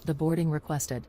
Deboarding requested.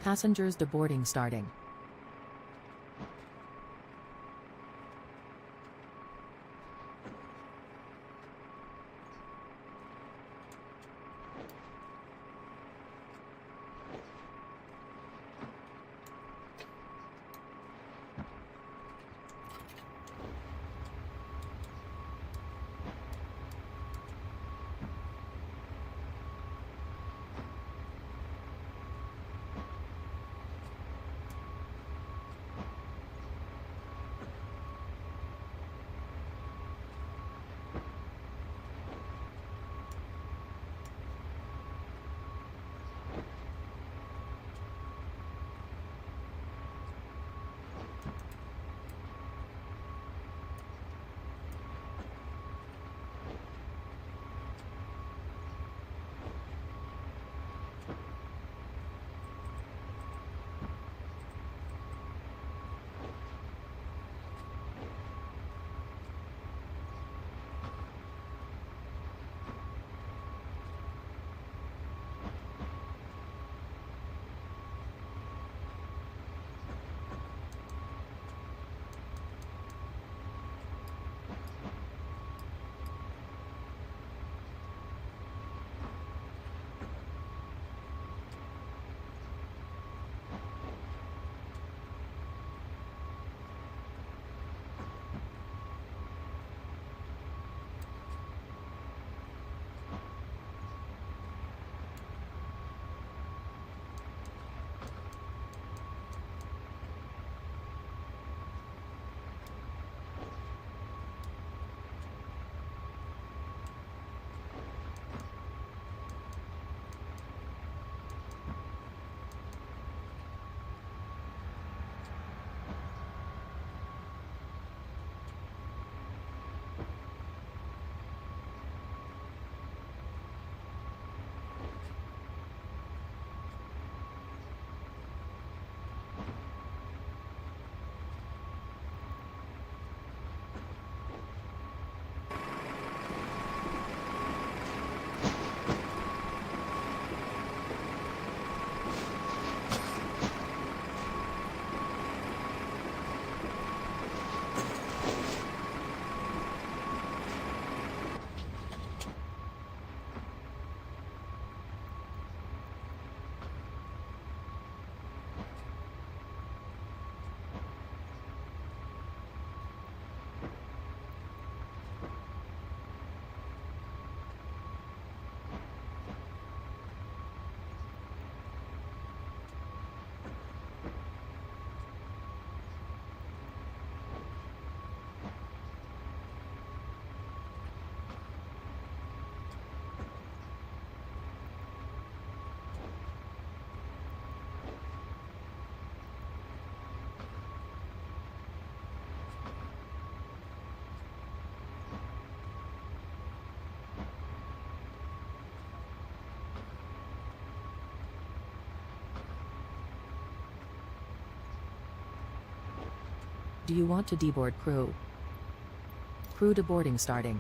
Passengers deboarding starting. Do you want to deboard crew? Crew deboarding starting.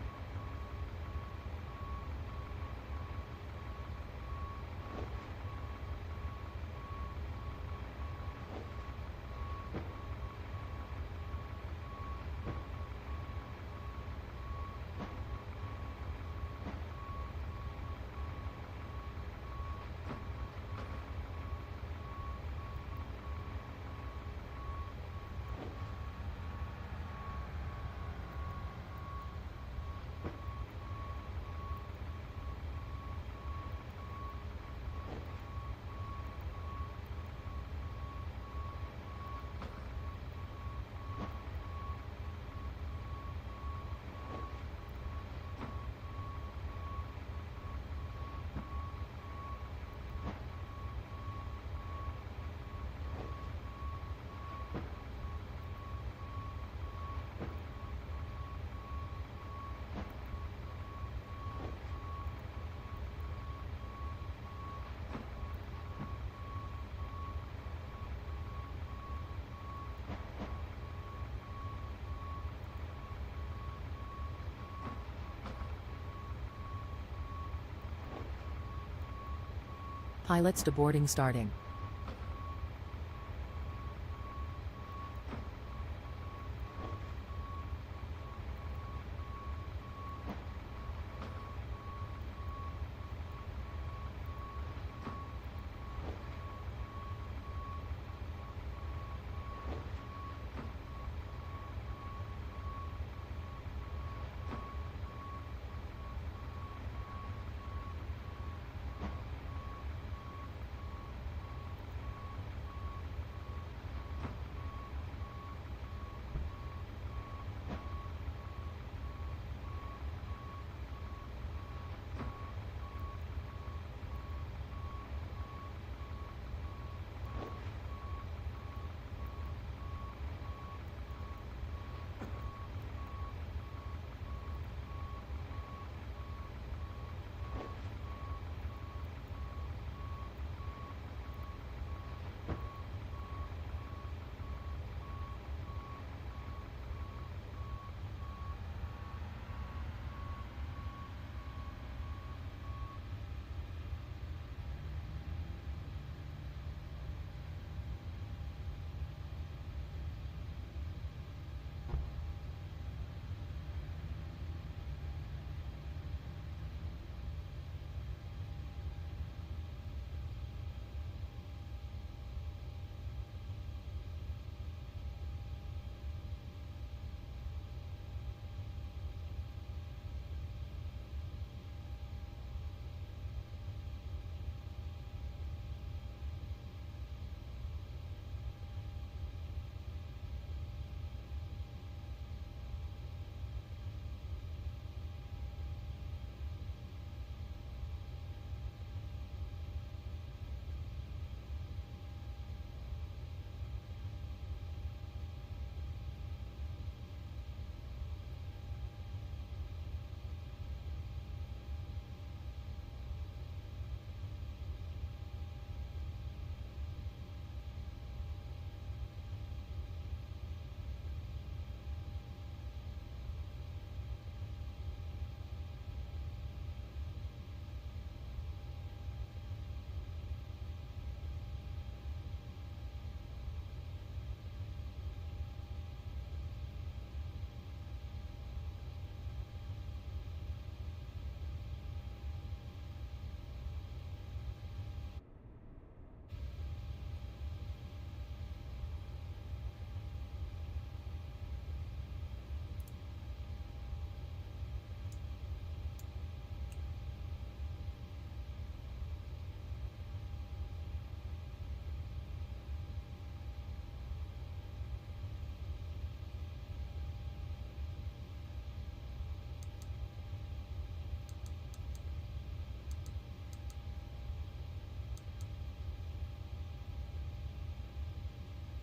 Pilots deboarding starting.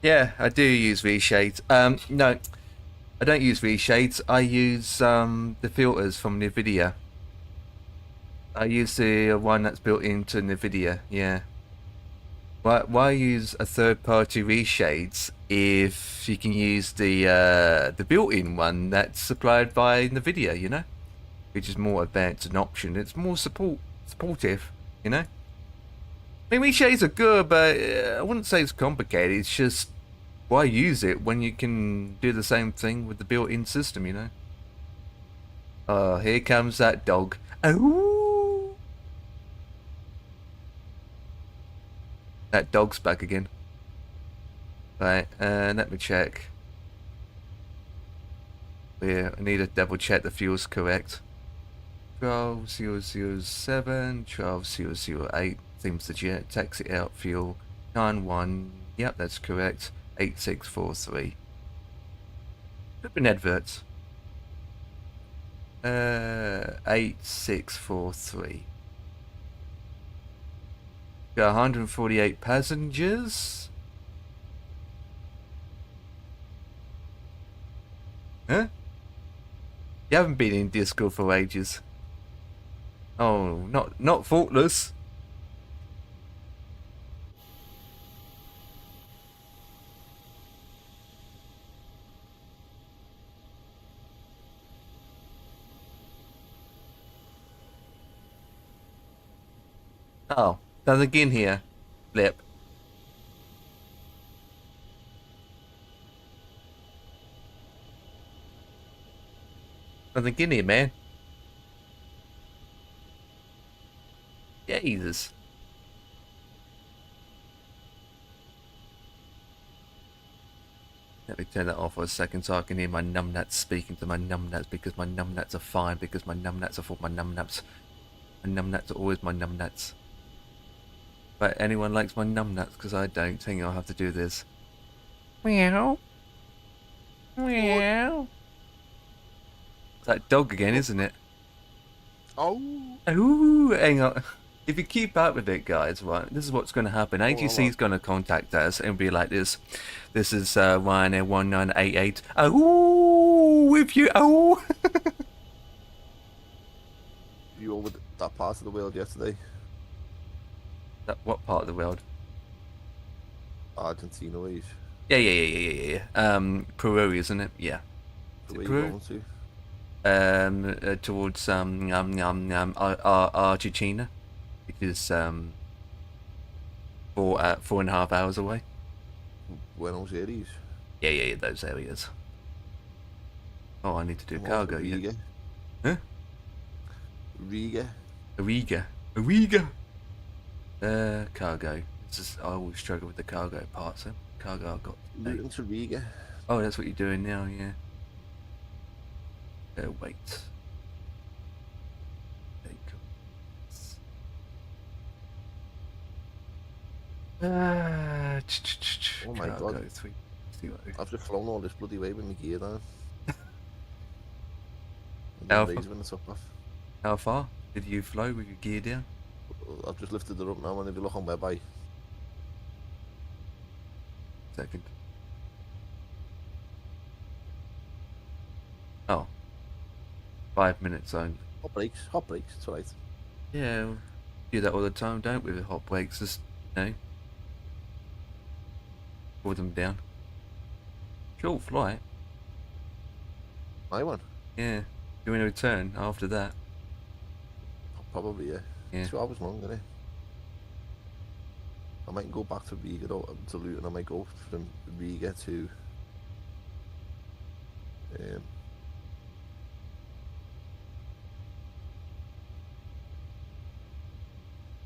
Yeah, I do use reshades. No, I don't use reshades. I use the filters from NVIDIA. I use the one that's built into NVIDIA. Yeah. Why use a third-party reshades if you can use the built-in one that's supplied by NVIDIA? You know, which is more advanced an option. It's more supportive. You know. I mean, reshades are good, but I wouldn't say it's complicated. It's just why use it when you can do the same thing with the built-in system, you know? Oh, here comes that dog. Oh, that dog's back again. Right, let me check. Yeah, I need to double check the fuel's correct. 12007, 12008 seems legit. Taxi out fuel 91. Yep, that's correct. 8643. Could be adverts. 8643. Got 148 passengers. Huh? You haven't been in Discord for ages. Oh, not faultless. Oh, Nothing in here. Flip. Nothing in here, man. Jesus. Let me turn that off for a second so I can hear my numbnuts speaking to my numbnuts, because my numbnuts are fine, because my numbnuts are for my numbnuts. My numbnuts are always my numbnuts. But anyone likes my numbnuts, because I don't think I'll have to do this. Meow. Meow. It's that dog again, isn't it? Oh. Ooh, hang on. If you keep up with it, guys, right, this is what's going to happen. ATC is going to contact us and be like this. This is Ryanair 1988. Oh, if you... Oh. You over that part of the world yesterday? What part of the world? Argentina, ways. Yeah. Peru, isn't it? Yeah. Where you Peru? going to? Towards Argentina, because 4.5 hours away. Buenos Aires. Yeah, those areas. Oh, I need to do cargo. Riga. Yeah. Huh? Riga. Riga. Cargo. I always struggle with the cargo part. So cargo I've got. Moving to Riga. Oh, that's what you're doing now. Yeah. Wait. Oh my God. I've just flown all this bloody way with my gear down. And then raising it up off. How far did you flow with your gear down? I've just lifted it up now, and if you look on my bike. Second. Oh. 5 minutes only. Hot brakes, it's alright. Yeah, we do that all the time, don't we, with hot brakes, just, you know, pull them down. Short flight. My one? Yeah, doing a return after that. Probably, yeah. Yeah. 2 hours long, isn't it? I might go back to Riga, to Luton. I might go from Riga to...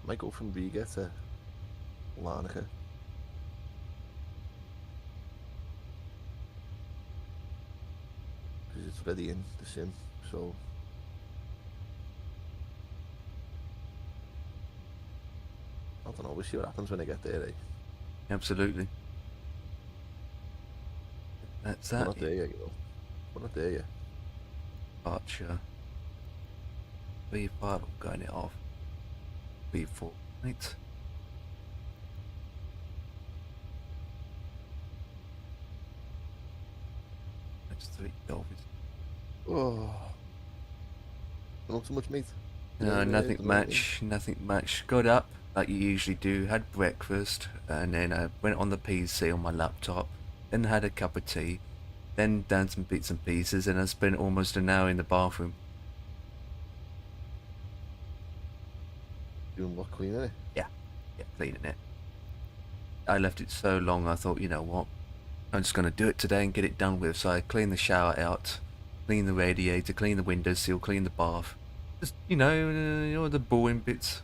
I might go from Riga to Larnaca. Because it's already in the sim, so... I don't know, we'll see what happens when I get there, eh? Absolutely. That's that. We're not there yet, you know. We're not there yet. Departure. B5, I'm going it off. B4, right? That's 3 Dolphins. Oh. Not so much meat. No, nothing much. Got up like you usually do, had breakfast, and then I went on the PC on my laptop, then had a cup of tea, then done some bits and pieces, and I spent almost an hour in the bathroom. Doing what, cleaning it? Yeah, cleaning it. I left it so long, I thought, you know what, I'm just going to do it today and get it done with. So I cleaned the shower out, cleaned the radiator, cleaned the windowsill, cleaned the bath. Just, you know the boring bits.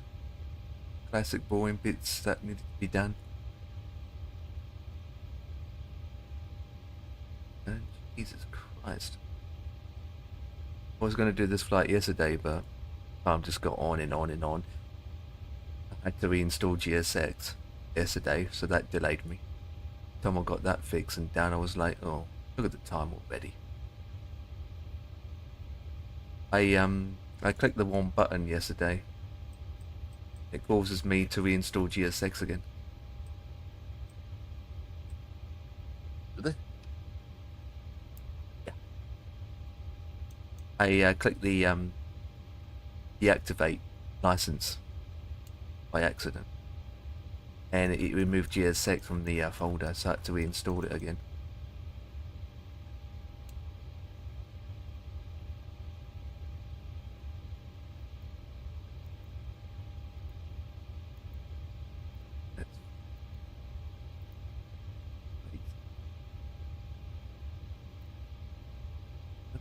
Classic boring bits that needed to be done. Oh, Jesus Christ. I was going to do this flight yesterday, but time just got on and on and on. I had to reinstall GSX yesterday, so that delayed me. By the time I got that fixed and done, I was like, oh, look at the time already. I clicked the wrong button yesterday. It causes me to reinstall GSX again. Did they? Yeah. I clicked the deactivate license by accident, and it removed GSX from the folder, so I had to reinstall it again.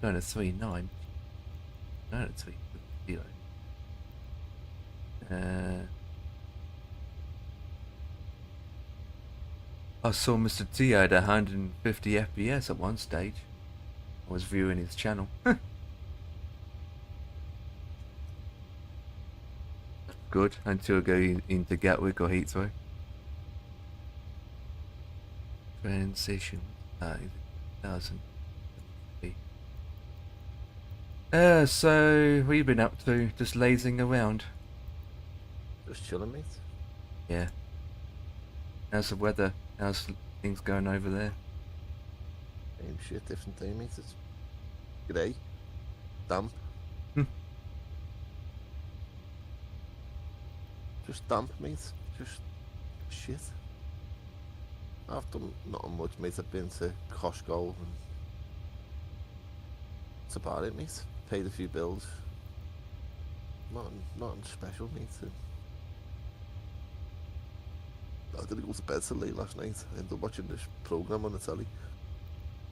going to 39. Going to 30. I saw Mr. T had 150 FPS at one stage. I was viewing his channel. Good, until I go into Gatwick or Heathrow. Transition. 1,000. So what have you been up to? Just lazing around? Just chilling, mate. Yeah. How's the weather? How's things going over there? Same shit, different day, mate. It's grey, damp. Just damp, mate. Just shit. I've done not much, mate. I've been to Costco and that's about it, mate. Paid a few bills. Nothing special, mate. I didn't go to bed so late last night. I ended up watching this programme on the telly.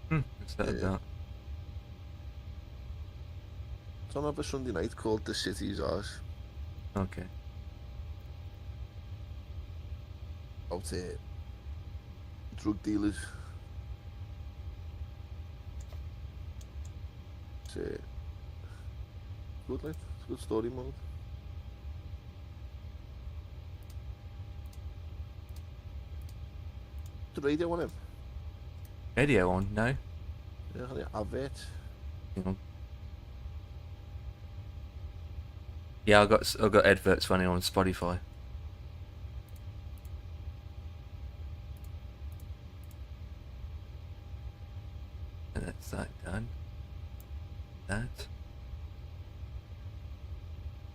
What's that about? It's on a Sunday night called The City's Ours. Okay. Out drug dealers. It's good, like, it's a good story mode. The radio on him. Radio on? No. Yeah, I have it. Hang on. Yeah, I got adverts running on Spotify. And that's that done. That.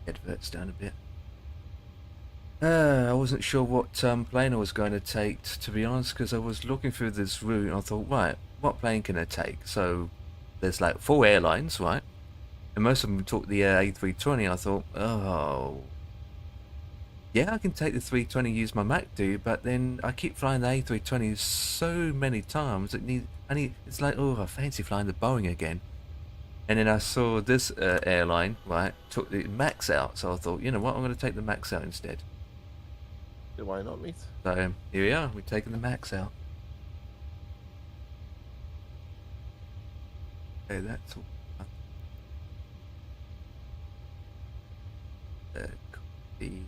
Adverts down a bit. I wasn't sure what plane I was going to take, to be honest, because I was looking through this route and I thought, right, what plane can I take? So there's like 4 airlines, right? And most of them took the A320. I thought, oh, yeah, I can take the 320, use my Mac but then I keep flying the A320 so many times it's like, oh, I fancy flying the Boeing again. And then I saw this airline, right, took the Max out, so I thought, you know what, I'm going to take the Max out instead. Yeah, why not, mate? So here we are, we're taking the Max out. Okay, that's all. Copy.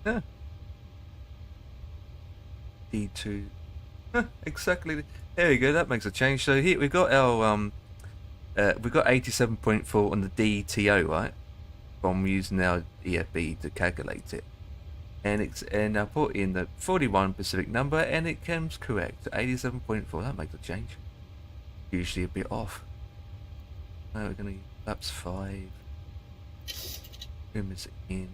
Yeah. D2. Exactly. There we go. That makes a change. So here we got our we got 87.4 on the DTO, right? From using our EFB to calculate it, and I put in the 41 Pacific number, and it comes correct. 87.4. That makes a change. Usually a bit off. Now we're gonna laps 5. Whom is it in?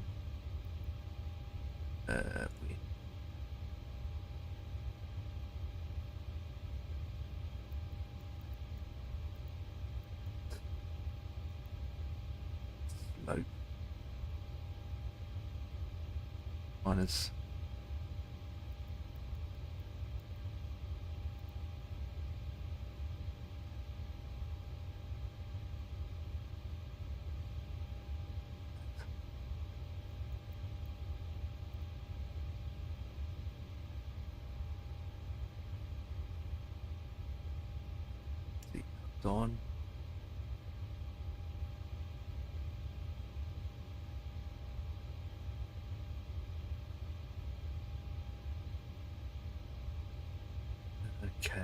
Slope minus on. Okay.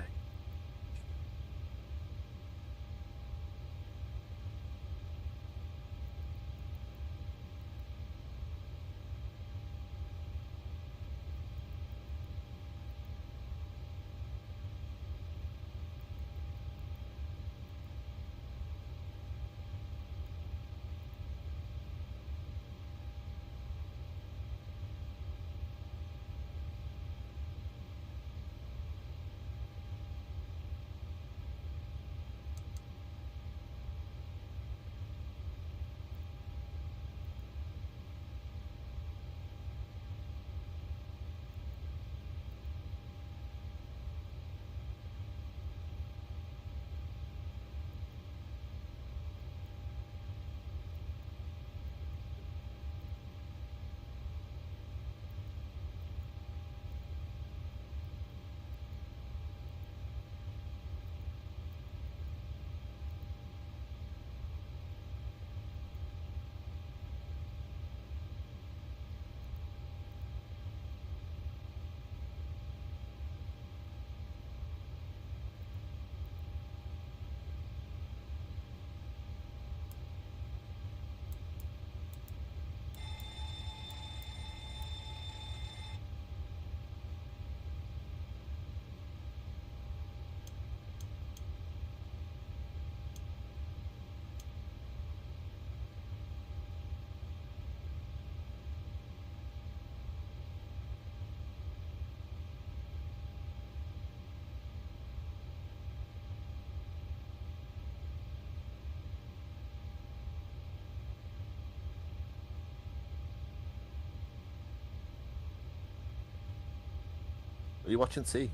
Are you watching T?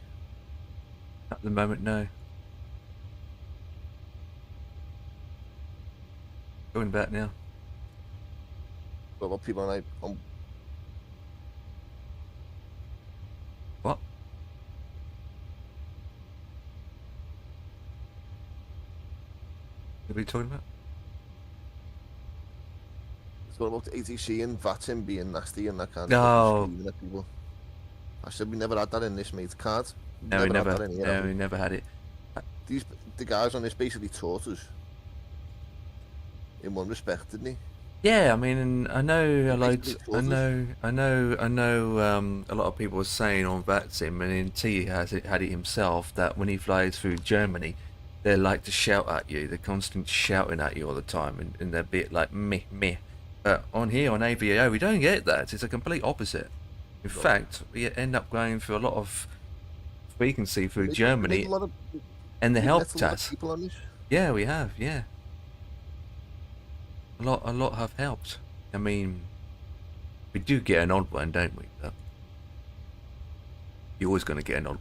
At the moment, no. Going back now. What about people on What? What are we talking about? What about ATC and flightsim being nasty and that kind of No. stuff, screaming at people? I said we never had that in this, mate. Can't. No, we had never. that in here, No, have we? we never had it. The guys on this basically taught us. In one respect, didn't he? Yeah, I mean, I know a lot. basically I taught us. I know. A lot of people were saying on VATSIM, and in T had it himself, that when he flies through Germany, they like to shout at you. They're constantly shouting at you all the time, and they're a bit like meh meh. But on here on AVO, we don't get that. It's a complete opposite. In fact, we end up going through a lot of frequency through Germany, and they helped us. People on this. Yeah, we have. Yeah, a lot have helped. I mean, we do get an odd one, don't we? But you're always going to get an odd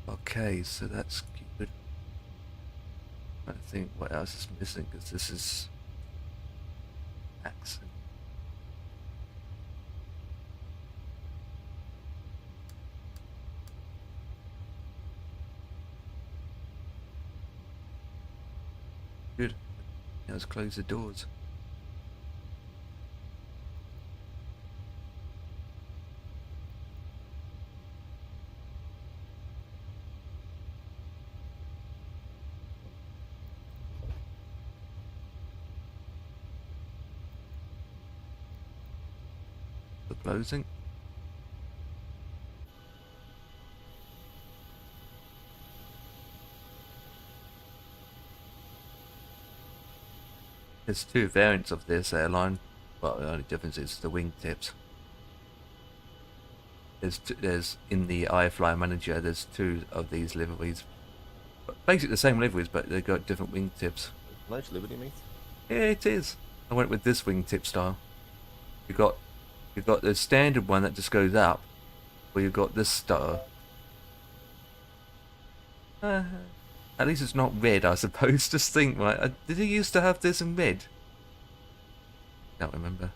one. Okay, so that's good. I think what else is missing, because this is accent. Good. Now let's close the doors. The closing. There's two variants of this airline. Well, the only difference is the wingtips. There's in the iFly Manager. There's two of these liveries, basically the same liveries, but they've got different wingtips. Nice livery, mate. Yeah, it is. I went with this wingtip style. You've got the standard one that just goes up, or you've got this style. At least it's not red, I suppose. Just think, right? Did he used to have this in red? Can't remember.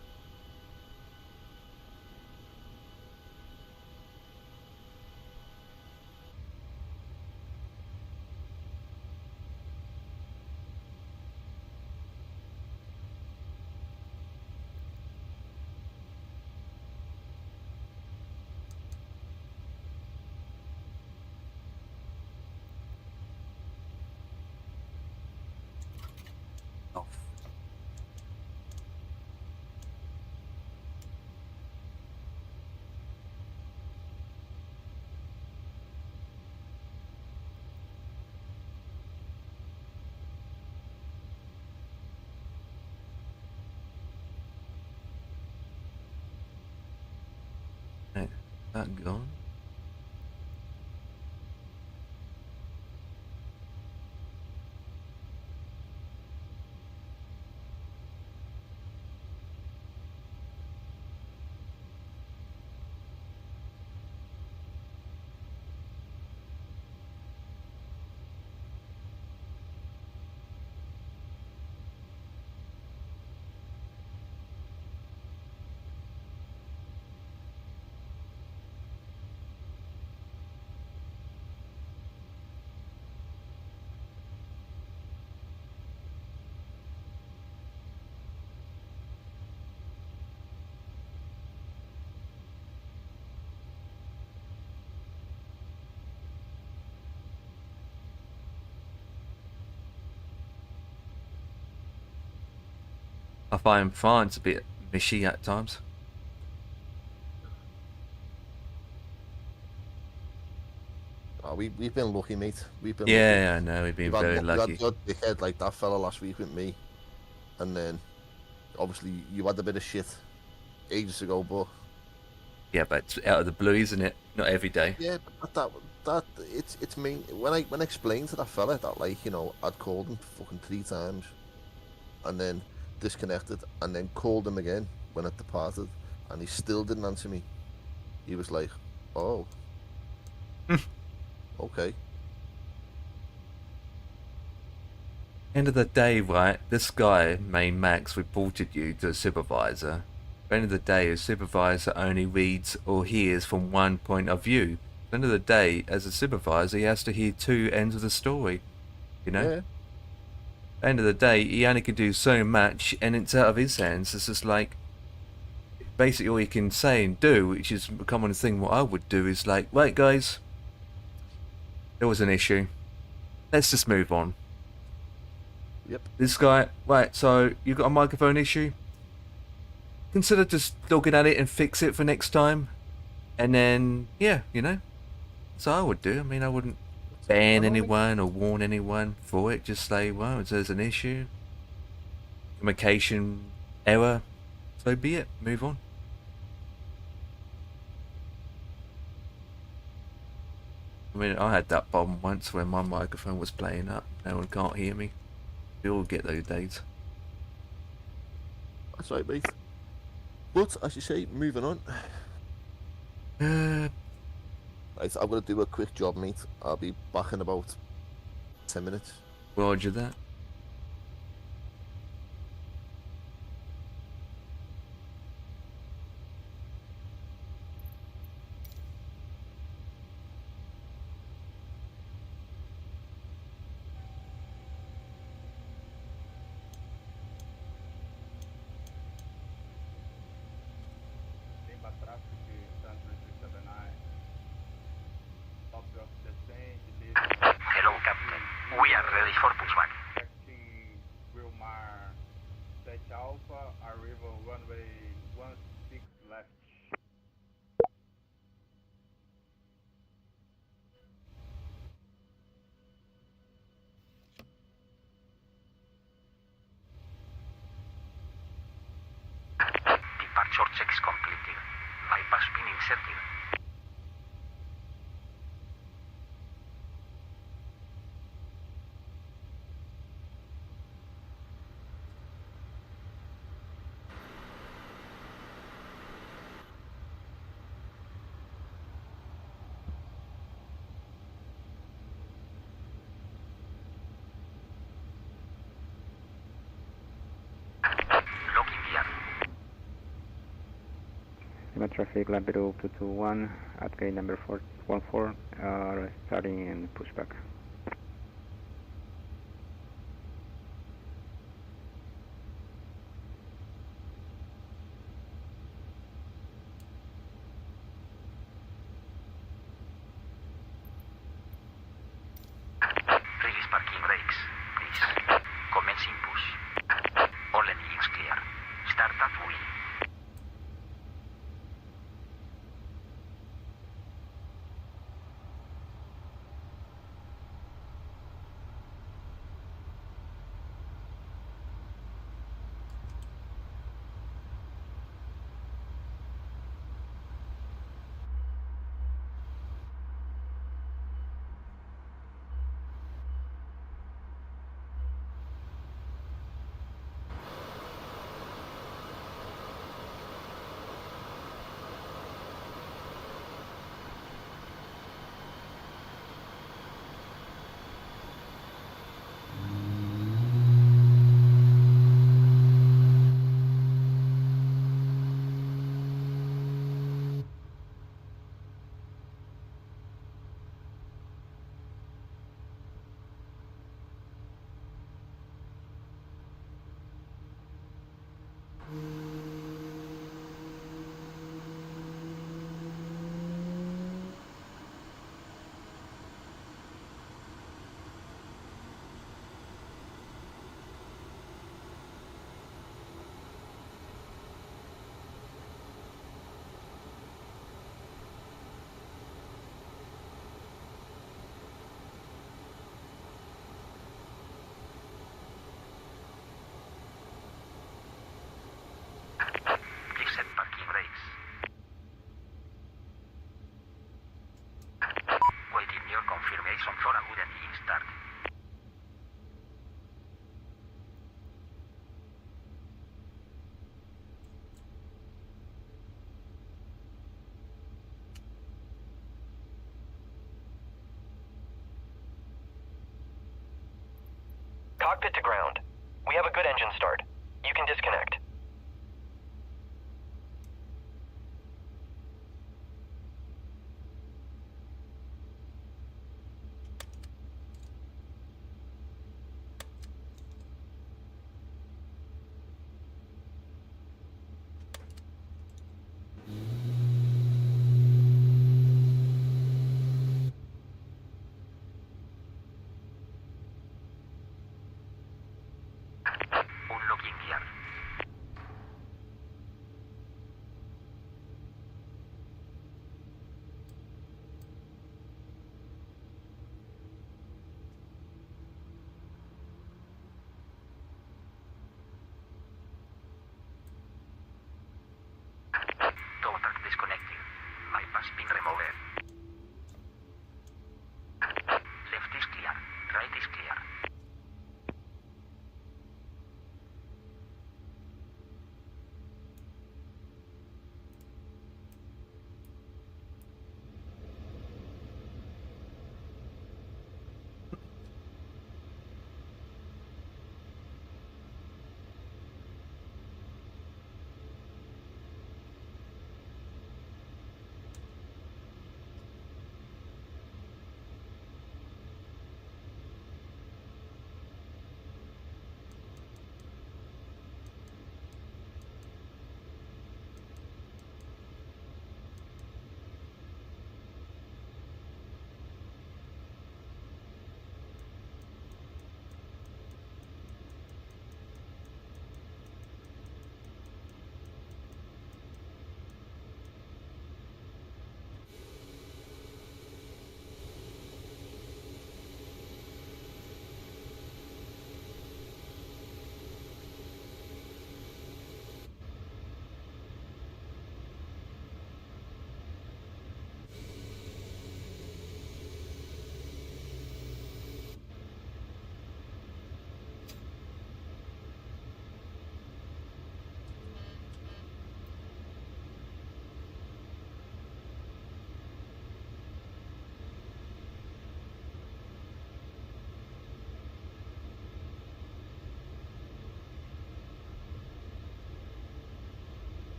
Oh. Right, that gone. I find France a bit mishy at times. Oh, we've been lucky, mate. We've been Yeah, I know, we've been lucky. very lucky. You had your dickhead like that fella last week with me, and then obviously you had a bit of shit ages ago, but Yeah, but it's out of the blue, isn't it? Not every day. yeah, but that it's mean when I explained to that fella that, like, you know, I'd called him fucking 3 times, and then disconnected, and then called him again when it departed, and he still didn't answer me. He was like, "Oh, okay." End of the day, right? This guy, Main Max, reported you to a supervisor. At the end of the day, a supervisor only reads or hears from one point of view. At the end of the day, as a supervisor, he has to hear two ends of the story. You know? Yeah. At the end of the day, he only can do so much, and it's out of his hands. It's just like, basically all he can say and do, which is a common thing what I would do, is like, right guys, there was an issue. Let's just move on. Yep. This guy, right, so you got a microphone issue? Consider just looking at it and fix it for next time. And then, yeah, you know, that's what I would do. I mean, I wouldn't ban anyone or warn anyone for it. Just say, well, if there's an issue, communication error, so be it. Move on. I mean, I had that problem once when my microphone was playing up. No one can't hear me. We all get those days. That's right, mate. But as you say, moving on. Right, I'm gonna do a quick job, mate. I'll be back in about 10 minutes. Roger that. Hello, Captain. We are ready for pushback. Departure checks completed. Bypass pin inserted. Locking gear. Traffic Labero 221 at gate number 414, starting in pushback. Release parking brakes, please. Commencing push. All engines clear. Start at wheel. Cockpit to ground. We have a good engine start. You can disconnect. Unlocking gear. Toe track disconnecting. Bypass pin removed. Left is clear. Right is clear.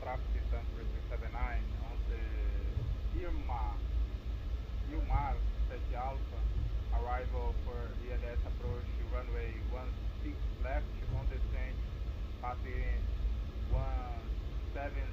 traffic distance 3379 on the Ilmar 7 Alpha, arrival for ELS approach runway 16 left on descent, passing 170.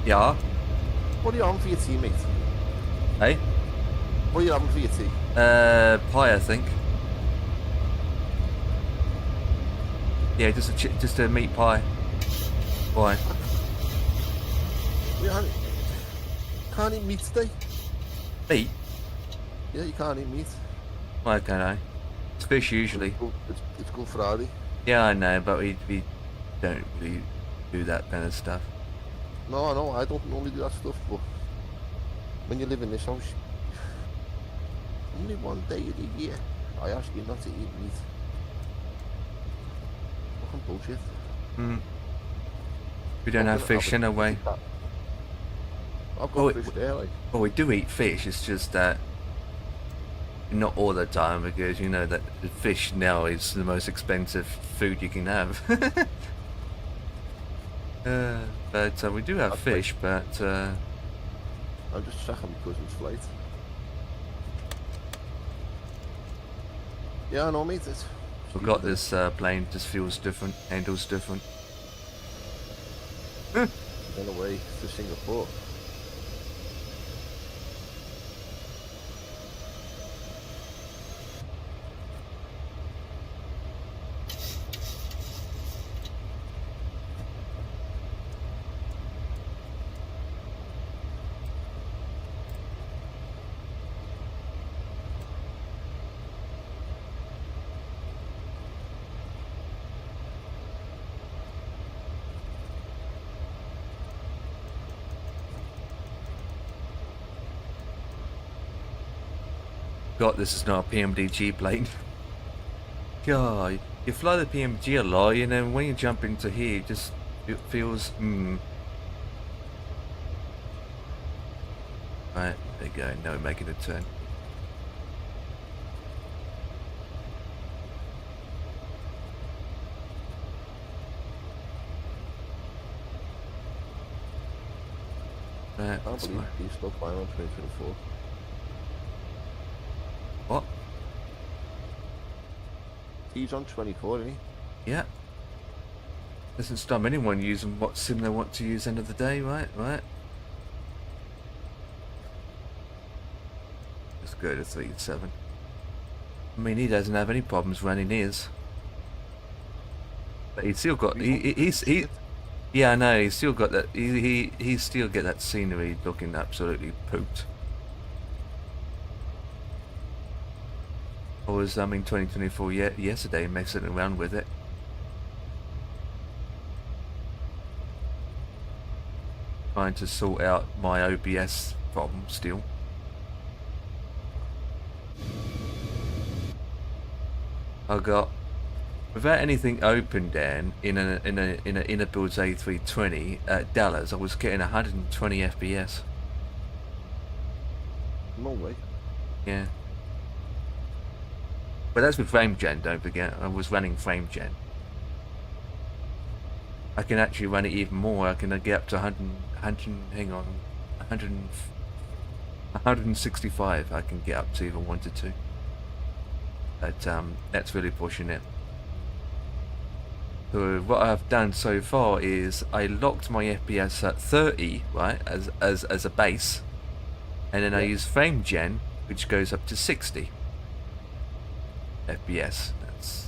Yeah. What are you having for your tea, mate? Hey. What are you having for your tea? Pie, I think. Yeah, just a meat pie. Why? You can't eat meat today. Meat? Yeah, you can't eat meat. Why can't I? It's fish usually. It's Good Friday. Yeah, I know, but we don't really do that kind of stuff. No, no, I don't normally do that stuff, but when you live in this house, only one day of the year I ask you not to eat meat. Fucking bullshit. Hmm. We don't have fish in a way. I've got fish there, like. Well, we do eat fish. It's just that not all the time, because you know that the fish now is the most expensive food you can have. But we do have fish, but I'm just checking my cousin's flight. Yeah, I know, mate. forgot this plane just feels different, handles different. Went away to Singapore. God, this is not a PMDG plane. God, you fly the PMG a lot, and then when you jump into here, it feels, Right, there you go, now we're making a turn. I can't believe he's still flying on 2024. What? He's on 24, isn't he? Yeah. Doesn't stop anyone using what sim they want to use end of the day, right? Right. Let's go to 37. I mean, he doesn't have any problems running his. But he's still got he yeah, I know, he's still got that he still get that scenery looking absolutely pooped. I was 2024 yesterday messing around with it. Trying to sort out my OBS problem still. I got, without anything open down in a inner builds A320 at Dallas, I was getting 120 FPS. No way. Yeah. But that's with frame gen, don't forget. I was running frame gen. I can actually run it even more. I can get up to 165 I can get up to if I wanted to. But that's really pushing it. So what I've done so far is I locked my FPS at 30, right, as a base. And then I use frame gen, which goes up to 60. FPS.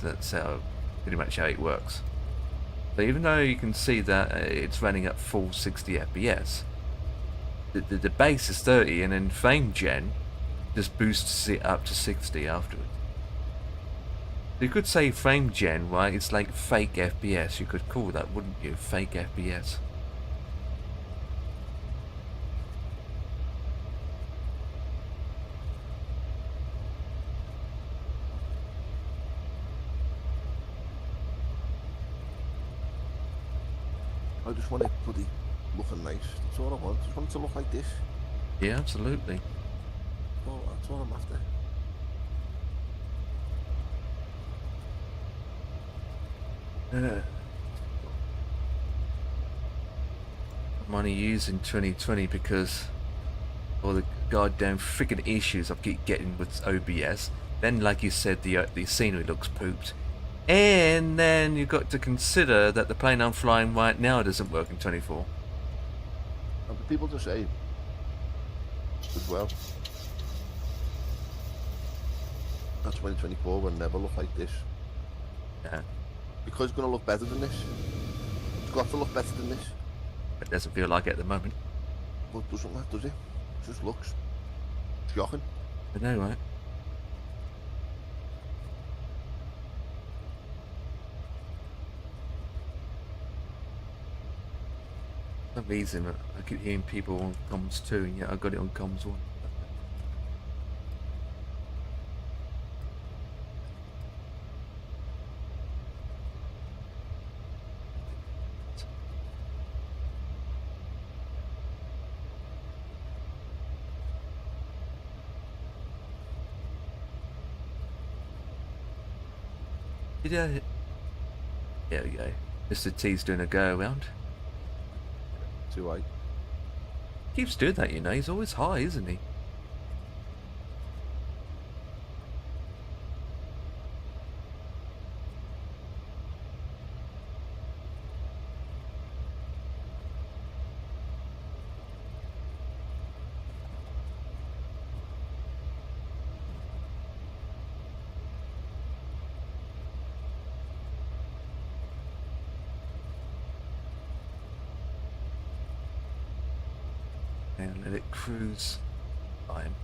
That's how pretty much how it works. So even though you can see that it's running at full 60 FPS, the base is 30, and then frame gen just boosts it up to 60 afterwards. So you could say frame gen, right? It's like fake FPS. You could call that, wouldn't you? Fake FPS. I just want it bloody looking nice. That's all I want. I just want it to look like this. Yeah, absolutely. Oh, that's all I'm after. I'm only using 2020 because all the goddamn freaking issues I keep getting with OBS. Then, like you said, the scenery looks pooped. And then you've got to consider that the plane I'm flying right now doesn't work in 24. people just say as well. That 2024 will never look like this. Yeah. Because it's going to look better than this. It's got to look better than this. It doesn't feel like it at the moment. But it doesn't matter, does it? It just looks shocking. I know, right? For some reason, I keep hearing people on comms 2, and yet I got it on comms 1. Did I? There we go. Mr. T's doing a go around. Too late. Keeps doing that, you know. He's always high, isn't he? And let it cruise time.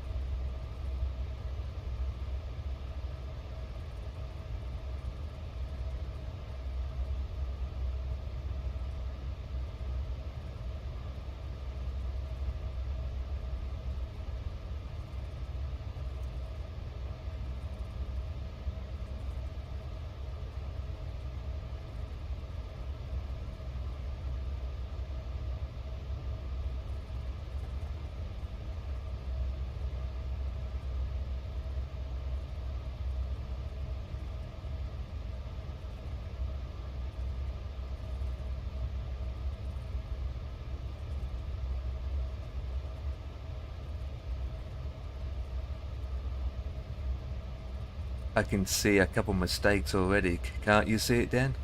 I can see a couple mistakes already. Can't you see it, Dan?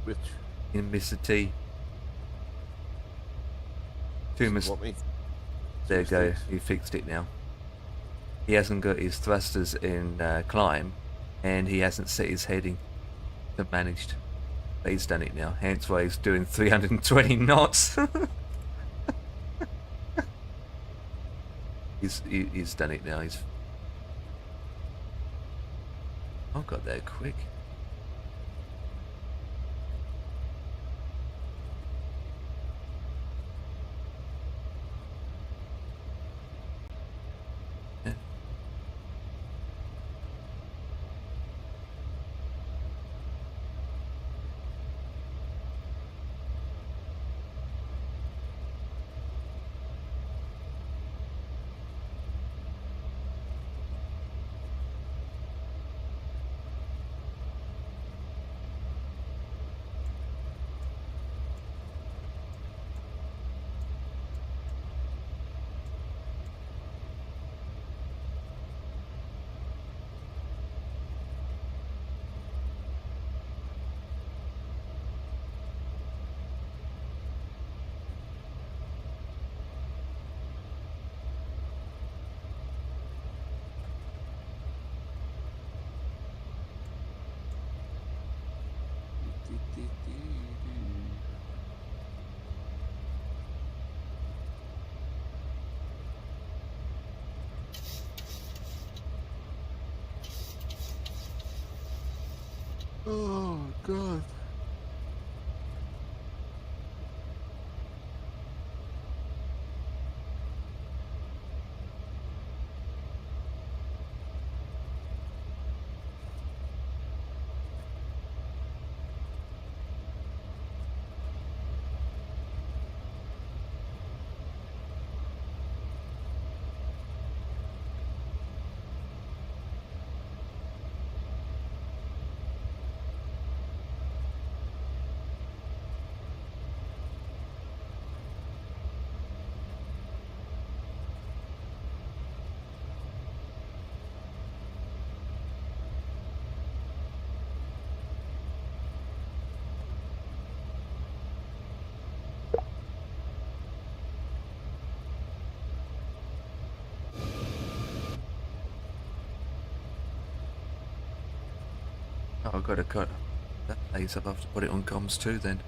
Which? In Mr. T. Two mistakes. What me? There you go. mistakes. He fixed it now. He hasn't got his thrusters in climb, and he hasn't set his heading to managed. But he's done it now. Hence why he's doing 320 knots. He's done it now. He's. I got there quick. Yeah. Oh God. Oh, I've got to cut that place. I'll have to put it on comms too then.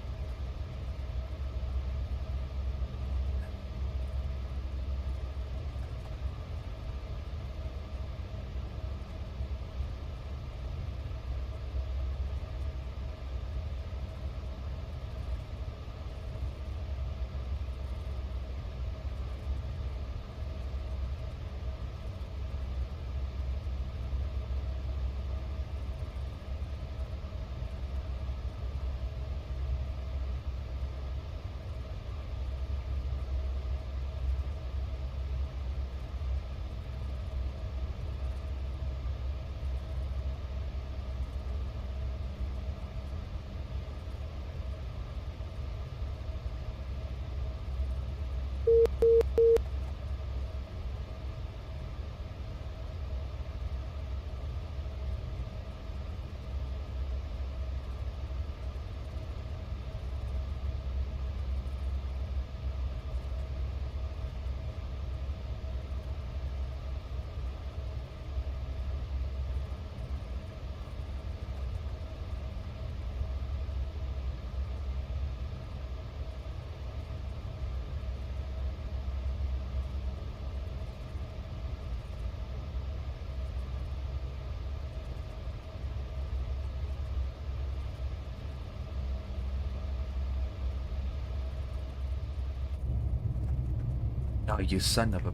Oh, you son of a...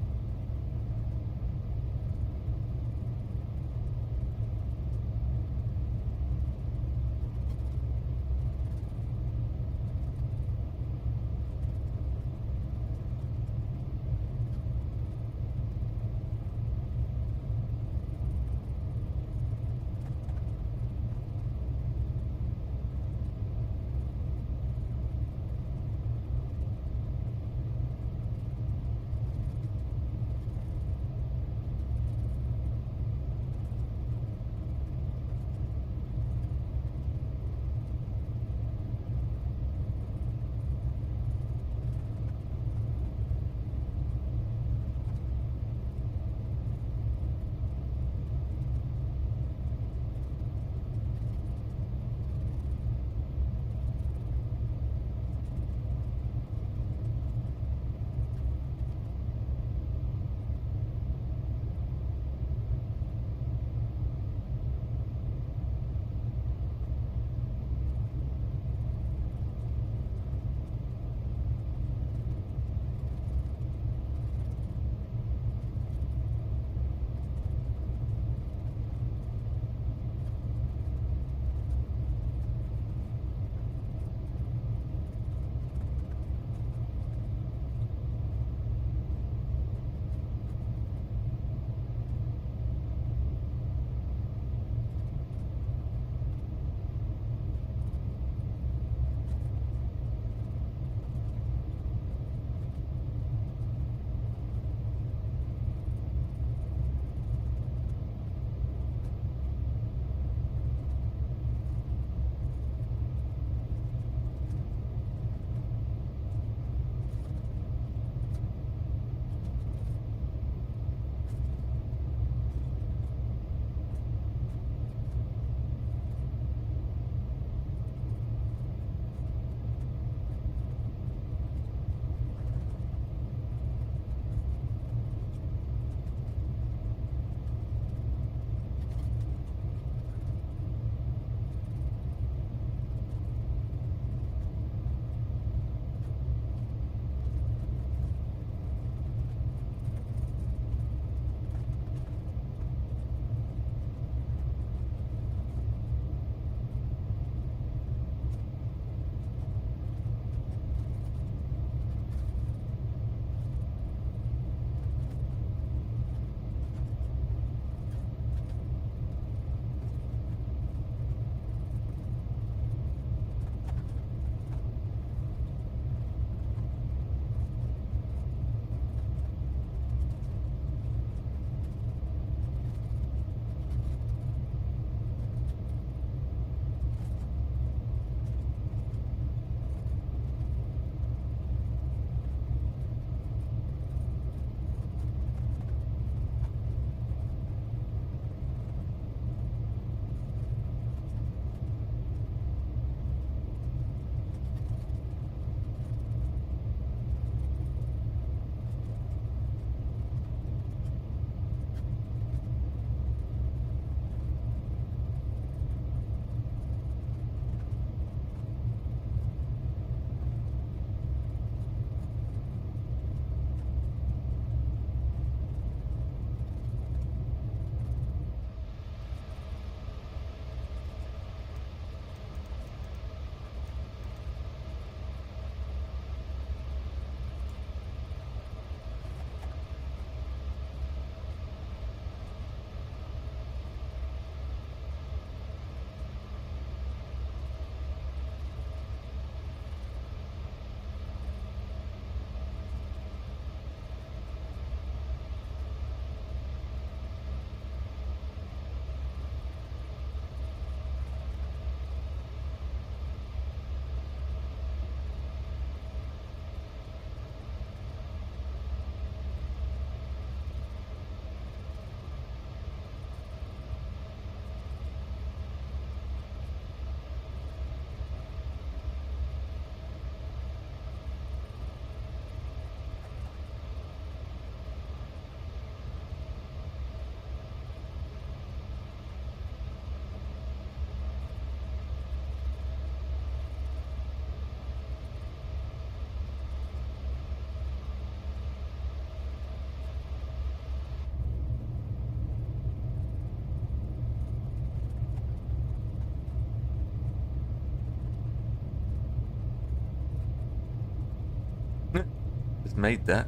Just made that.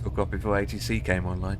Took off before ATC came online.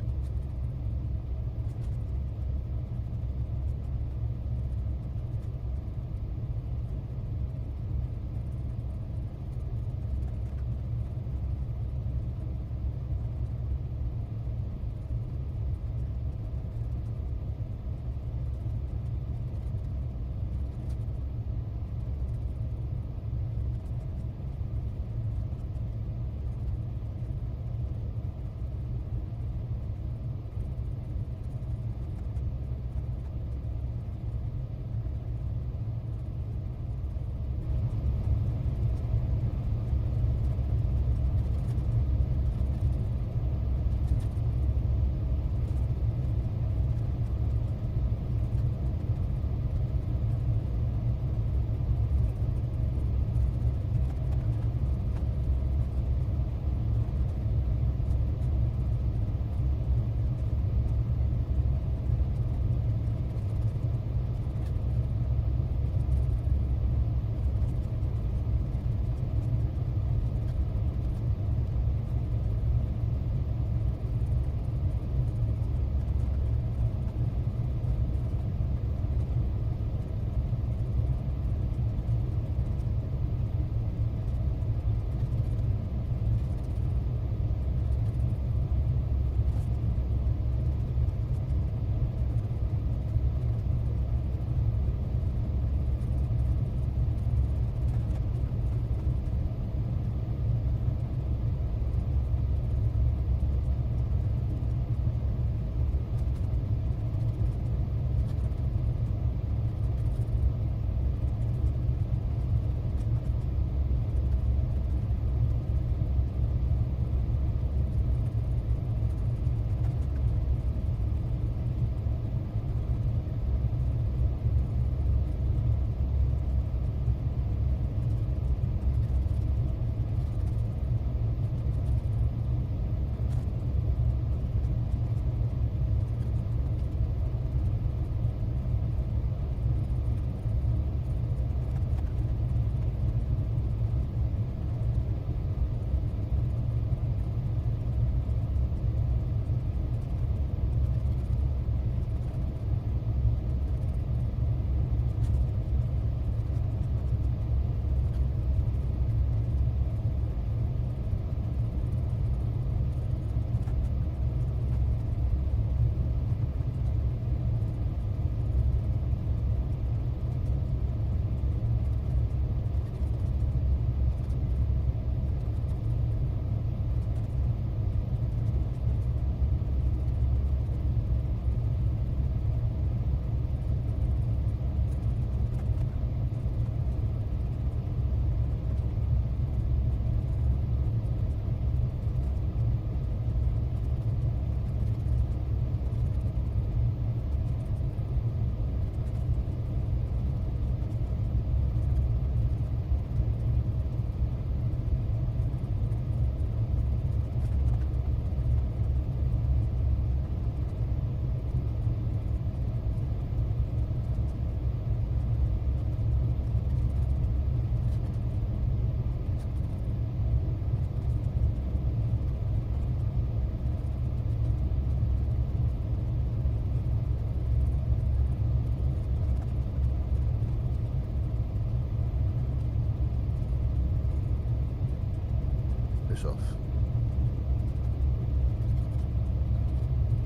Piss off.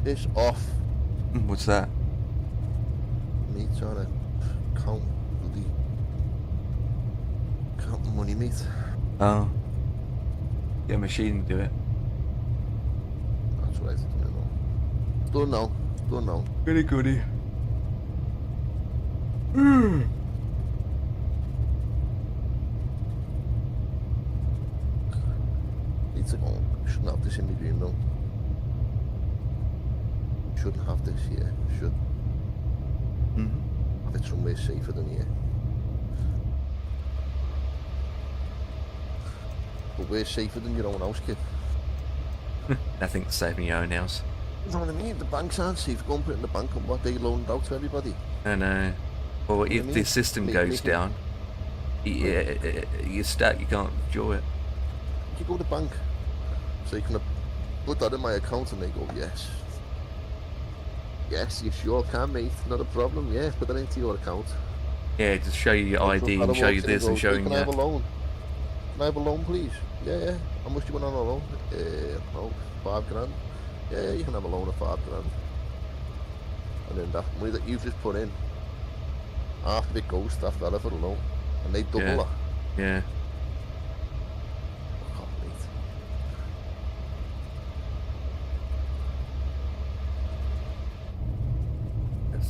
Piss off. What's that? Me trying to count bloody counting money, mate. Oh. Get a machine to do it. That's right, it's done now. It's done now. It's done now. Goody goody. Need to go. Shouldn't have this in my dream though. Shouldn't have this here. Should have it somewhere safer than here. But where's safer than your own house, kid? Nothing's safe in your own house. You know what I mean? The banks aren't safe. Go and put it in the bank and what they loaned out to everybody. I know. Or if the system goes down, you start, you can't withdraw it. you go to the bank, so you can put that in my account, and they go, yes. Yes, you sure can, mate. Not a problem. Yeah, put that into your account. Yeah, just show you your ID and show you this and showing Can I have a that. loan? Can I have a loan, please? Yeah. How much do you want on a loan? No, $5,000. Yeah, you can have a loan of $5,000. And then that money that you've just put in, half of it goes to that fella for the loan, and they double Yeah. that. Yeah. Fuck off, mate.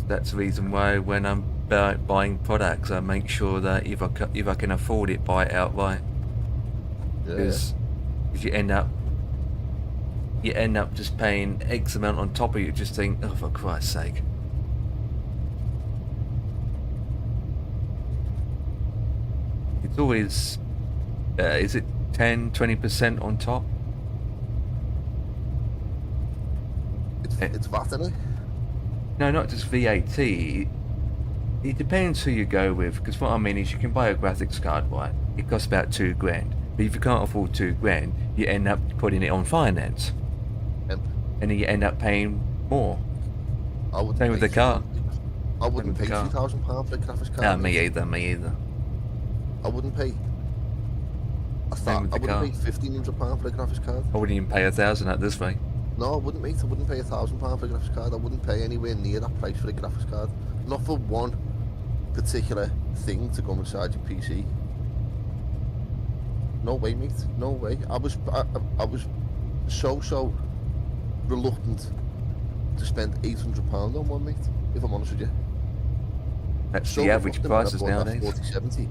That's the reason why when I'm buying products, I make sure that if I can afford it, buy it outright. Yeah. Because you end up just paying X amount on top of it. You just think, oh, for Christ's sake. It's always, is it 10-20% on top? It's VAT, isn't it? No, not just VAT. It depends who you go with, because what I mean is you can buy a graphics card, right? It costs about $2,000. But if you can't afford $2,000, you end up putting it on finance. Yep. And then you end up paying more. I wouldn't Same with pay the car. I wouldn't Same pay with the car. £2,000 for a graphics card. No, mate. me either. I wouldn't pay. Same with I the car. wouldn't pay £1,500 for a graphics card. I wouldn't even pay $1,000 at this rate. No, I wouldn't, mate. I wouldn't pay £1,000 for a graphics card. I wouldn't pay anywhere near that price for a graphics card. Not for one particular thing to go inside your PC. No way, mate. No way. I was so reluctant to spend £800 on one, mate. If I'm honest with you. That's So the average reluctant when I prices bought that nowadays. 4070.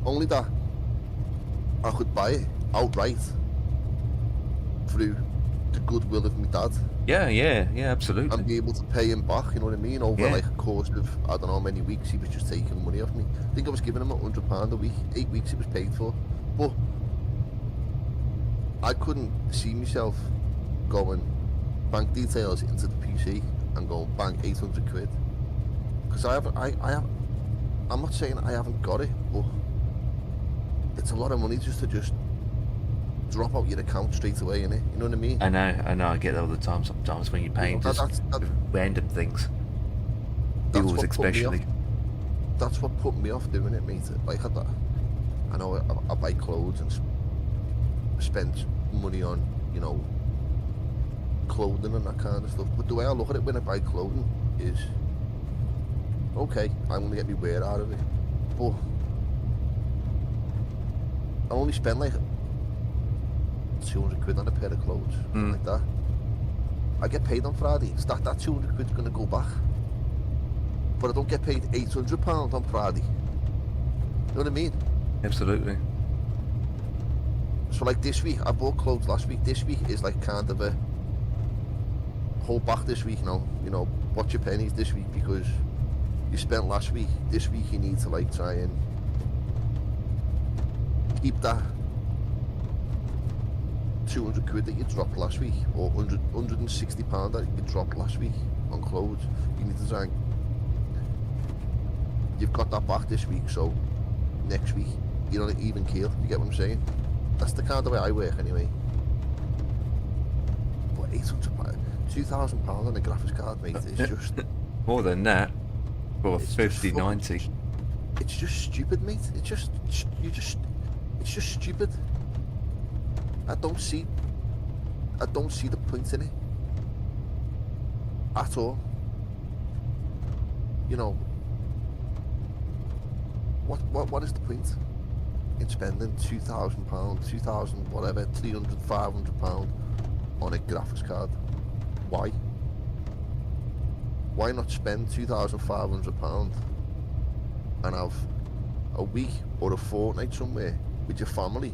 Only that I could buy it outright through the goodwill of my dad Yeah, absolutely. and be able to pay him back, you know what I mean, over Yeah. like a course of, I don't know how many weeks. He was just taking money off me. I think I was giving him £100 a week. 8 weeks it was paid for. But I couldn't see myself going bank details into the PC and going bang £800. Because I'm not saying I haven't got it, but it's a lot of money just to drop out your account straight away, innit? You know what I mean? I know, I get that all the time sometimes when you're paying That- just that's- random things. That's Bills what put me especially. off. That's what put me off doing it, mate. Like I know I buy clothes and spend money on, you know, clothing and that kind of stuff. But the way I look at it when I buy clothing is, okay, I'm gonna get me wear out of it, but I only spend like £200 on a pair of clothes, something like that. I get paid on Friday. So that £200 gonna go back. But I don't get paid £800 on Friday. You know what I mean? Absolutely. So like this week, I bought clothes last week. This week is like kind of a hold back this week now. You know, watch your pennies this week because you spent last week. This week you need to like try and keep that £200 that you dropped last week, or £160 that you dropped last week on clothes. You need to try and you've got that back this week, so next week you're on an even keel. You get what I'm saying? That's the kind of way I work anyway. But £800, £2,000 on a graphics card, mate, is just More than that. For It's just 50, fucking 90. it's just stupid, mate. It's just stupid. I don't see the point in it at all. You know, what is the point in spending £2,000, 2,000 whatever, 300, £500 on a graphics card? Why? Why not spend £2,500 and have a week or a fortnight somewhere with your family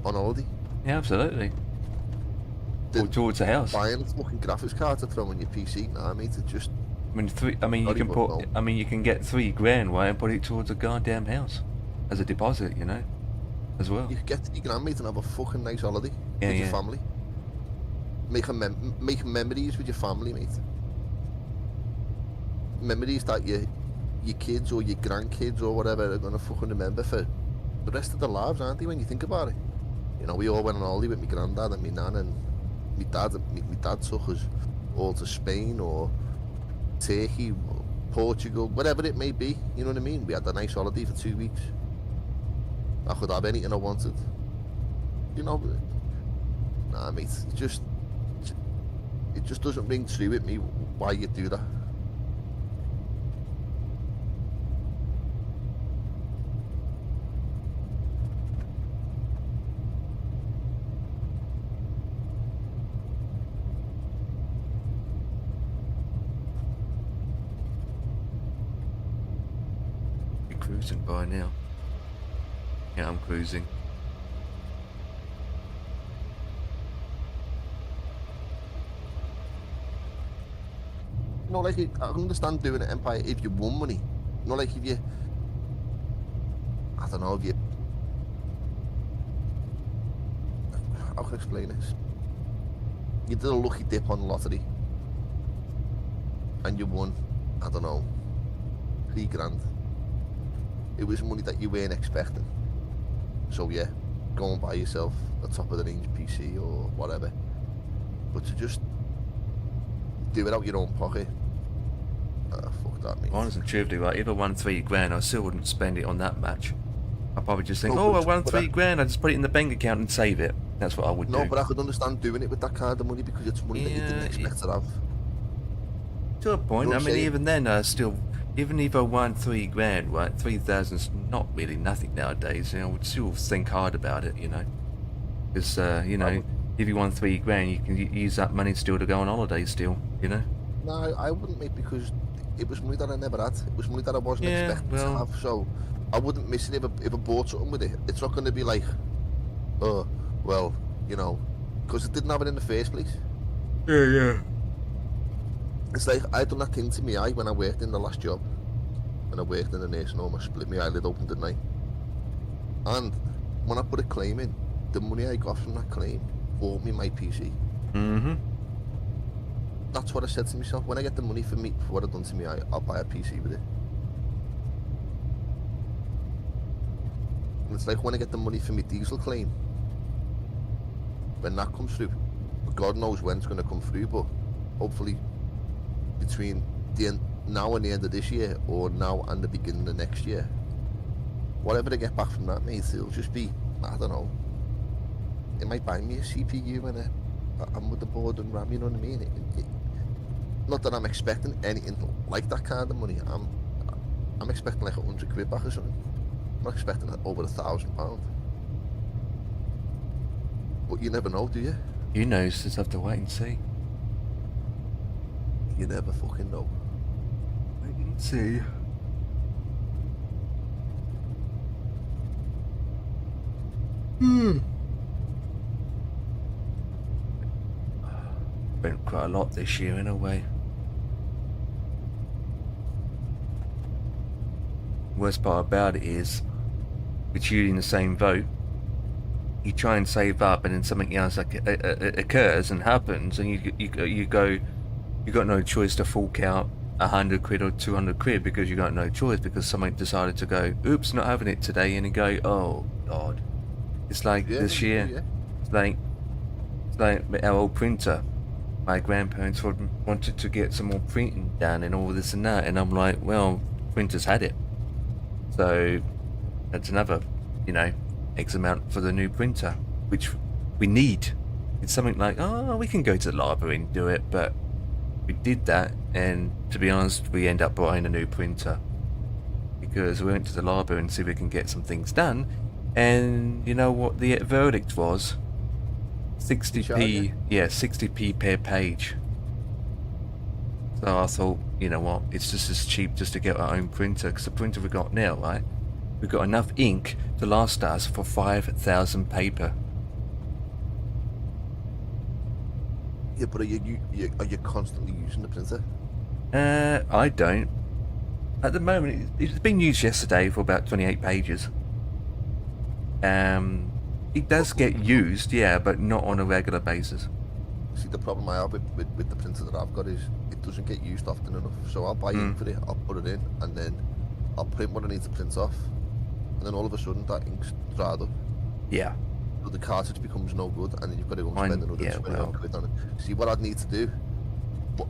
on holiday? Yeah, absolutely. Or Than towards the house. buying a fucking graphics card to throw on your PC? Nah, mate, it just You Sorry, can but put. no. I mean, you can get $3,000, right, and put it towards a goddamn house as a deposit, you know, as well. you could get £3,000, mate, and have a fucking nice holiday Yeah, with your yeah. family. Make memories with your family, mate. Memories that your kids or your grandkids or whatever are gonna fucking remember for the rest of their lives, aren't they? When you think about it, You know, we all went on holiday with my granddad and my nan, and my dad took us all to Spain or Turkey, or Portugal, whatever it may be. You know what I mean? We had a nice holiday for 2 weeks. I could have anything I wanted. You know, nah, mate. It just doesn't ring true with me why you do that. You're cruising by now. Yeah, I'm cruising. You know, like, I can understand doing it Empire if you won money. You know, like, if you, I don't know, if you, how can I explain this? You did a lucky dip on the lottery and you won, I don't know, $3,000. It was money that you weren't expecting. So yeah, go and buy yourself a top of the range PC or whatever. But to just do it out your own pocket, fuck that, mate. Honest and truthfully, right, if I won $3,000, I still wouldn't spend it on that match. I'd probably just think, No, oh, I but- won but $3,000, I just put it in the bank account and save it. That's what I would do. No, but I could understand doing it with that kind of money because it's money that you didn't Yeah, expect to have. To a point, You know I what I'm mean, saying? even then, still, even if I won $3,000, right, 3,000's not really nothing nowadays. You know, I would still think hard about it, you know, because you know, if you won $3,000, you can use that money still to go on holiday, still, you know. No, I wouldn't, mate, because it was money that I never had. It was money that I wasn't Yeah, expecting well- to have. So I wouldn't miss it if I bought something with it. It's not going to be like, oh, well, you know, because I didn't have it in the first place. Yeah. It's like I done that thing to my eye when I worked in the last job. When I worked in the nursing home, I split my eyelid open at night. And when I put a claim in, the money I got from that claim bought me my PC. Mm-hmm. That's what I said to myself. When I get the money for what I've done to me, I'll buy a PC with it. And it's like when I get the money for my diesel claim, when that comes through, God knows when it's going to come through, but hopefully between now and the end of this year, or now and the beginning of next year, whatever I get back from that, mate, it'll just be, I don't know, it might buy me a CPU and a motherboard and RAM, you know what I mean? Not that I'm expecting anything like that kind of money. I'm expecting like £100 back or something. I'm not expecting over £1,000. But you never know, do you? You know, you just have to wait and see. You never fucking know. Wait and see. Spent quite a lot this year in a way. Worst part about it is, with you in the same boat, you try and save up, and then something else occurs and happens, and you go, you got no choice to fork out £100 or £200 because you got no choice because someone decided to go, oops, not having it today, and you go, oh god. It's like Yeah, this year. yeah. It's like our old printer. My grandparents wanted to get some more printing done and all this and that, and I'm like, well, printers had it, so that's another, you know, X amount for the new printer, which we need. It's something like, oh, we can go to the library and do it, but we did that, and to be honest, we end up buying a new printer because we went to the library and see if we can get some things done, and you know what the verdict was? 60p, yeah, 60p per page. So I thought, you know what, it's just as cheap just to get our own printer, because the printer we got now, right, we've got enough ink to last us for 5,000 paper. Yeah, but are you constantly using the printer? I don't. At the moment, it's been used yesterday for about 28 pages. It does get used, yeah, but not on a regular basis. See, the problem I have with the printer that I've got is it doesn't get used often enough. So I'll buy ink for it, I'll put it in, and then I'll print what I need to print off. And then all of a sudden that ink's dried up. Yeah. So the cartridge becomes no good, and then you've got to go and Mine- spend another yeah, 20 well. quid on it. See, what I'd need to do,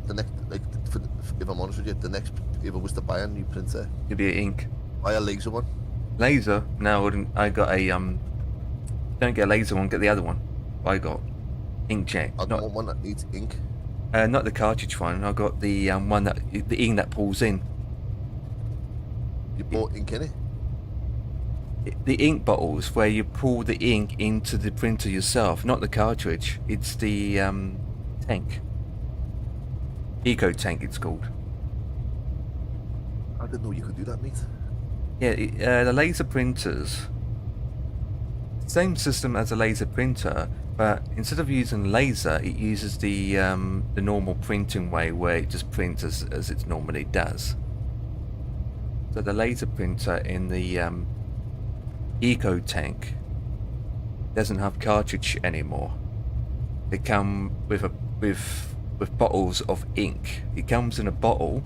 the next, like, if I'm honest with you, the next, if I was to buy a new printer, It'd be ink. buy a laser one. Laser? No, I wouldn't. I got a Don't get a laser one. Get the other one. I got inkjet. I don't want one that needs ink. Not the cartridge one. I got the one that the ink that pulls in. You bought ink in it? The ink bottles where you pour the ink into the printer yourself, not the cartridge. It's the tank. Eco tank, it's called. I didn't know you could do that, mate. Yeah, the laser printers. Same system as a laser printer, but instead of using laser, it uses the normal printing way where it just prints as it normally does. So the laser printer in the Eco tank doesn't have cartridge anymore. They come with bottles of ink. It comes in a bottle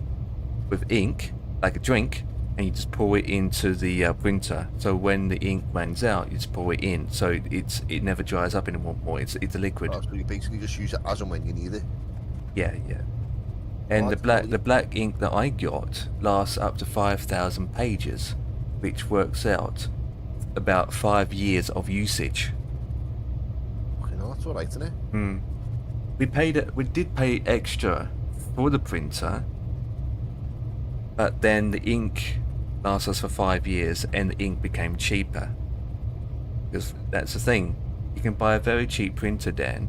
with ink, like a drink, and you just pour it into the printer. So when the ink runs out, you just pour it in. So it never dries up anymore. It's a liquid. Oh, so you basically just use it as and when you need it. Yeah. And What? the black ink that I got lasts up to 5,000 pages, which works out about 5 years of usage. Okay, no, that's alright, isn't it? We did pay extra for the printer, but then the ink lasts us for 5 years, and the ink became cheaper. Because that's the thing, you can buy a very cheap printer then,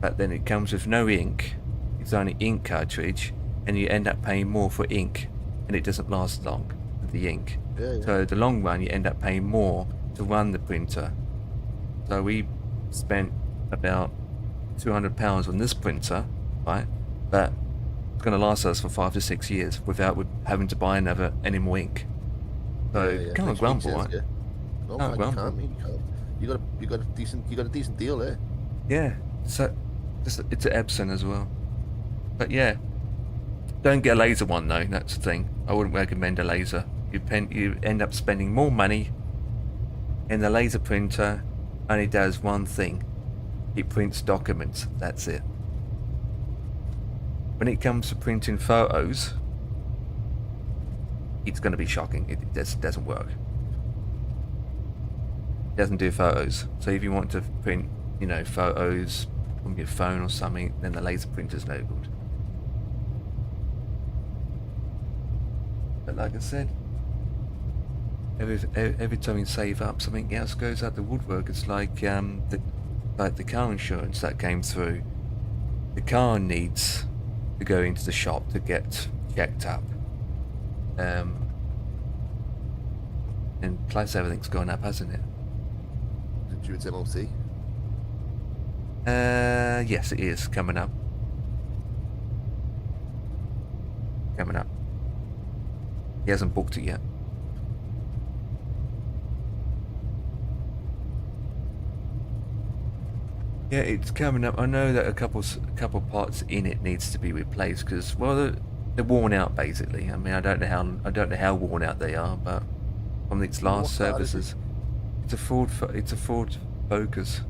but then it comes with no ink. It's only ink cartridge, and you end up paying more for ink, and it doesn't last long with the ink. Yeah. So the long run, you end up paying more to run the printer. So we spent about £200 on this printer, right? But it's going to last us for 5 to 6 years without having to buy any more ink. So Yeah, can't makes grumble, sense, right? yeah. No, Can't man, grumble. you can't, mate, you can't. You got a decent deal there. Yeah. So it's an Epson as well. But yeah, don't get a laser one though. That's the thing. I wouldn't recommend a laser. You end up spending more money, and the laser printer only does one thing. It prints documents. That's it. When it comes to printing photos, it's going to be shocking. It doesn't work. It doesn't do photos. So if you want to print, photos from your phone or something, then the laser printer's no good. But like I said, every time you save up, something else goes out the woodwork. It's like the car insurance that came through. The car needs to go into the shop to get checked up, and plus everything's gone up, hasn't it? Did you its MOT? Yes, it is coming up. He hasn't booked it yet. Yeah, it's coming up. I know that a couple parts in it needs to be replaced because, well, they're worn out basically. I mean, I don't know how worn out they are, but from its last What car is services, it's a Ford Focus.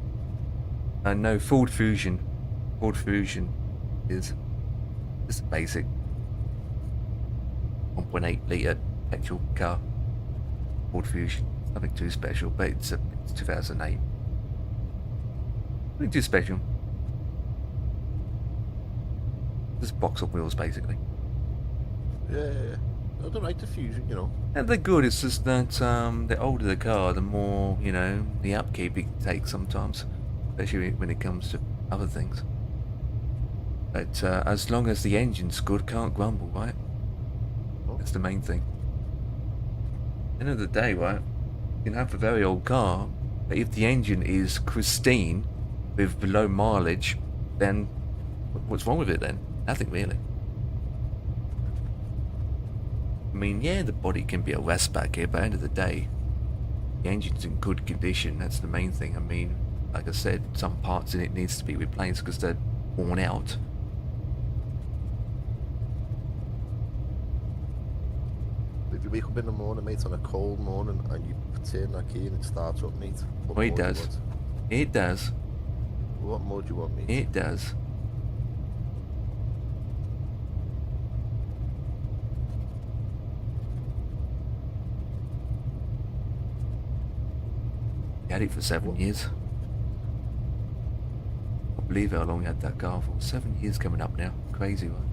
No, Ford Fusion. Ford Fusion is just a basic 1.8 litre petrol car. Ford Fusion. Nothing too special, but it's 2008. Nothing too special. Just box of wheels, basically. Yeah. No, they're right to Fusion, And they're good, it's just that the older the car, the more, the upkeep it takes sometimes. Especially when it comes to other things. But as long as the engine's good, can't grumble, right? That's the main thing. End of the day, right? You can have a very old car, but if the engine is pristine with low mileage, then what's wrong with it then? Nothing really. I mean, yeah, the body can be a rest back here, but at the end of the day, the engine's in good condition. That's the main thing. I mean, like I said, some parts in it needs to be replaced because they're worn out. If you wake up in the morning, mate, on a cold morning, and you turn that key and it starts up, mate. Well, it does. It does. What mode do you want me? It does. He had it for 7 years. I believe how long he had that car for. 7 years coming up now. Crazy one.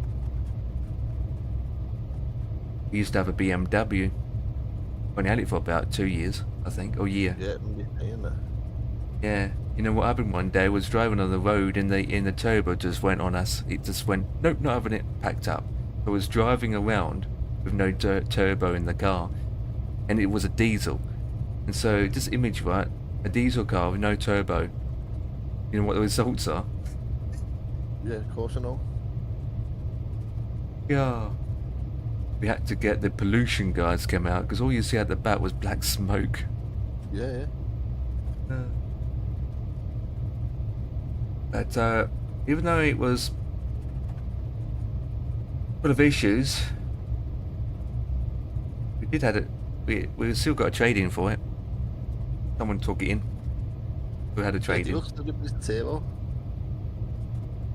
We used to have a BMW. Only had it for about 2 years, I think, or a year. Yeah, you're saying that. Yeah. You know what happened one day? I was driving on the road and the turbo just went on us. It just went, nope, not having it, packed up. I was driving around with no turbo in the car, and it was a diesel. And so just image, right, a diesel car with no turbo. You know what the results are? Yeah, of course I know. Yeah. We had to get the pollution guys come out because all you see at the back was black smoke. Yeah, yeah. But even though it was full of issues, we did have it. We still got a trade-in for it. Someone took it in. We had a trade-in.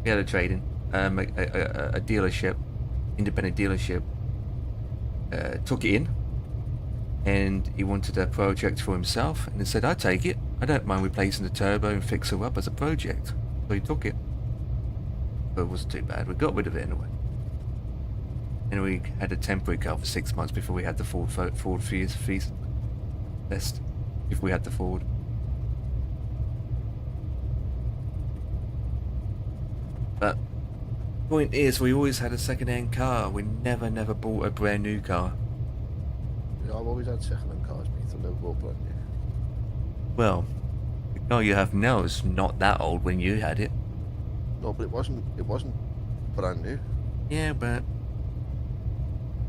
We had a trade-in. A dealership, independent dealership, took it in, and he wanted a project for himself, and he said, "I take it. I don't mind replacing the turbo and fix her up as a project." So he took it. But it wasn't too bad. We got rid of it anyway. And we had a temporary car for 6 months before we had the Ford Fiesta best, if we had the Ford. But point is, we always had a second-hand car. We never bought a brand new car. Yeah, I've always had second-hand cars, mate. I've never bought brand new. Well, the car you have now is not that old when you had it. No, but it wasn't brand new. Yeah, but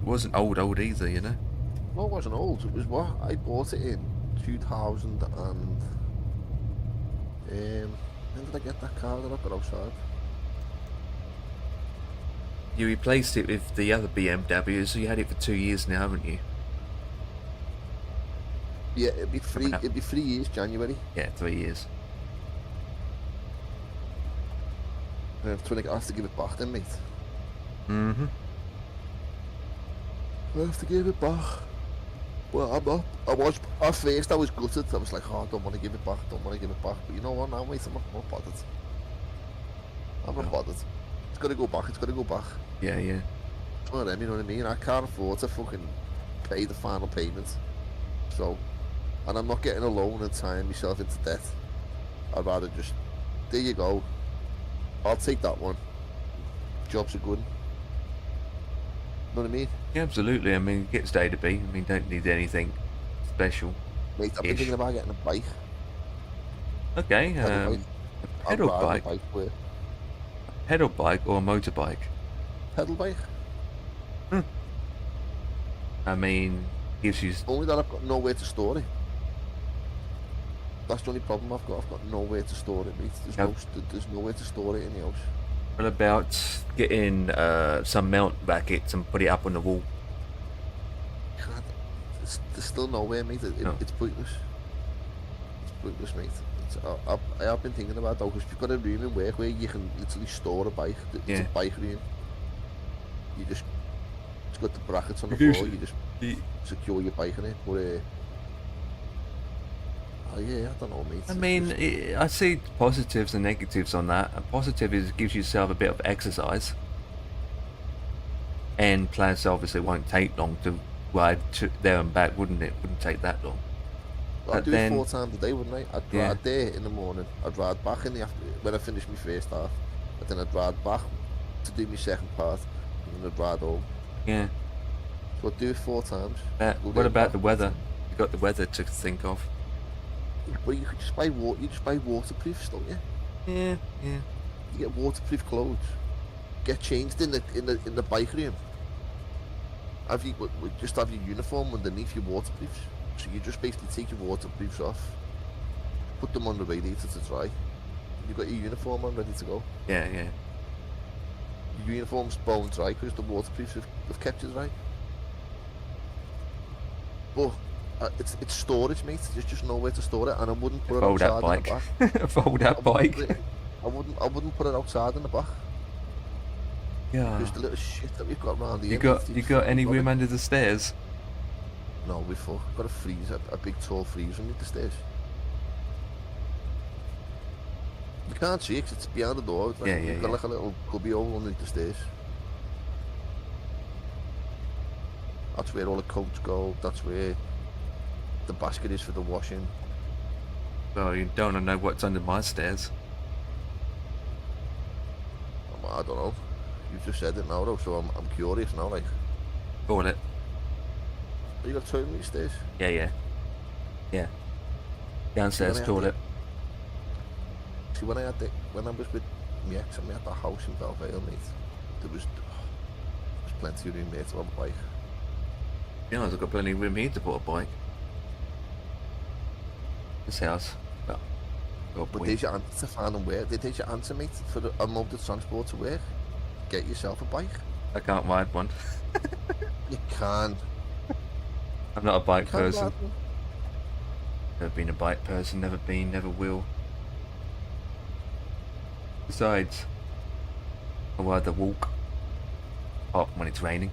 it wasn't old either, you know. No, it wasn't old. It was what? I bought it in 2000 and... when did I get that car that I got outside? You replaced it with the other BMW, so you had it for 2 years now, haven't you? Yeah, it'd be 3 years, January. Yeah, 3 years. I have to give it back then, mate. Mm-hmm. I have to give it back. Well, I'm not. At first I was gutted. I was like, oh, I don't want to give it back, But you know what now, mate? I'm not bothered. I'm not bothered. It's got to go back. Yeah. It's one of them, you know what I mean? I can't afford to fucking pay the final payment. So, and I'm not getting a loan and tying myself into debt. I'd rather just, there you go. I'll take that one. Jobs are good. Know what I mean? Yeah, absolutely. I mean, it gets day to be. I mean, don't need anything special. Mate, I've been thinking about getting a bike. Okay, Pedal bike. a pedal I'd rather bike. a bike work. Pedal bike or a motorbike? Pedal bike? I mean, gives you... Only that I've got nowhere to store it. That's the only problem I've got. I've got nowhere to store it, mate. There's nowhere to store it in the house. What about getting some mount brackets and put it up on the wall? Can't. There's still nowhere, mate. It's pointless. It's pointless, mate. I have been thinking about that because you've got a room in work where you can literally store a bike. It's a bike room. It's got the brackets on the floor. You just secure your bike in it. But oh yeah, I don't know, mate. I mean, I see positives and negatives on that. A positive is it gives yourself a bit of exercise. And plus, obviously, it won't take long to ride there and back, wouldn't it? Wouldn't take that long. I'd do it 4 times a day, wouldn't I? I'd ride there in the morning, I'd ride back in the afternoon when I finish my first half, and then I'd ride back to do my second part, and then I'd ride home. Yeah. So I'd do it 4 times. What about the weather? You got the weather to think of. But you could just buy waterproofs, don't you? Yeah. You get waterproof clothes. Get changed in the bike room. Have your uniform underneath your waterproofs. So you just basically take your waterproofs off, put them on the radiator to dry. You've got your uniform on ready to go. Yeah. Your uniform's bone dry because the waterproofs have kept it dry. But it's storage, mate. There's just nowhere to store it, and I wouldn't put it Fold that outside in the bike. back. Fold that I wouldn't bike. put it- I wouldn't put it outside in the back. Yeah. Just the little shit that we've got round here. You mate, got any rubbish. room under the stairs? No, we've got a freezer, a big tall freezer underneath the stairs. You can't see it 'cause it's behind the door. It's like, Yeah, we've got yeah. like a little cubby hole underneath the stairs. That's where all the coats go. That's where the basket is for the washing. Well, you don't know what's under my stairs. I don't know. You've just said it now though, so I'm curious now. Like, Call it. you got a toilet underneath the stairs? Yeah. Downstairs Yeah, toilet. See, when I was with my ex and we had that house in Belvale, mate, there was plenty of room there to have a bike. Yeah, I've got plenty of room here to put a bike. This house. Well, got a But point. there's your answer to finding where. There's your answer, mate, for a mode of transport to work. Get yourself a bike. I can't ride one. You can. I'm not a bike You can person. ride one. Never been a bike person, never been, never will. Besides, I'd rather walk. Apart from when it's raining.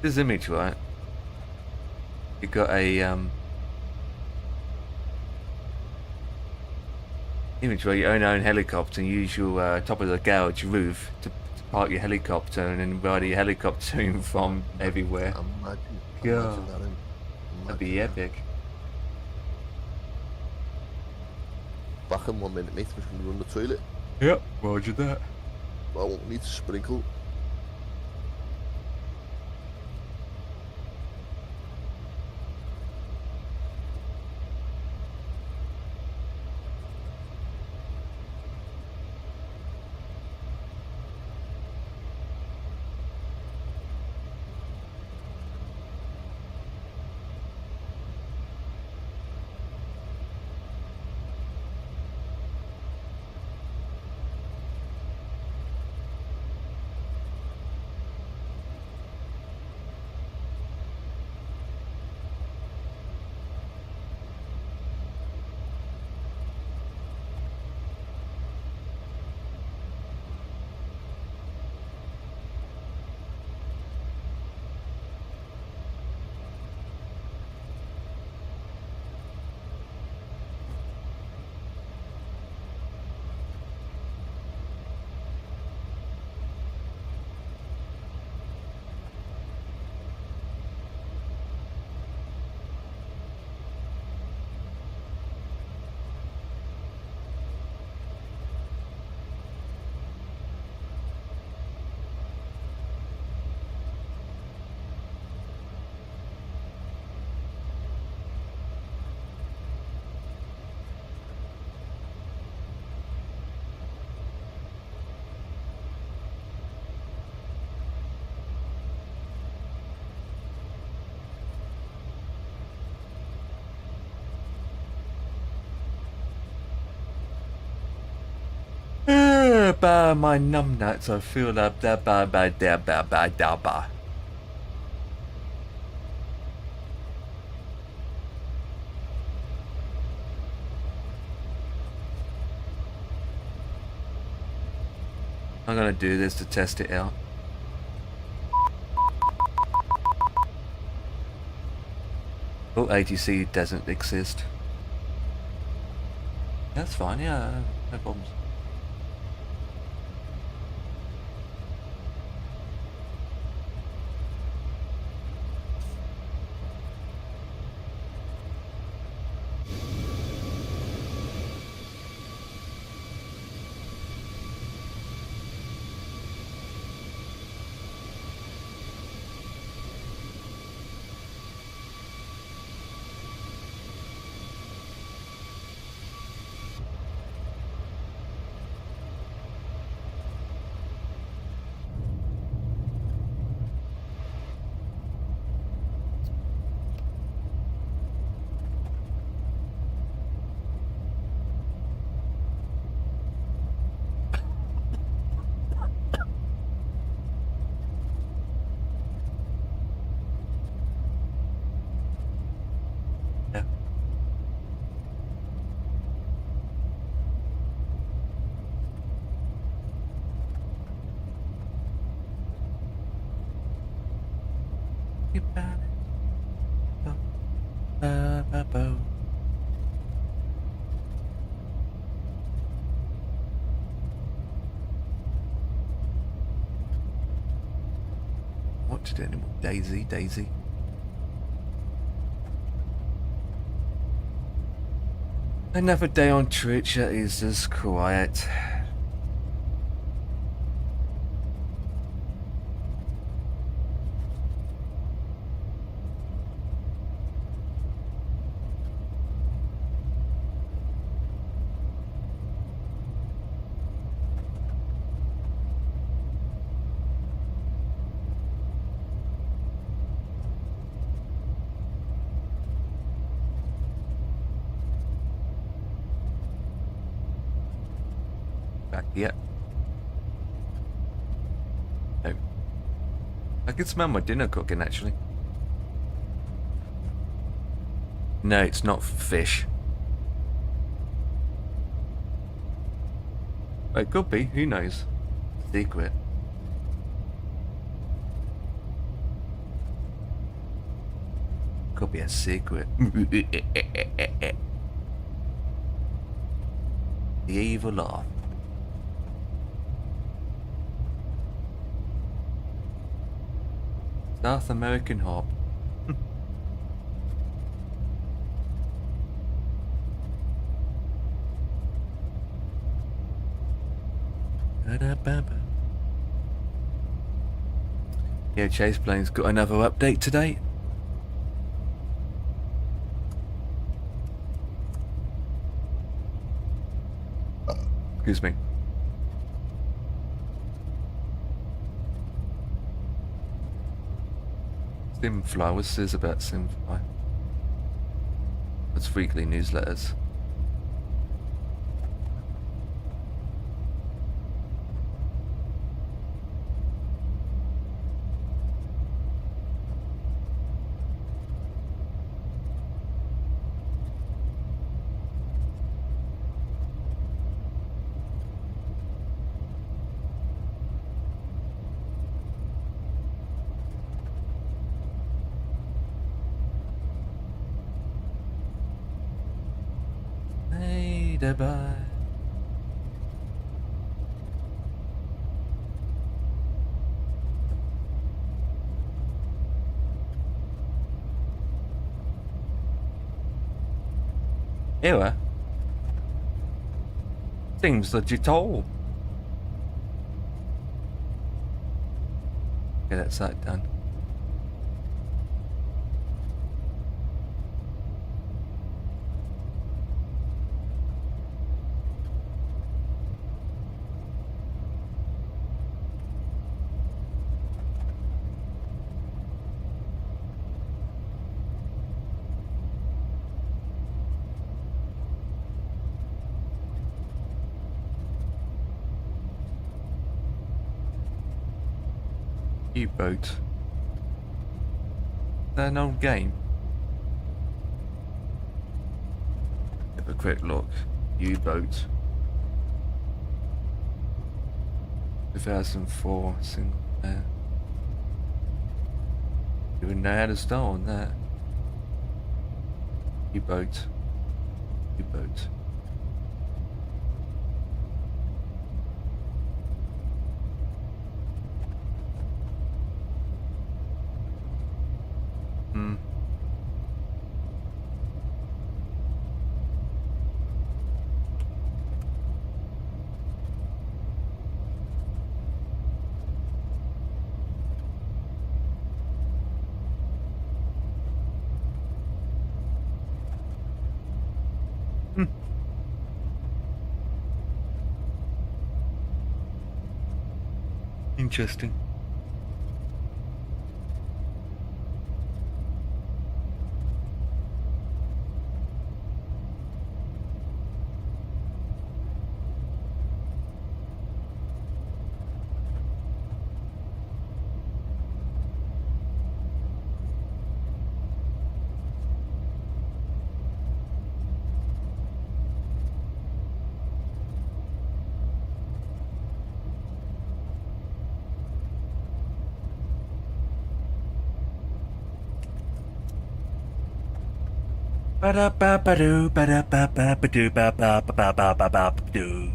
This image, right? You got a image where you own your own helicopter and use your top of the garage roof to park your helicopter and then ride your helicopter in from everywhere. Imagine Yeah. that. That'd be Imagine that. epic. Back in 1 minute, mate. We're just going to run the toilet. Yep, roger that. I won't need to sprinkle. By my numbnuts, I feel like da ba ba da ba ba da ba. I'm gonna do this to test it out. Oh, ATC doesn't exist. That's fine, yeah, no problems. about it. Bo. What to do anymore? Daisy. Another day on Twitch that is as quiet. Back yet? No. I can smell my dinner cooking actually. No, it's not fish. It could be, who knows? Secret. Could be a secret. The evil laugh. South American hop. Yeah, Chase Plane's got another update today. Excuse me. Simfly, what's this about Simfly? It's weekly newsletters. Bye. Ewa. Seems digital. Get that side done. U-boat. Is that an old game? Have a quick look. U-boat. 2004 single player. You wouldn't know how to start on that. U-boat. U-boat. Interesting. Ba-da-ba-ba-doo, ba-da-ba-ba-ba-doo, ba-ba-ba-ba-ba-ba-ba-ba-doo.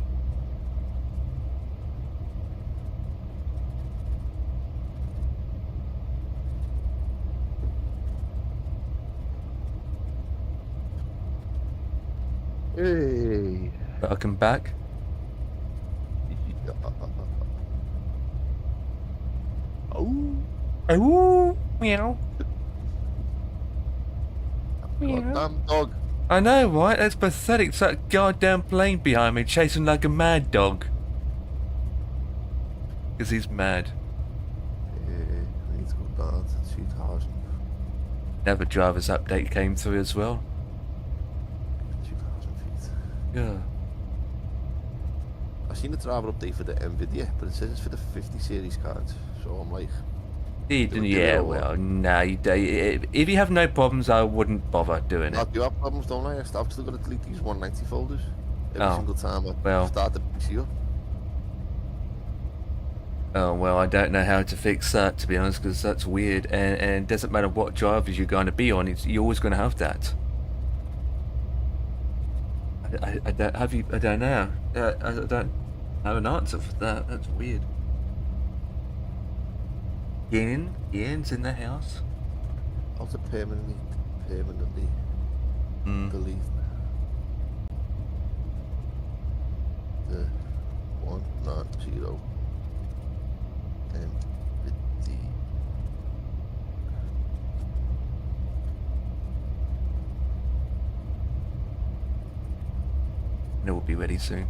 Hey. Welcome back. Oh. Oh, meow. Goddamn dog. I know, right? That's pathetic. It's that goddamn plane behind me chasing like a mad dog. Because he's mad. We need to go down to 2000. Another driver's update came through as well. 2000 feet. Yeah. I've seen the driver update for the NVIDIA, but it says it's for the 50 series cards. So I'm like, Yeah, well, no, if you have no problems, I wouldn't bother doing I it. do have problems, don't I? I've still got to delete these 190 folders every Oh, single time I well. start the PC up. Oh, well, I don't know how to fix that, to be honest, because that's weird, and it doesn't matter what drivers you're going to be on, you're always going to have that. I don't have you. I don't know. I don't have an answer for that. That's weird. Ian's in the house. How to permanently delete the 190 and the It will be ready soon.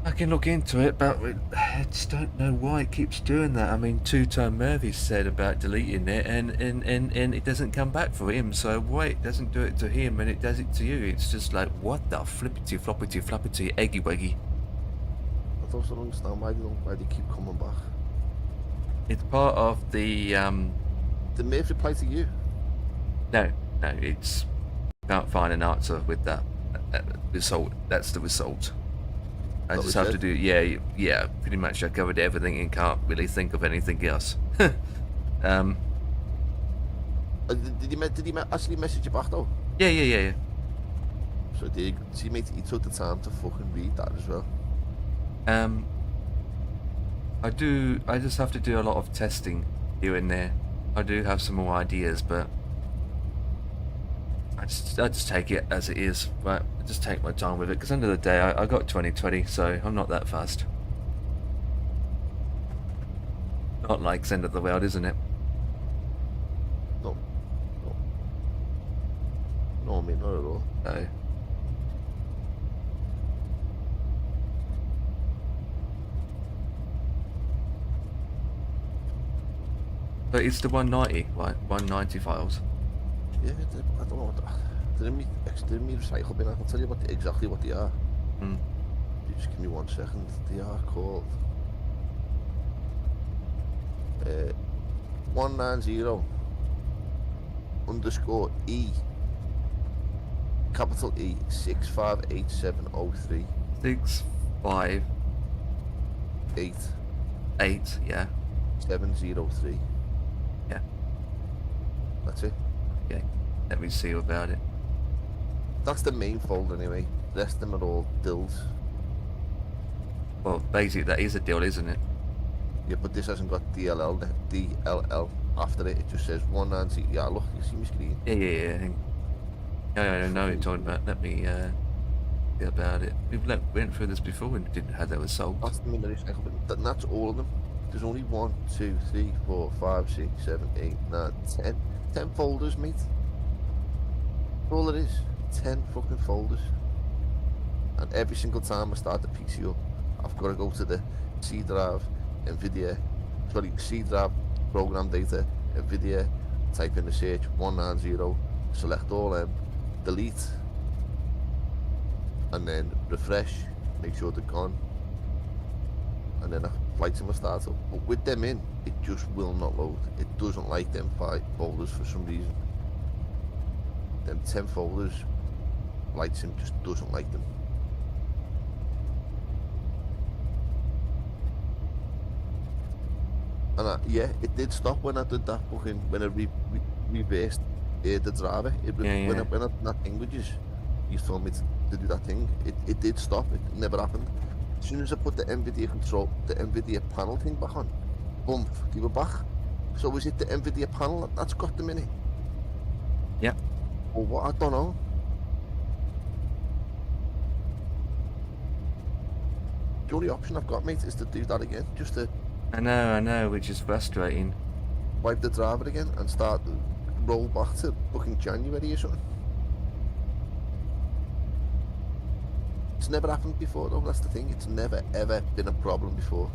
I can look into it, but I just don't know why it keeps doing that. I mean, Two-Tone Murphy said about deleting it, and it doesn't come back for him. So why it doesn't do it to him and it does it to you? It's just like, what the flippity floppity flappity eggy weggy. I also don't understand why they keep coming back. It's part of the Did Murphy reply to you? no, it's can't find an answer with that result. That's the result. I That just was have it? to do, yeah, pretty much. I covered everything and can't really think of anything else. Did he actually message you back though? Yeah. So he took the time to fucking read that as well. I just have to do a lot of testing here and there. I do have some more ideas, but I just take it as it is. Right, I just take my time with it, because end of the day, I got 2020, so I'm not that fast. Not like it's end of the world, isn't it? No, mate, not at all. So. But it's the 190, right? 190 files. Yeah, I don't know what they're in me recycle bin. I can tell you exactly what they are. Mm. You just give me 1 second. They are called 190_E capital E 658703 658, yeah. 703. Yeah. That's it. Okay, let me see about it. That's the main folder anyway. The rest of them are all dills. Well, basically that is a deal, isn't it? Yeah, but this hasn't got DLL after it. It just says 190. Yeah, look, you see my screen. Yeah. I know what you're talking about. Let me see about it. We've went through this before and didn't have that result. That's the minute recycle bin. That's all of them. There's only 1, 2, 3, 4, 5, 6, 7, 8, 9, 10. 10 folders, mate. That's all it is. 10 fucking folders. And every single time I start the PC up, I've got to go to the C drive, C drive, program data, NVIDIA, type in the search 190, select all them, delete, and then refresh, make sure they're gone, and then a flight sim will start up. But with them in, it just will not load. It doesn't like them 5 folders for some reason. Them 10 folders, flight sim just doesn't like them. And yeah, it did stop when I did that fucking, when I reversed the driver. When I done that thing with you told me to do that thing. It did stop. It never happened. As soon as I put the NVIDIA panel thing back on, boom, they were back. So was it the NVIDIA panel that's got them in it? Yeah. Or what? I don't know. The only option I've got, mate, is to do that again. Just to I know, which is frustrating. wipe the driver again and roll back to fucking January or something. It's never happened before though, that's the thing. It's never ever been a problem before.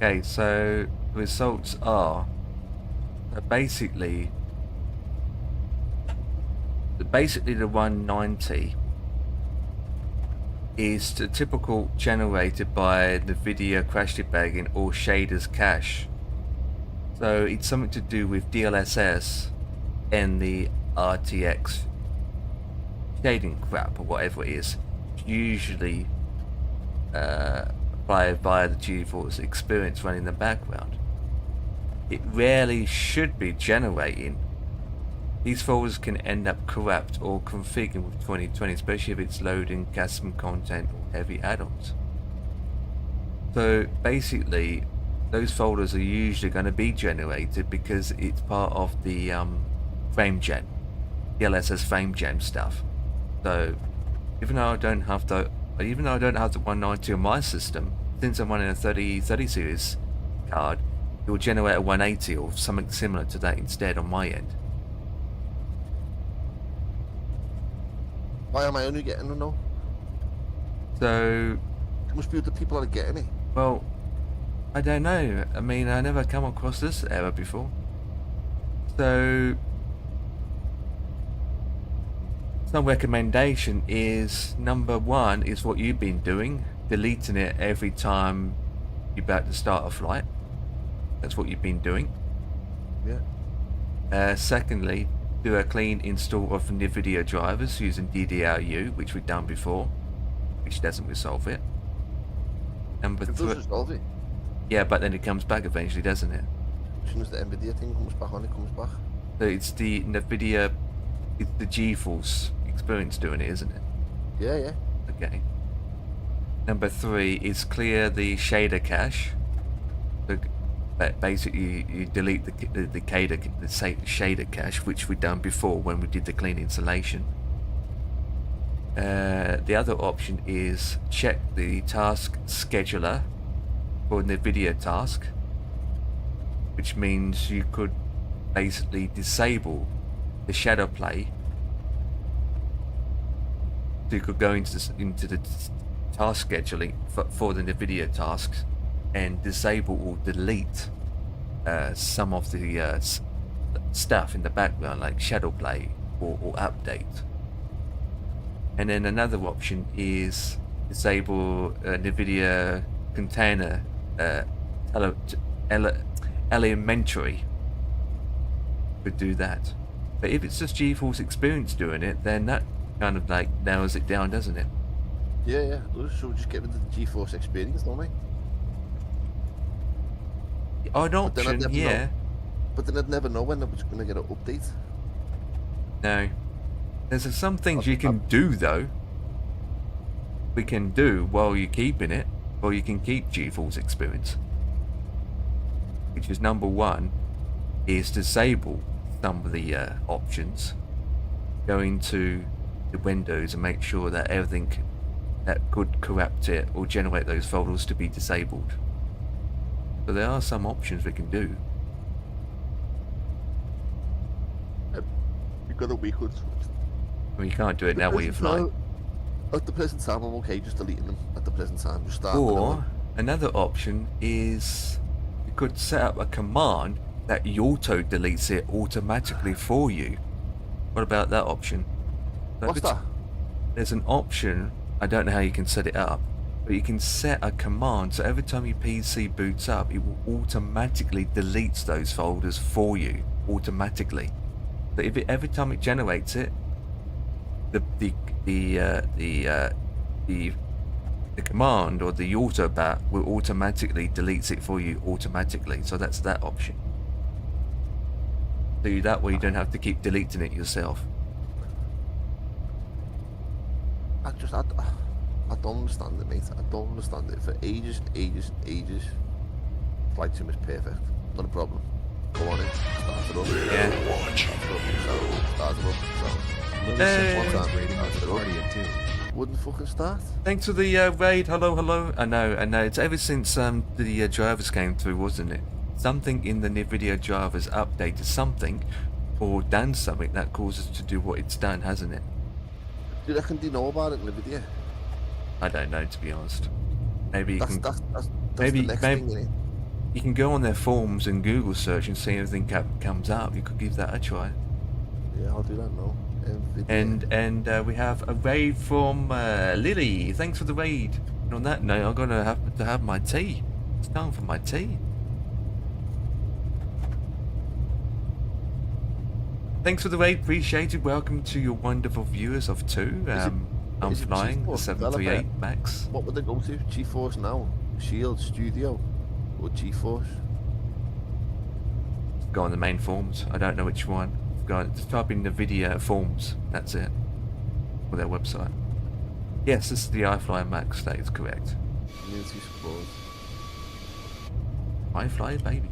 Okay, so the results are basically the 190 is the typical generated by the video crash debugging or shaders cache. So it's something to do with DLSS and the RTX shading crap or whatever it is. Usually via the GeForce Experience running in the background. It rarely should be generating. These folders can end up corrupt or configured with 2020, especially if it's loading custom content or heavy add-ons. So basically, those folders are usually going to be generated because it's part of the FrameGen, DLSS FrameGen stuff. So even though I don't have the 190 on my system, since I'm running a 3030 series card, it will generate a 180 or something similar to that instead on my end. Why am I only getting it now? So, It must be the people that are getting it. well, I don't know. I mean, I never come across this error before. So, some recommendation is number one is what you've been doing, deleting it every time you're about to start a flight. That's what you've been doing. Yeah. Secondly, do a clean install of NVIDIA drivers using DDRU, which we've done before, which doesn't resolve it. Number It does three, resolve it. yeah, but then it comes back eventually, doesn't it? As soon as the NVIDIA thing comes back on, it comes back. So it's the NVIDIA, it's the GeForce Experience doing it, isn't it? Yeah, yeah. Okay. Number three is clear the shader cache. So basically, you delete the shader cache, which we've done before when we did the clean installation. The other option is check the task scheduler for the video task, which means you could basically disable the shadow play. So you could go into the task scheduling for the video tasks and disable or delete some of the stuff in the background, like shadow play or update. And then another option is disable NVIDIA container elementary. Could do that. But if it's just GeForce Experience doing it, then that kind of like narrows it down, doesn't it? Yeah, yeah. It does. So we just get rid of the GeForce Experience, don't we? An then I'd option, never yeah. know. But then I'd never know when I was going to get an update. No. There's some things you can do though. We can do while you're keeping it. Or you can keep G-Force experience. Which is number one, is disable some of the options. Go into the windows and make sure that everything that could corrupt it or generate those folders to be disabled. So there are some options we can do. You've got a week or two. I mean, you can't do it now while you're flying. At the present time, I'm okay just deleting them. At the present time, just start. Or another option is you could set up a command that auto deletes it automatically for you. What about that option? So What's that? There's an option, I don't know how you can set it up, but you can set a command so every time your PC boots up, it will automatically delete those folders for you, automatically. But if every time it generates it, the command or the autobat will automatically delete it for you automatically. So that's that option. So that way you don't have to keep deleting it yourself. I don't understand it, mate. I don't understand it. For ages. Flight sim is perfect. Not a problem. Go on in. Start it up. Yeah. Start it up. So. Hey. Wouldn't fucking start. Thanks for the raid. Hello. I know. It's ever since the drivers came through, wasn't it? Something in the NVIDIA drivers updated something or done something that causes it to do what it's done, hasn't it? Do you reckon they know about it in the video? I don't know, to be honest. Maybe you That's maybe the next thing, innit? you can go on their forums and Google search and see everything comes up. You could give that a try. Yeah, I'll do that now. And we have a raid from Lily. Thanks for the raid. And on that note, I'm gonna have to have my tea. It's time for my tea. Thanks for the raid, appreciate it. Welcome to your wonderful viewers of two. I'm is it flying the G4 738 Max. What would they go to? GeForce Now, Shield, Studio, or GeForce? Go on the main forums. I don't know which one. Go on, just type in the video forums. That's it. Or their website. Yes, this is the iFly Max. That is correct. Community support. iFly, baby.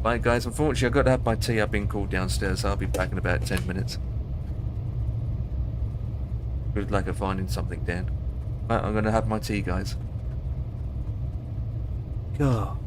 Right, guys. Unfortunately, I've got to have my tea. I've been called downstairs. So I'll be back in about 10 minutes. Good luck at finding something, Dan. Right, I'm going to have my tea, guys. Go.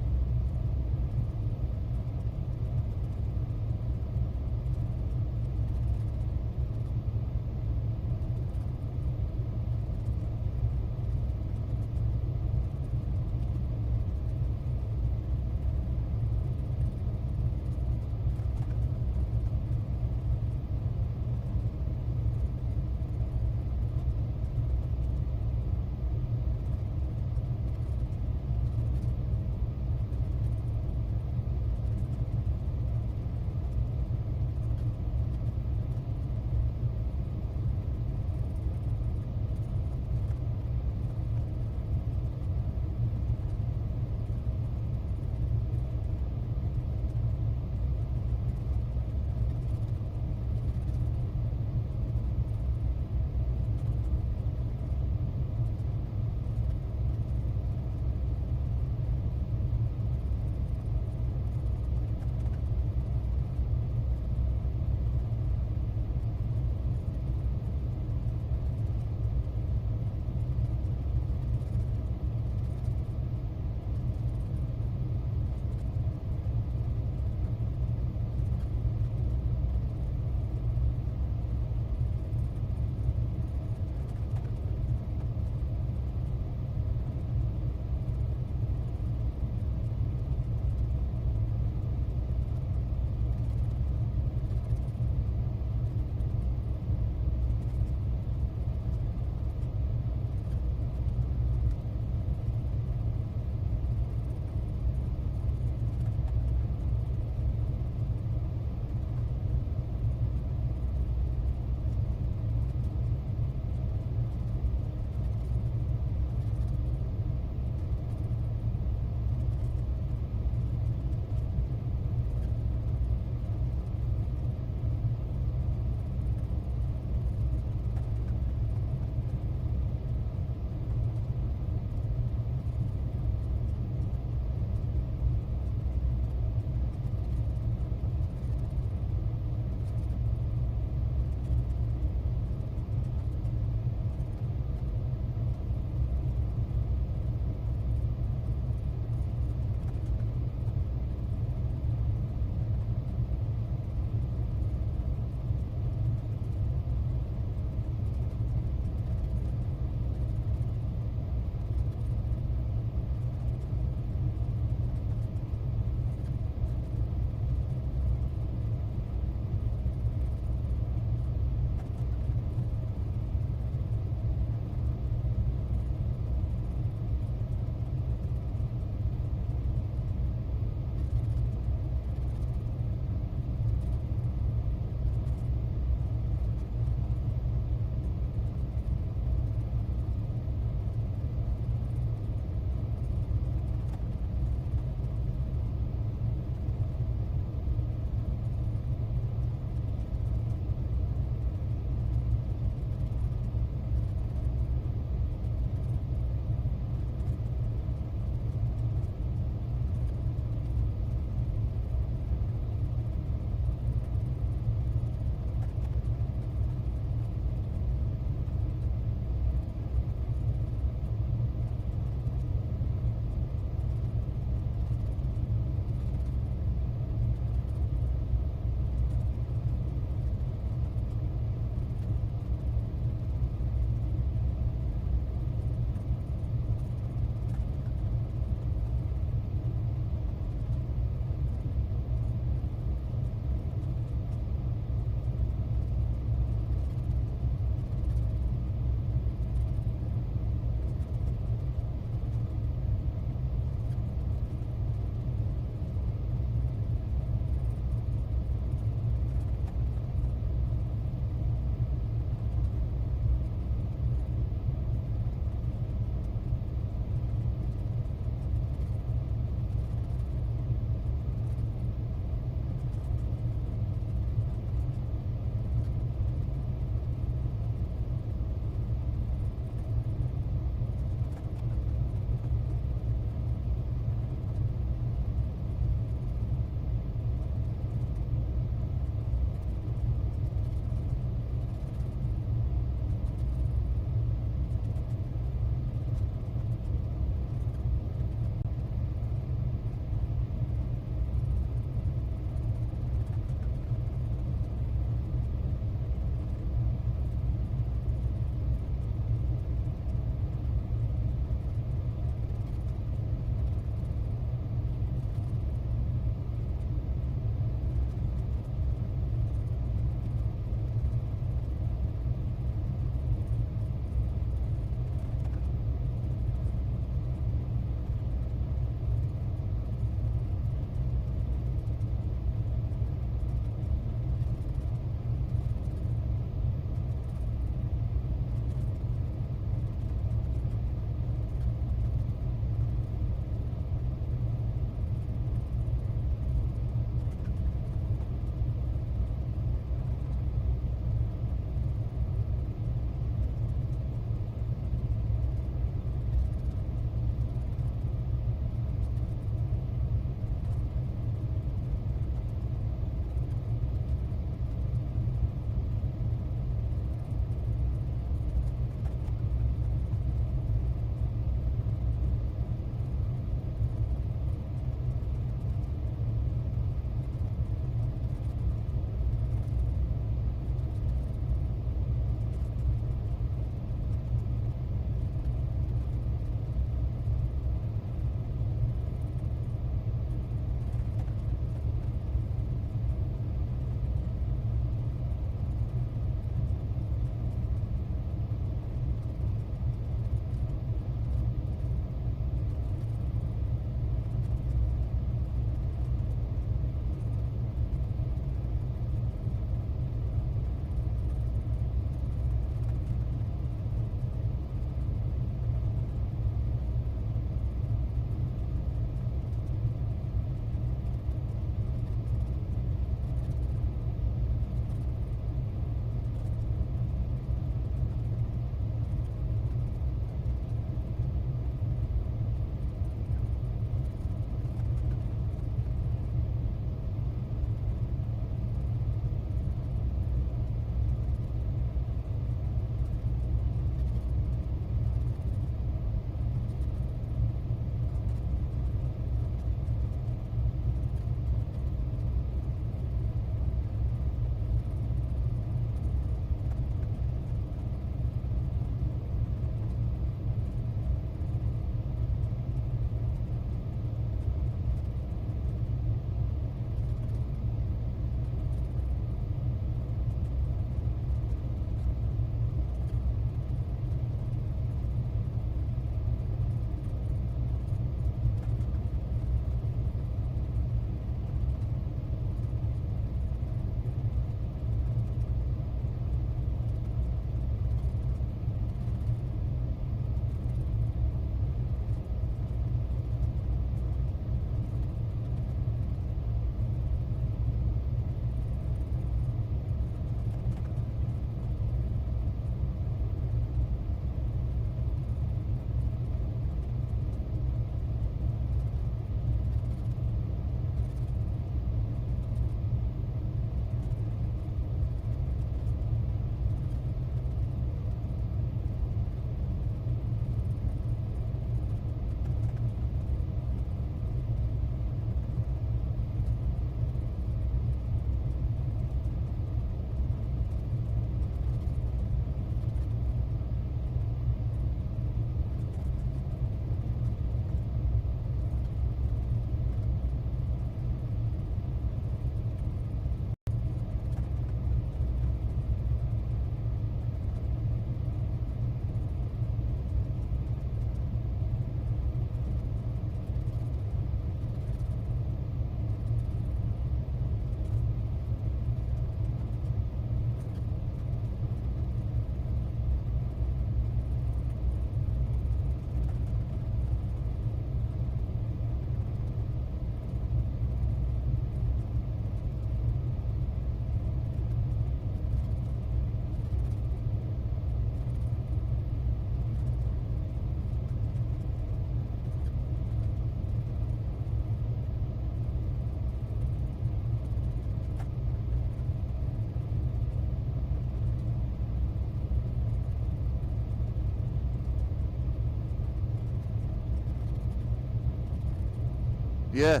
Yeah.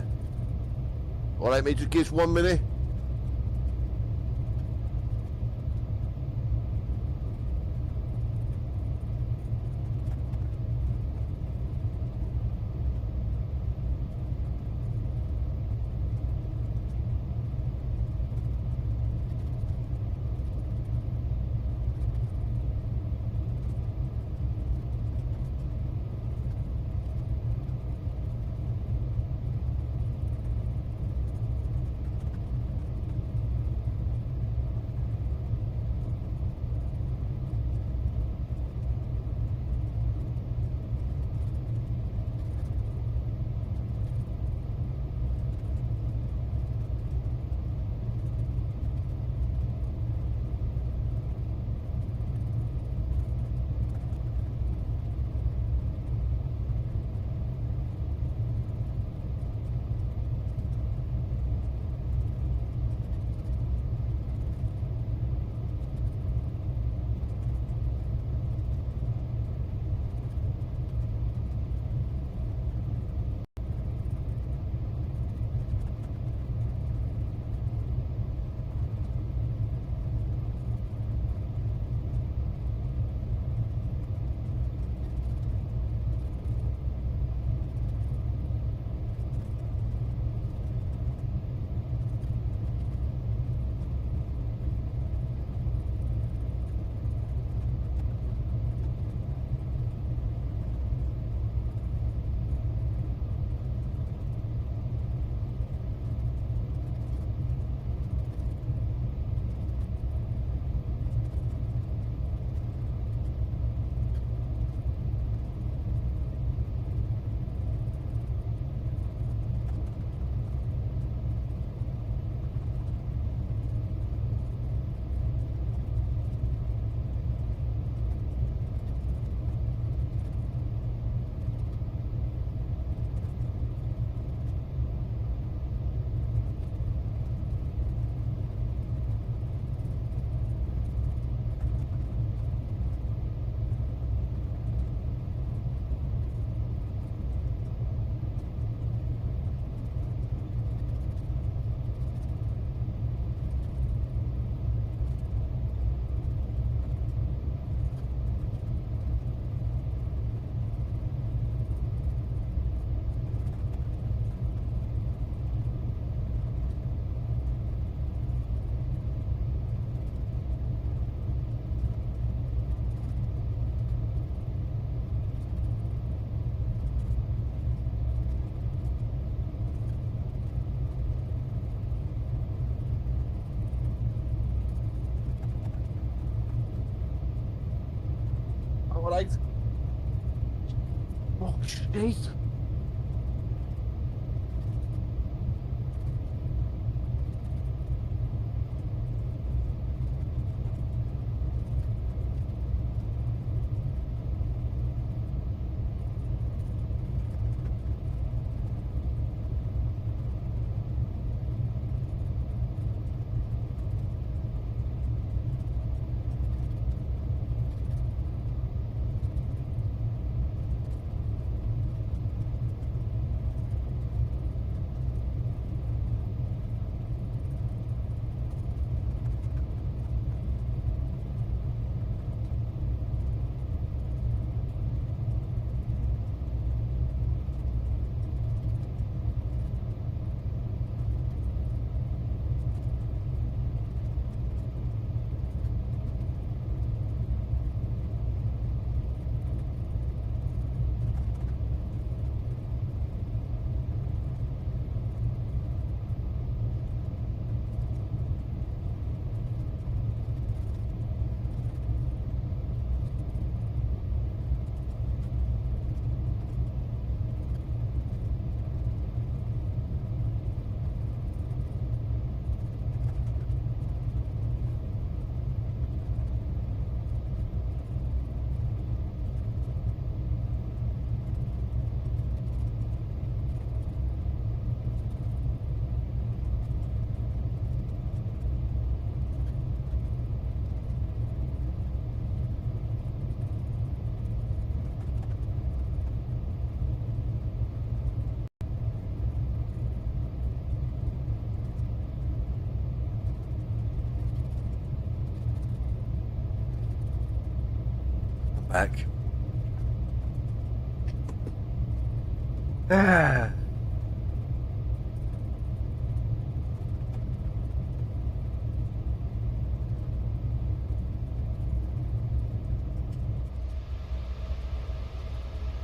Alright, mate, just give us 1 minute. Alright. Oh, shit. back. Ah.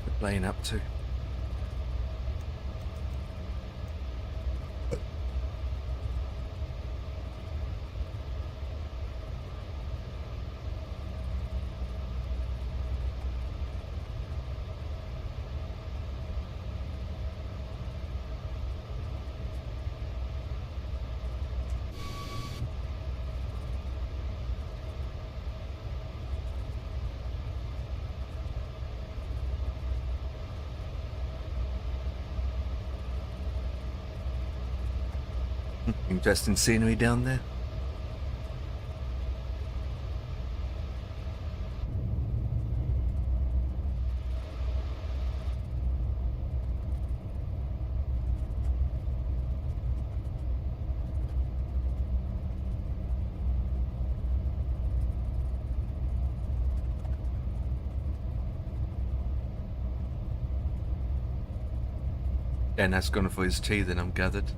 The plane up to. Interesting scenery down there. And that's gone for his tea then, I'm gathered.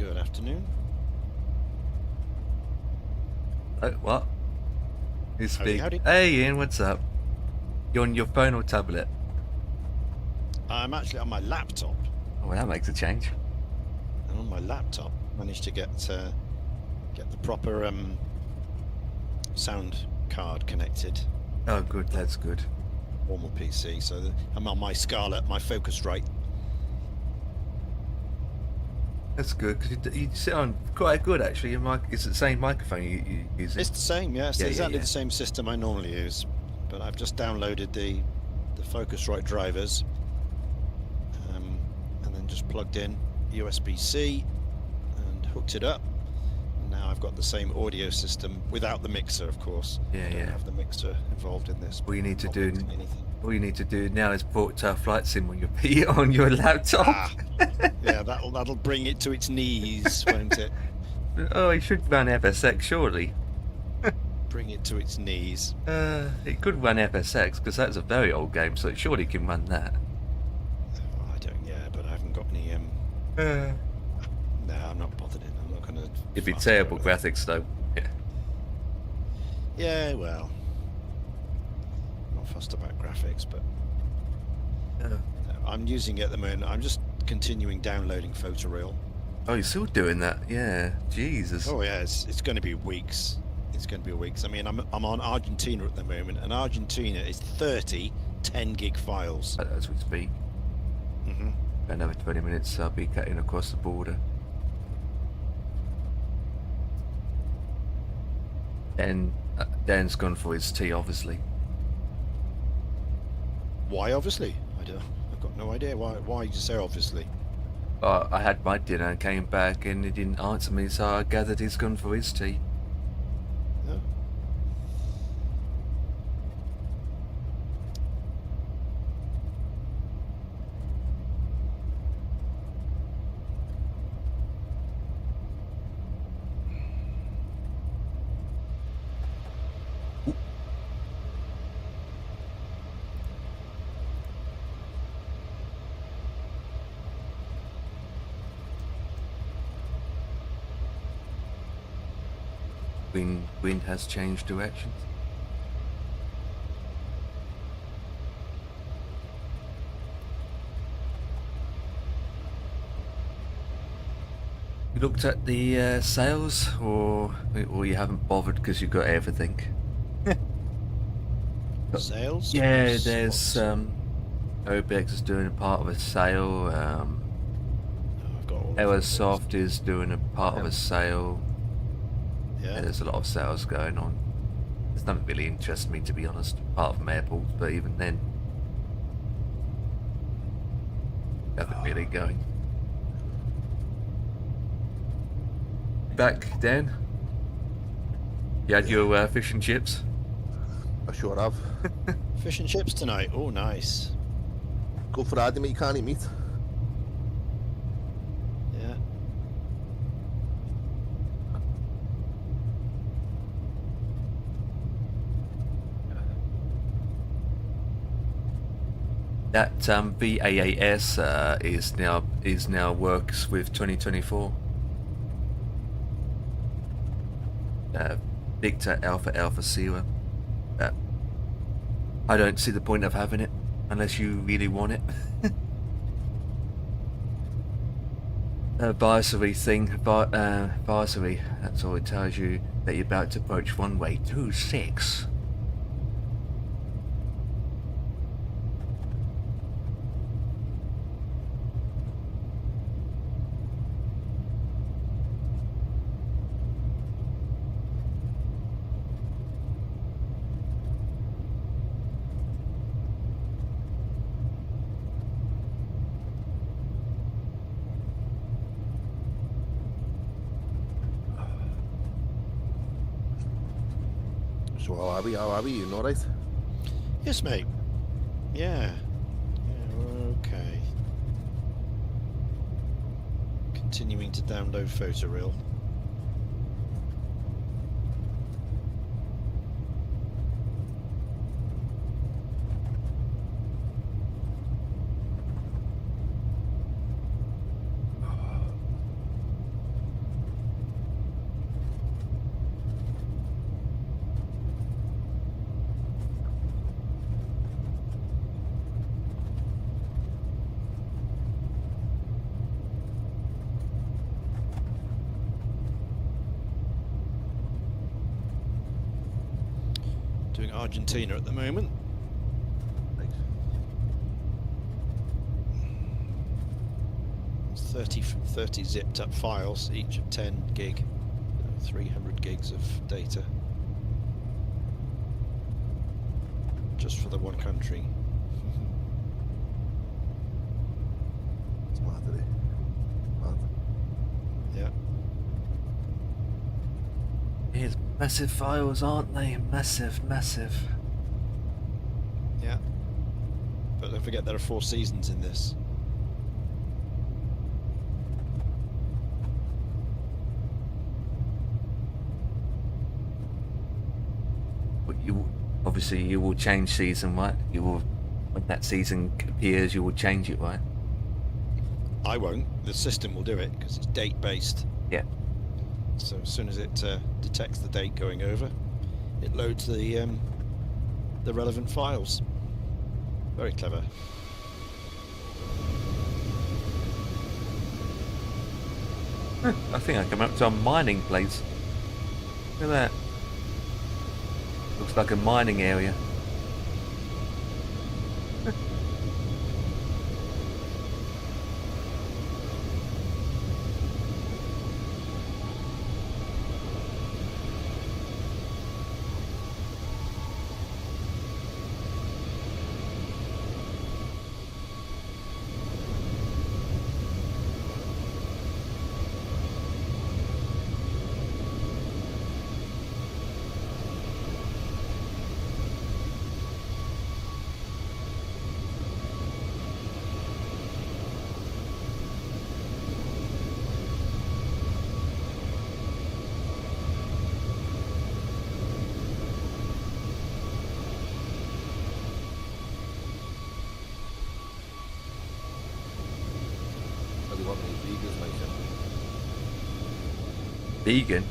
Good afternoon. What? Who's Howdy, speaking? howdy. Hey Ian, what's up? You on your phone or tablet? I'm actually on my laptop. Oh, well, that makes a change. And on my laptop, managed to get the proper sound card connected. Oh, good. That's good. Normal PC, so I'm on my Scarlett, my Focusrite. That's good because you sound quite good actually. Your mic, it's the same microphone you use. It's the same, yes. Yeah, It's yeah, exactly yeah. the same system I normally use, but I've just downloaded the Focusrite drivers, and then just plugged in USB-C and hooked it up. And now I've got the same audio system without the mixer, of course. Yeah, I don't yeah. have the mixer involved in this. All you need to Not do, mixing anything. all you need to do now is put flight sim on your on your laptop. Ah, yeah, that'll bring it to its knees, won't it? Oh, it should run FSX surely. Bring it to its knees. It could run FSX because that's a very old game, so it surely can run that. Oh, I don't. Yeah, but I haven't got any. No, I'm not bothered. I'm not gonna. It'd be fuss terrible about it. graphics though. Yeah. Yeah, well, not fussed about graphics, but no, I'm using it at the moment. I'm just continuing downloading Photoreal. Oh, you're still doing that? Yeah. Jesus. Oh yeah, it's going to be weeks. It's going to be weeks. I mean, I'm on Argentina at the moment, and Argentina is 30 10-gig files. As we speak. Mm-hmm. Another 20 minutes, I'll be cutting across the border. And Dan's gone for his tea, obviously. Why? Obviously, I've got no idea. Why did you say obviously? I had my dinner and came back and he didn't answer me, so I gathered he's gone for his tea. No. Wind has changed directions. You looked at the sales, or you haven't bothered because you got everything? Sales? Yeah, What's- there's OBX is doing a part of a sale. No, I've got all of Aerosoft is doing a part of a sale. Yeah. Yeah, there's a lot of sales going on. There's nothing really interests me, to be honest, apart from airports, but even then, nothing really going. Back, Dan? You had your fish and chips? I sure have. Fish and chips tonight. Oh, nice. Good Friday, mate. Can't eat meat. Yeah. That BAAS is now works with 2024. Victor Alpha Alpha Sierra. I don't see the point of having it unless you really want it. Advisory thing, advisory. That's all it tells you, that you're about to approach runway 26. So how are we? How are we? You all right? Yes, mate. Yeah. Yeah, we're okay. Continuing to download Photoreal. Argentina at the moment. Nice. It's 30 zipped up files, each of 10 gig, 300 gigs of data. Just for the one country. It's mad, isn't it? Mad. Yeah. It's massive files, aren't they? Massive, massive. Yeah. But don't forget there are 4 seasons in this. But obviously you will change season, right? You will, when that season appears, you will change it, right? I won't. The system will do it because it's date based. Yeah. So as soon as it detects the date going over, it loads the relevant files. Very clever. I think I come up to a mining place. Look at that. Looks like a mining area. What do you want me? Vegas, mate? Vegan?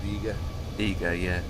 Vega. Vega, yeah.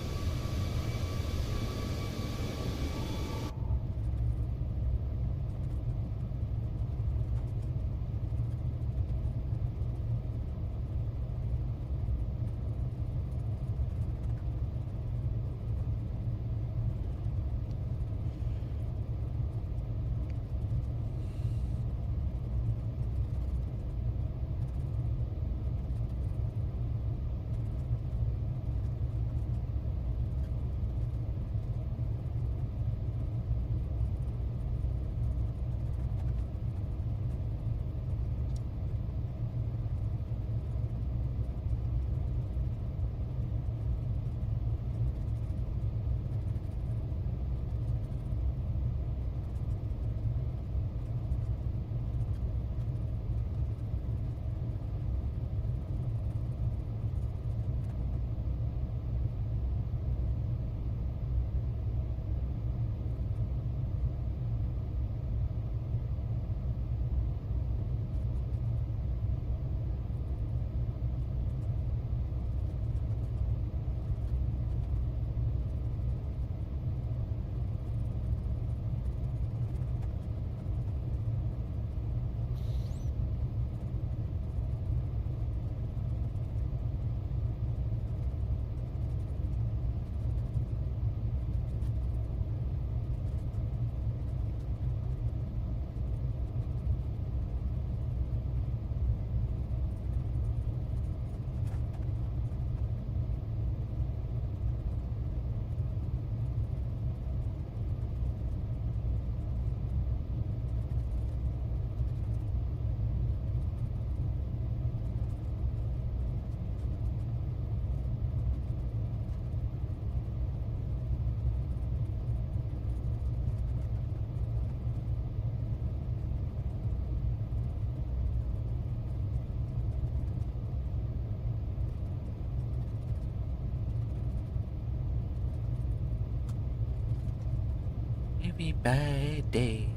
Everybody,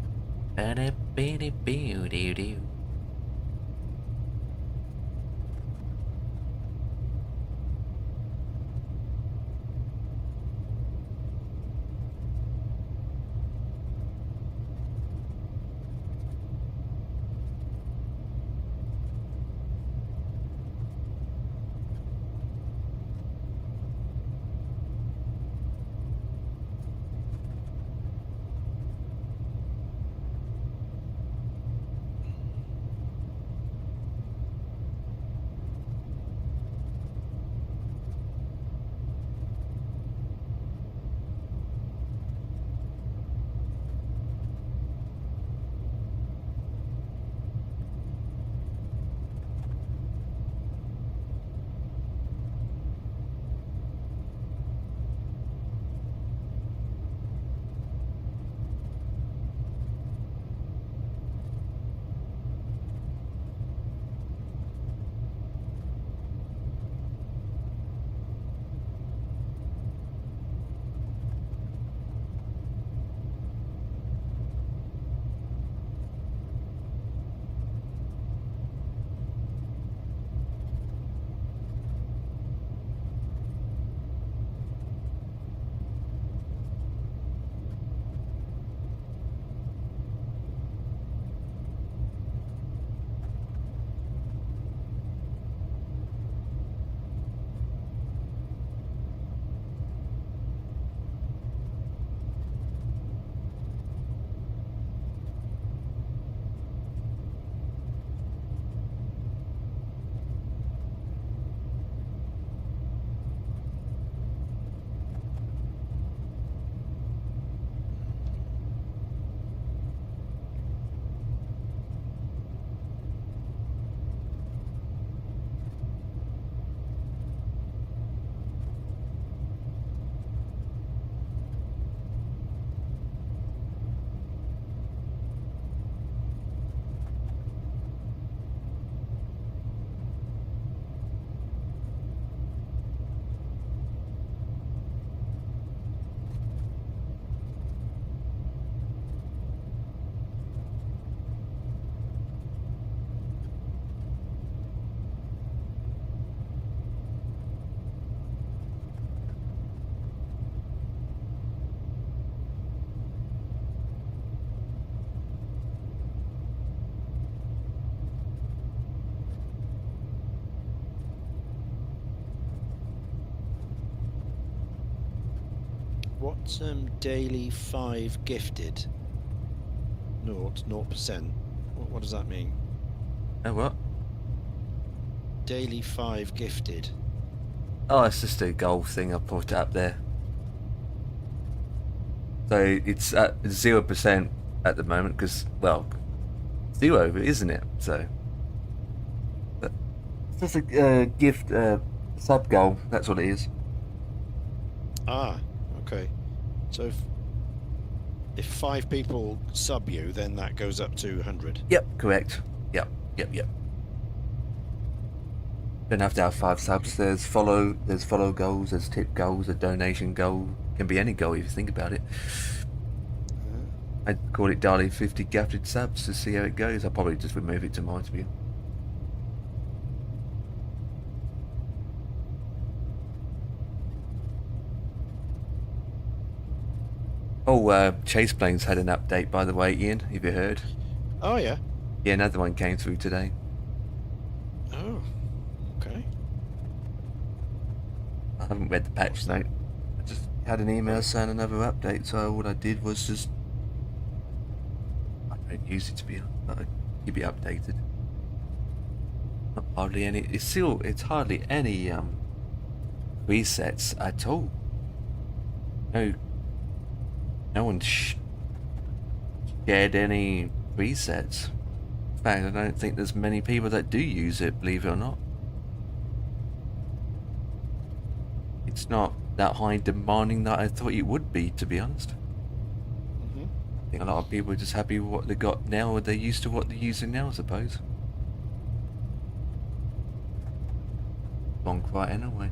ba-da-ba-da-boo-doo-doo. What's daily 5 gifted? 0%. What does that mean? Oh, what? Daily 5 gifted. Oh, it's just a goal thing. I put up there. So it's at 0% at the moment because, well, 0, isn't it? So but it's just a gift sub goal. That's what it is. Ah, okay. So if 5 people sub you, then that goes up to 100. Yep, correct. Yep. Don't have to have 5 subs. There's follow goals, there's tip goals, a donation goal. Can be any goal if you think about it. I'd call it daily 50 gifted subs to see how it goes. I'll probably just remove it tomorrow to be honest. Oh, Chase Planes had an update, by the way, Ian. Have you heard? Oh, yeah. Yeah, another one came through today. Oh, okay. I haven't read the patch note. I just had an email saying another update, so what I did was just... I don't use it to be honest, but I keep it updated. Not hardly any... It's hardly any resets at all. No one shared any resets. In fact, I don't think there's many people that do use it, believe it or not. It's not that high demanding that I thought it would be, to be honest. I think a lot of people are just happy with what they got now, or they're used to what they're using now, I suppose. Gone quiet anyway.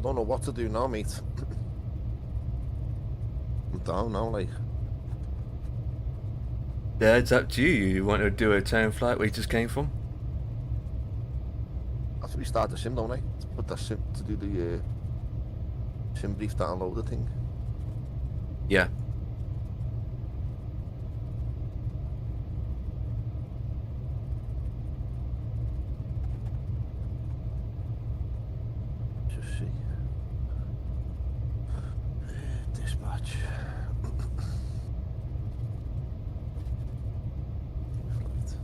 I don't know what to do now, mate. I'm down now, like. Yeah, it's up to you. You want to do a turn flight where you just came from? After we start the sim, don't I? To put the sim to do the sim brief downloader thing. Yeah. Just see. Dispatch. Flight.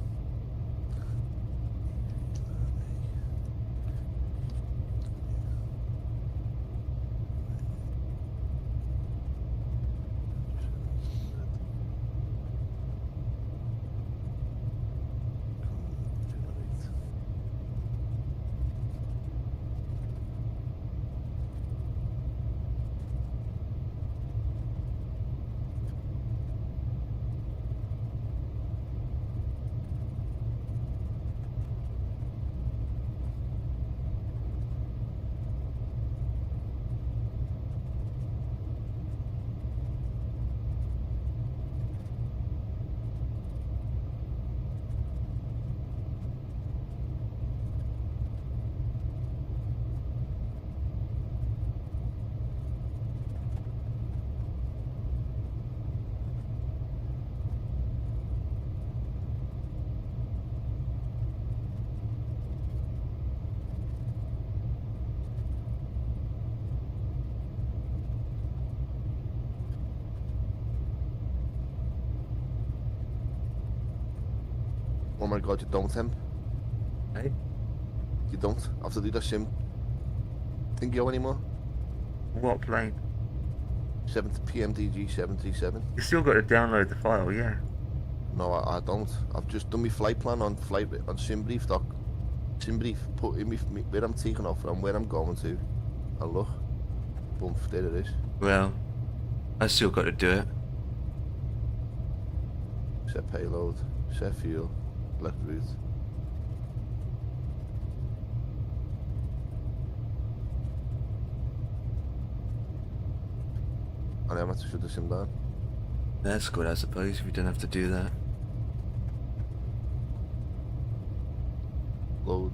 Oh my god, you don't, Tim. Hey? You don't have to do the sim thingy anymore. What plane? 7th PMDG 737. You still got to download the file, yeah. No, I don't. I've just done my flight plan on SimBrief doc. SimBrief, put in me where I'm taking off and where I'm going to. And look, boom, there it is. Well, I still got to do it. Set payload, set fuel, left route. And I'm have to shut the sim down. That's good, I suppose, if you don't have to do that. Load.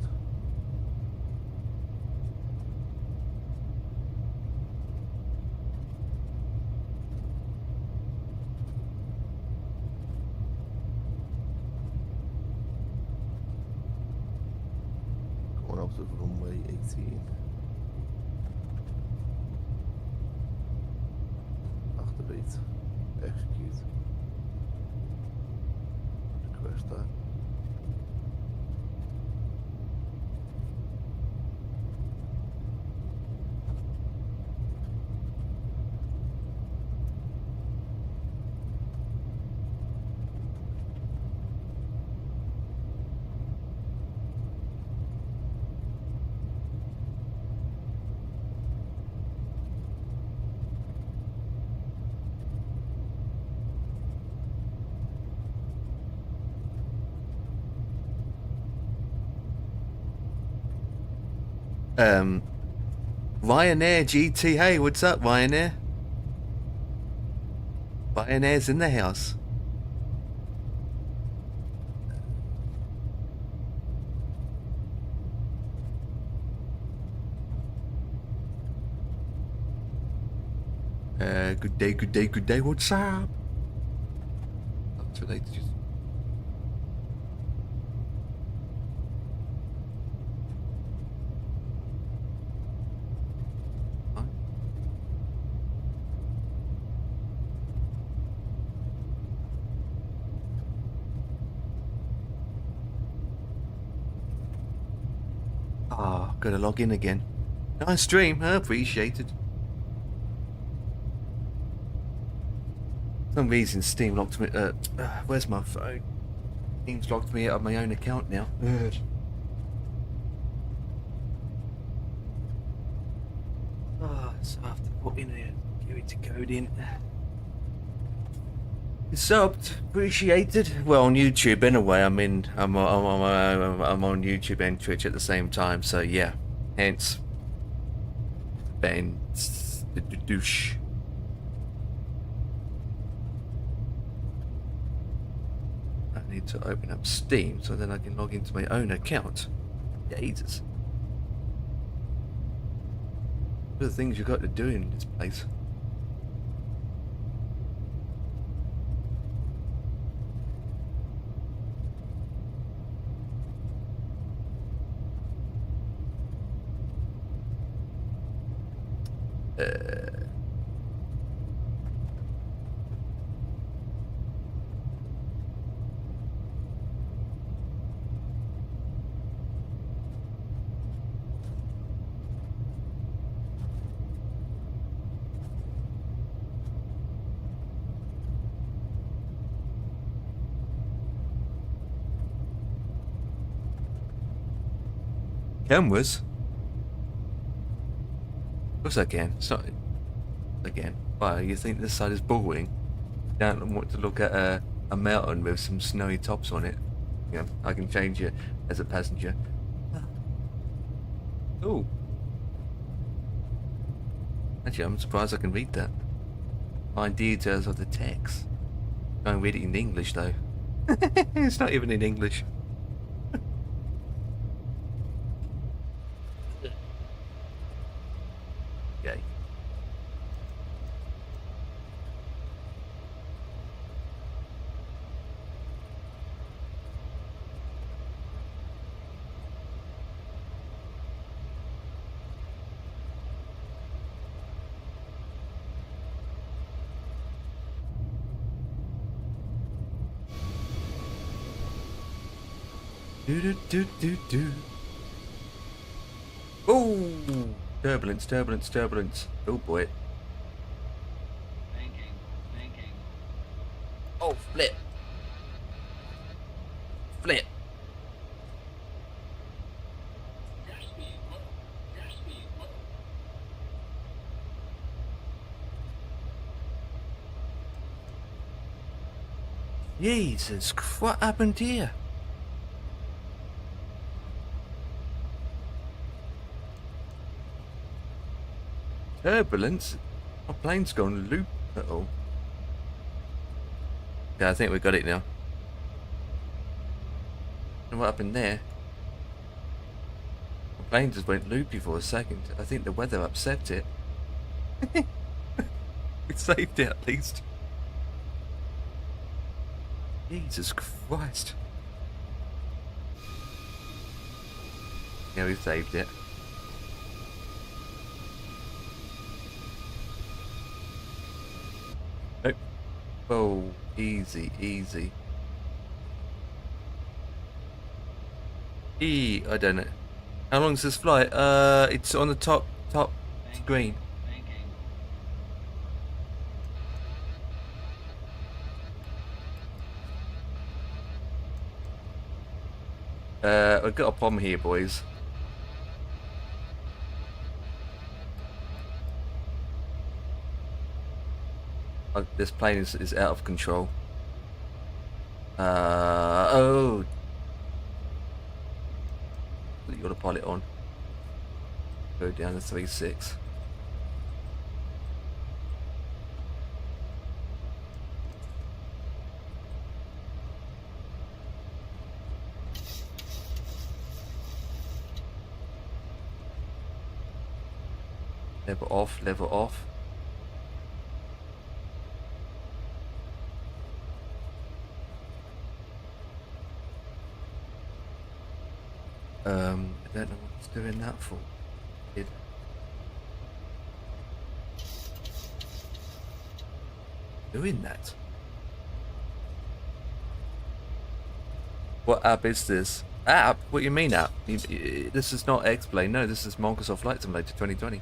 Going out of runway 18. Activate. Execute. Request that. Ryanair GT, hey, what's up, Ryanair? Ryanair's in the house. Good day, good day, good day, what's up? That's what they just... Ah, gotta log in again. Nice stream, appreciated. For some reason Steam locked me, where's my phone? Steam's locked me out of my own account now. So I have to put in a security code in. Subbed, appreciated. Well, on YouTube anyway. I'm on YouTube and Twitch at the same time. So yeah, hence. bends. Douche. I need to open up Steam so then I can log into my own account. Jesus. What are the things you got to do in this place? Cameras? Of course I can. It's not... Again. Why, you think this side is boring? You don't want to look at a mountain with some snowy tops on it. Yeah, I can change it as a passenger. Oh. Actually, I'm surprised I can read that. Find details of the text. Can't read it in English though. It's not even in English. Okay. Do. Oh, turbulence, turbulence, turbulence. Oh boy. Banking. Oh, flip. Flip. Jesus, what happened here? Turbulence? My plane's gone loop at all. Yeah, I think we got it now. And what happened there? My plane just went loopy for a second. I think the weather upset it. We saved it at least. Jesus Christ. Yeah, we saved it. Nope. Oh, easy, easy. I don't know. How long is this flight? It's on the top screen. I've got a problem here, boys. This plane is out of control. Oh. You got to pilot on. Go down to 3.6. Level off, level off. I don't know what it's doing that for. Doing that? What app is this? App? What do you mean app? This is not X-Plane. No, this is Microsoft Flight Simulator 2020.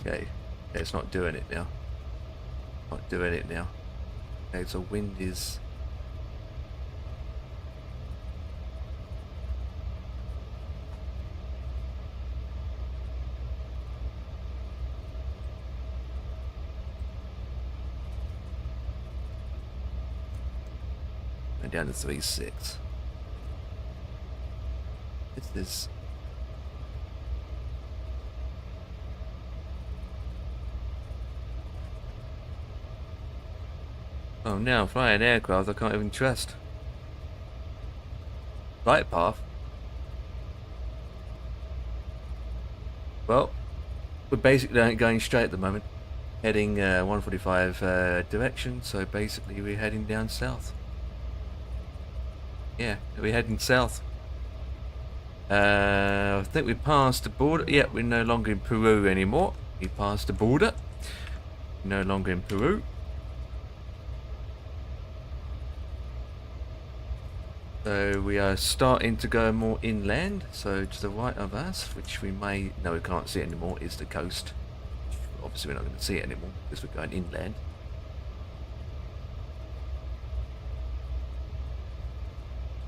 Okay, it's not doing it now. Not doing it now. Okay, so wind is... And down to 3.6. This is... Oh, now flying aircraft I can't even trust. Flight path. Well, we're basically going straight at the moment. Heading 145 direction, so basically we're heading down south. Yeah, we're heading south. I think we passed the border. Yeah, we're no longer in Peru anymore. We passed the border. No longer in Peru. So we are starting to go more inland. So to the right of us, which we may... No, we can't see it anymore, is the coast. Obviously we're not going to see it anymore because we're going inland.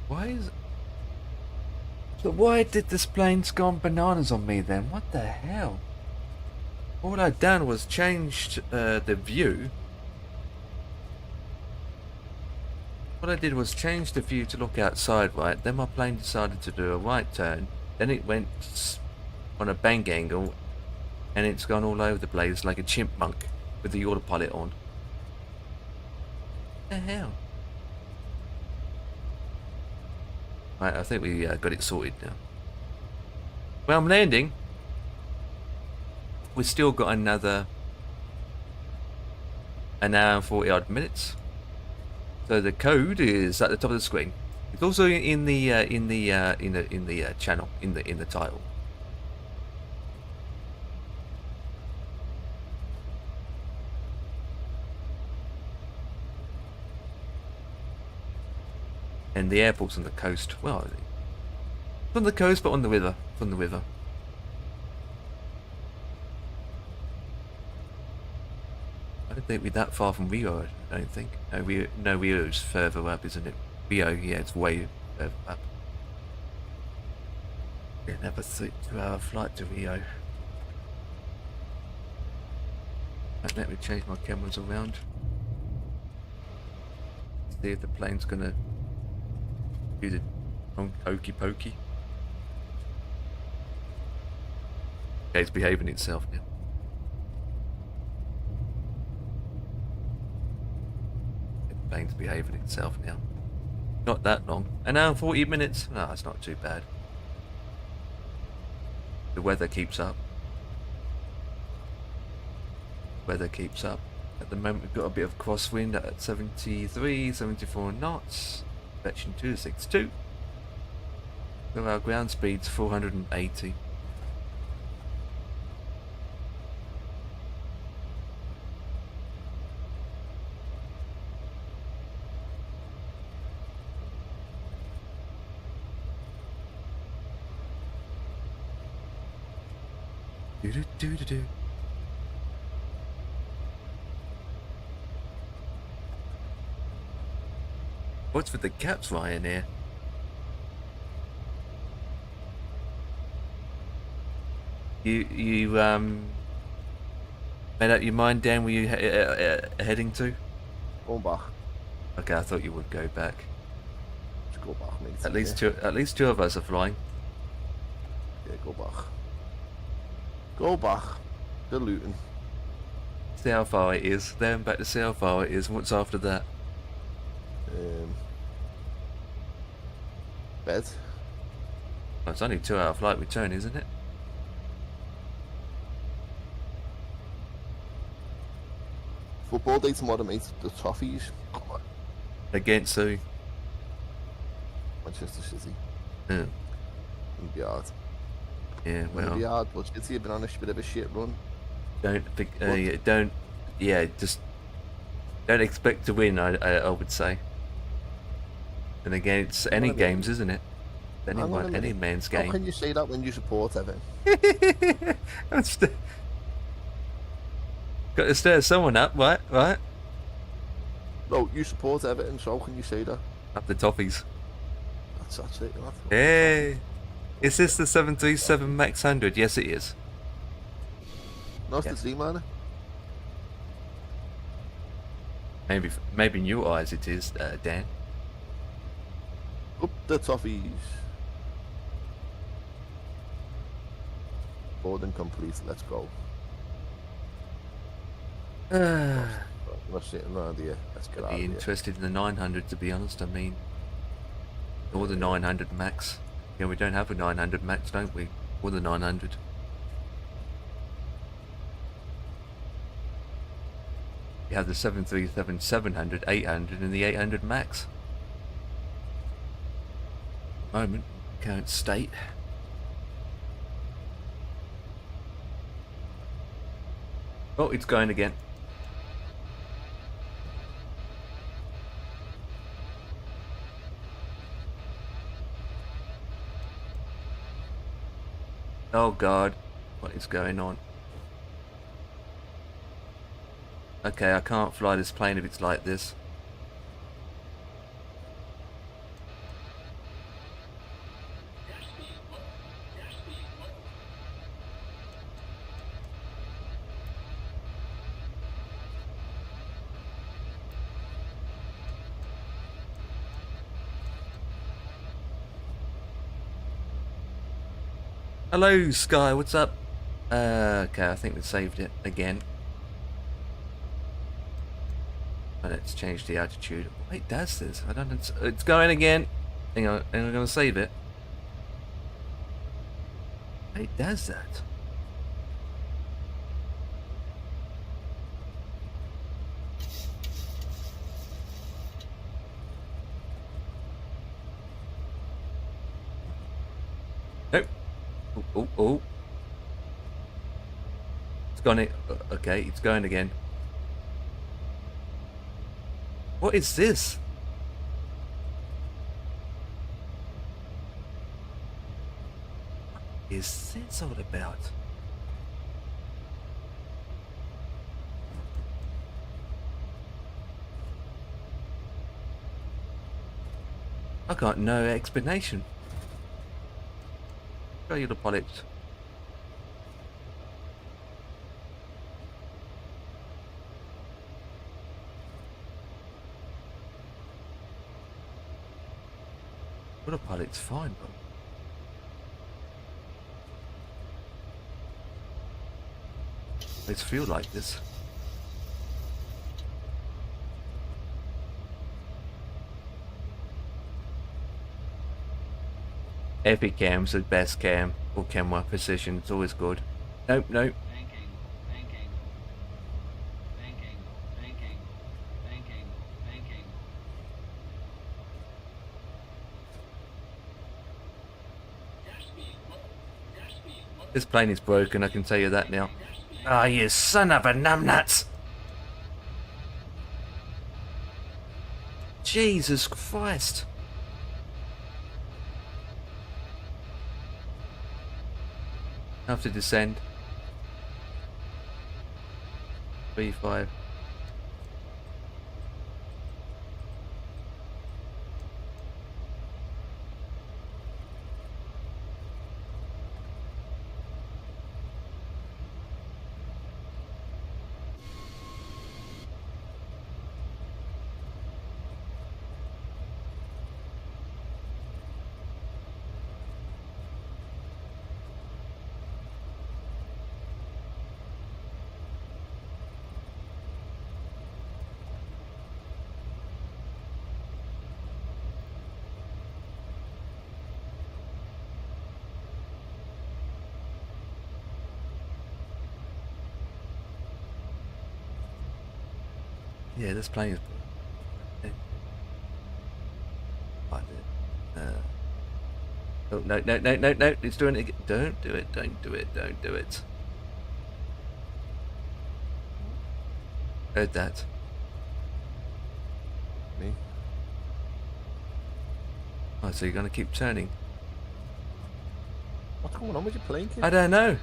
Why is... So why did this plane's gone bananas on me then? What the hell? All I'd done was changed the view. What I did was change the view to look outside, right? Then my plane decided to do a right turn. Then it went on a bank angle. And it's gone all over the place like a chipmunk with the autopilot on. What the hell? Right, I think we got it sorted now. Well, I'm landing. We've still got another an hour and 40 odd minutes. So the code is at the top of the screen. It's also in the channel, in the title. And the airport's on the coast. Well, it's on the coast, but on the river. From the river. I don't think we're that far from Rio. I don't think. No, Rio's further up, isn't it? Rio, yeah, it's way further up. Another 2-hour flight to Rio. Right, let me change my cameras around. See if the plane's gonna do the hokey pokey. Okay, it's behaving itself now. The plane's behaving itself now. Not that long. An hour and 40 minutes? No, it's not too bad. The weather keeps up. Weather keeps up. At the moment we've got a bit of crosswind at 73, 74 knots. Direction 262. So our ground speed's 480. Do do do do do. What's with the caps, Ryanair? You made up your mind, Dan, where you heading to? Going back. Okay, I thought you would go back. Just go back, mate. At least two of us are flying. Yeah, go back. Go back. They're looting. See how far it is. Then back to see how far it is. What's after that? Bed. Well, it's only a 2-hour flight return, isn't it? Football day tomorrow, mate. The trophies. Against who? Manchester City. Yeah. It'll be hard. Yeah, It'll well. be hard, but City have been on a bit of a shit run. Just don't expect to win. I would say. And again, it's any games, isn't it? Any man's game. How can you say that when you support Everton? Got to stir someone up, right? No, you support Everton, so how can you say that? Up the toffees. That's it. Hey, is this the 737 Max 100? Yes, it is. No, it's the Dreamliner. Maybe in your eyes it is, Dan. Up the toffees. Boarding complete. Let's go. I'd We're sitting around here. Let's get out be of here. interested in the 900 to be honest. I mean, or the 900 max. Yeah, we don't have a 900 max, don't we? Or the 900. We have the 737 700, 800, and the 800 max. Moment, current state. Oh, it's going again. Oh God, what is going on? Okay, I can't fly this plane if it's like this. Hello, Sky, what's up? Okay, I think we saved it again. And let's change the altitude. Wait, does this? I don't know. It's going again. Hang on, and I'm gonna save it. Wait, does that? Nope. Oh. It's gone. Okay, it's going again. What is this? What is this all about? I got no explanation. Show you the pilots. Autopilot's fine, but let's feel like this. Epic cam's the best cam, or camera precision, it's always good. Nope. Bank angle, bank angle, bank angle, bank angle, bank angle, bank angle. This plane is broken, I can tell you that now. Ah, you son of a numbnuts! Jesus Christ! I have to descend. 3-5. Yeah, this plane is. Oh, no, it's doing it again. Don't do it, don't do it. Heard that. Me? Oh, so you're gonna keep turning? What's going on with your plane, kid? I don't know.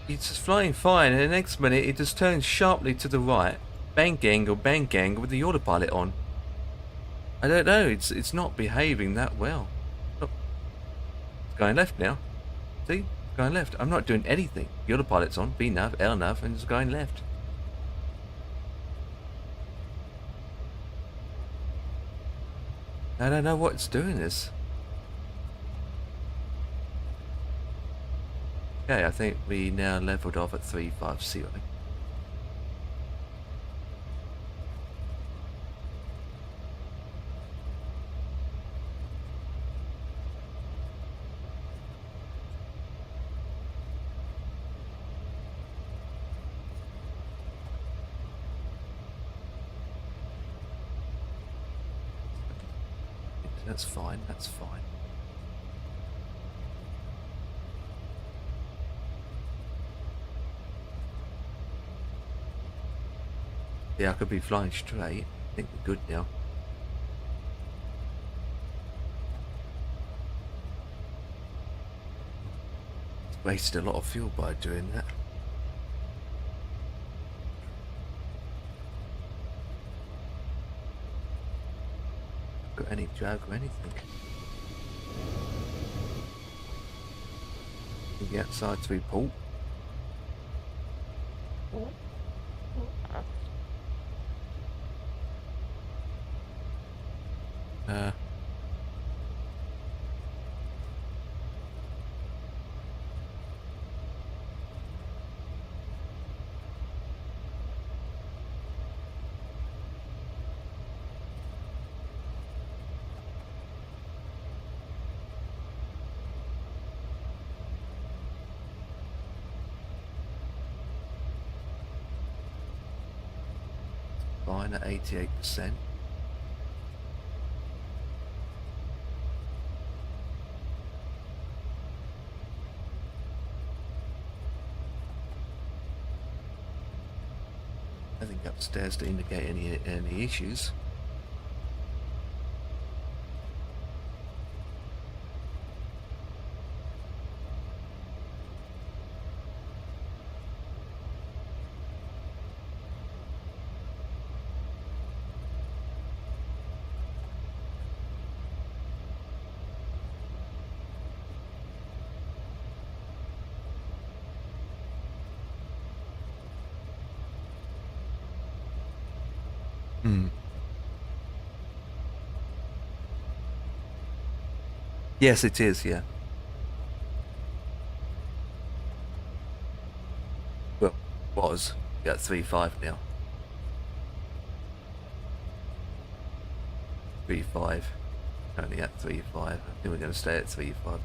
It's just flying fine, and the next minute it just turns sharply to the right. Bank angle with the autopilot on. I don't know, it's not behaving that well. Look. It's going left now. See? It's going left. I'm not doing anything. The autopilot's on, B nav, L nav, and it's going left. I don't know what's doing this. Okay, I think we now leveled off at 350. That's fine, that's fine. Yeah, I could be flying straight. I think we're good now. Wasted a lot of fuel by doing that. Got any drag or anything? Can get outside to report. Fine at 88%. Nothing upstairs to indicate any issues. Yes, it is, yeah. Well, was. We're at 3.5 now. 3.5. Only at 3.5. I think we're going to stay at 3.5.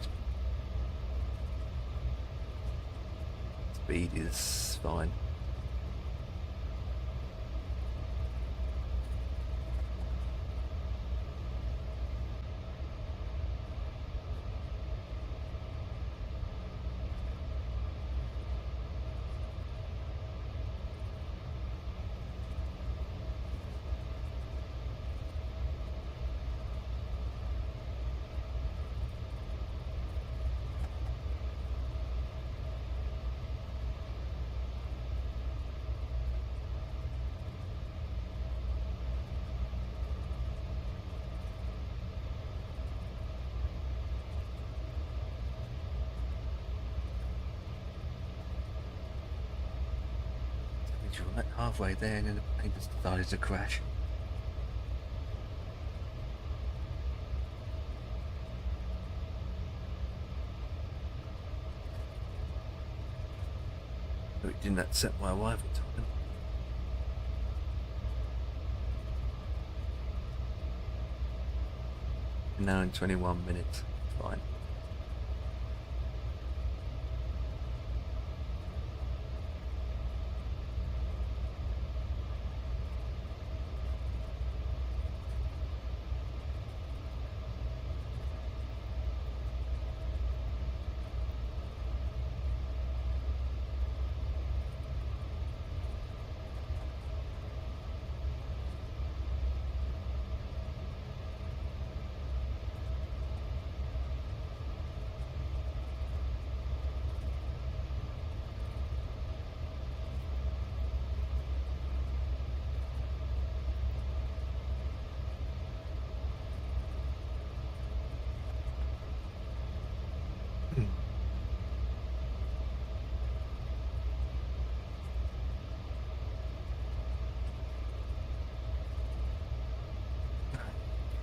Speed is fine. Right halfway there and then the plane just decided to crash. So it didn't set my arrival time. Now in 21 minutes. Fine.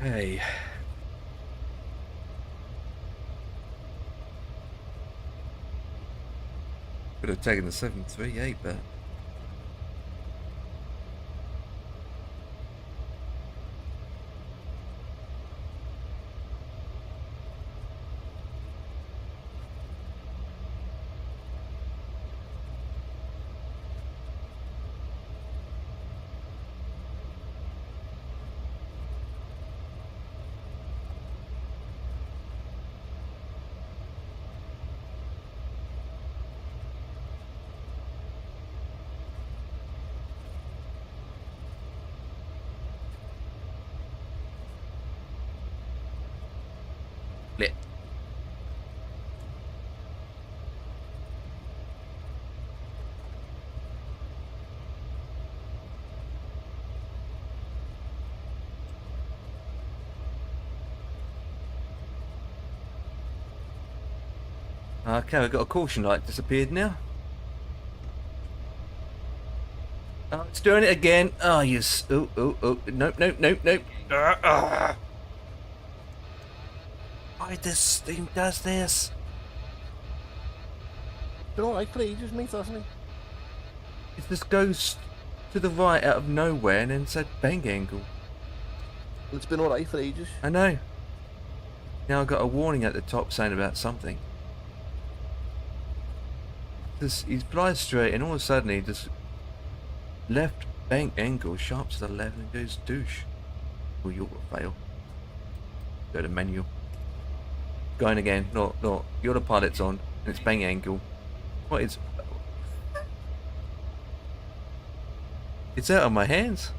Hey. Could have taken the 738, but lit. Okay, we've got a caution light disappeared now. Oh, it's doing it again. Oh, yes. Oh, oh, oh. Nope, nope, nope, nope. Why this thing does this? Been alright for ages, mate, hasn't it? It just goes to the right out of nowhere and then said bang angle. It's been alright for ages. I know. Now I've got a warning at the top saying about something. He's flies straight and all of a sudden he just left bank angle sharp to the left and goes douche. Well, you'll fail. Go to menu. Going again. No, no. You're the pilot's on and it's bang angle. What is... It's out of my hands.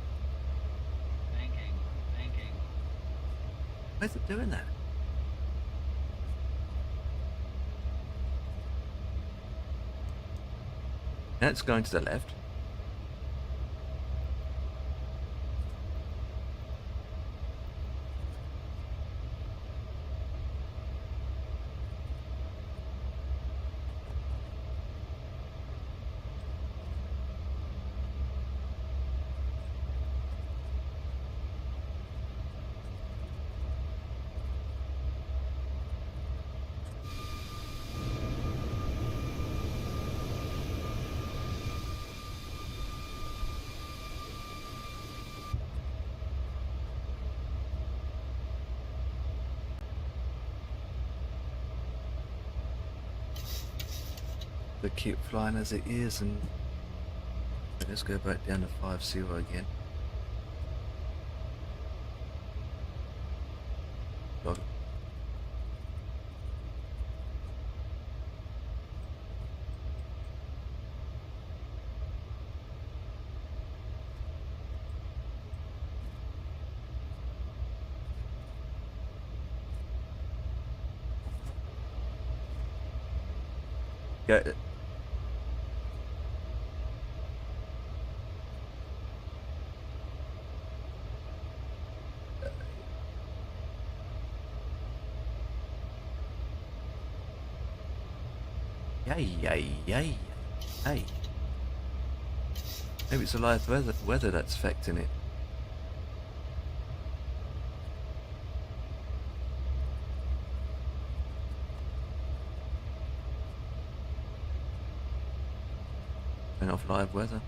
Why is it doing that? Now it's going to the left. To keep flying as it is, and let's go back down to 50 again. Log. Go. Yay, yay, yay, hey. Maybe it's a live weather that's affecting it. Turn off live weather.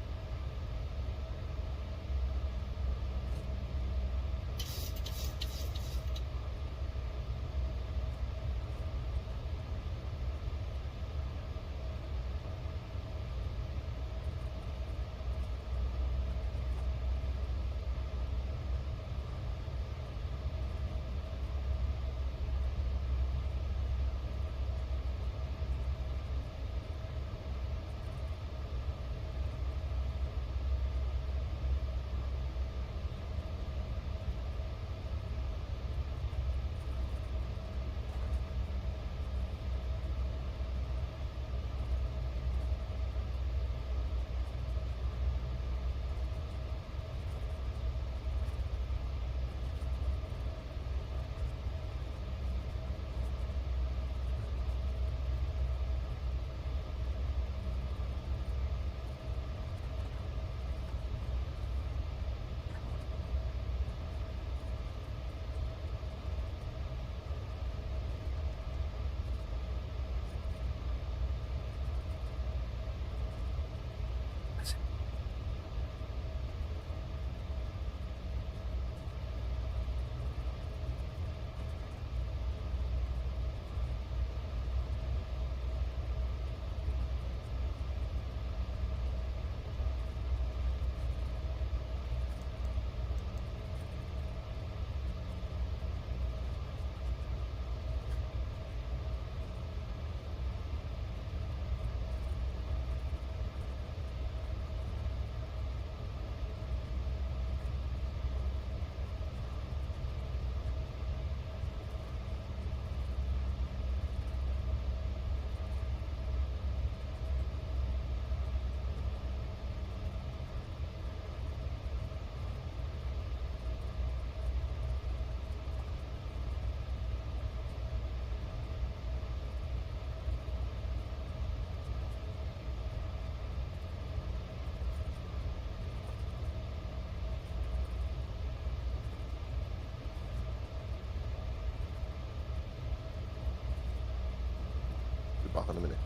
on a minute.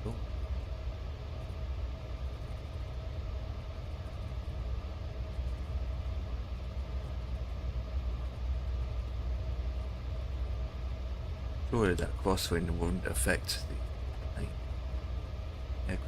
Cool. Surely that crosswind wouldn't affect the aircraft.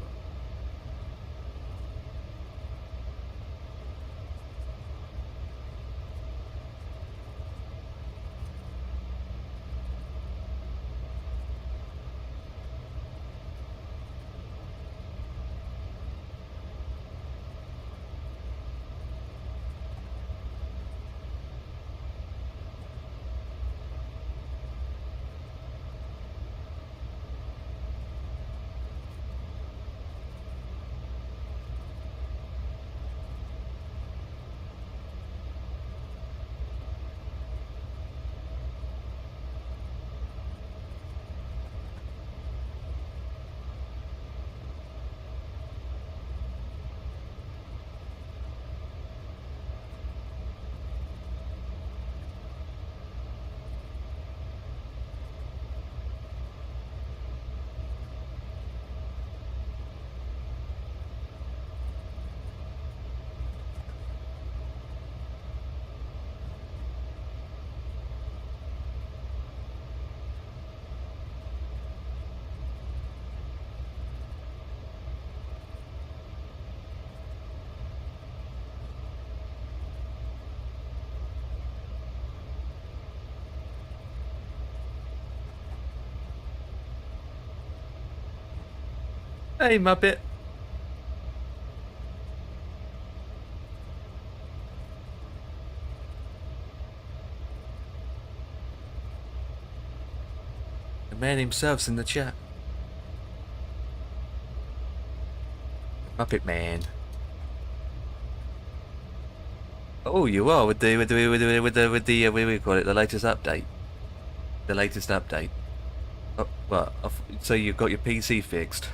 Hey, Muppet. The man himself's in the chat. Muppet Man. Oh, you are with the what do we call it? The latest update. The latest update. Oh, well, so you've got your PC fixed.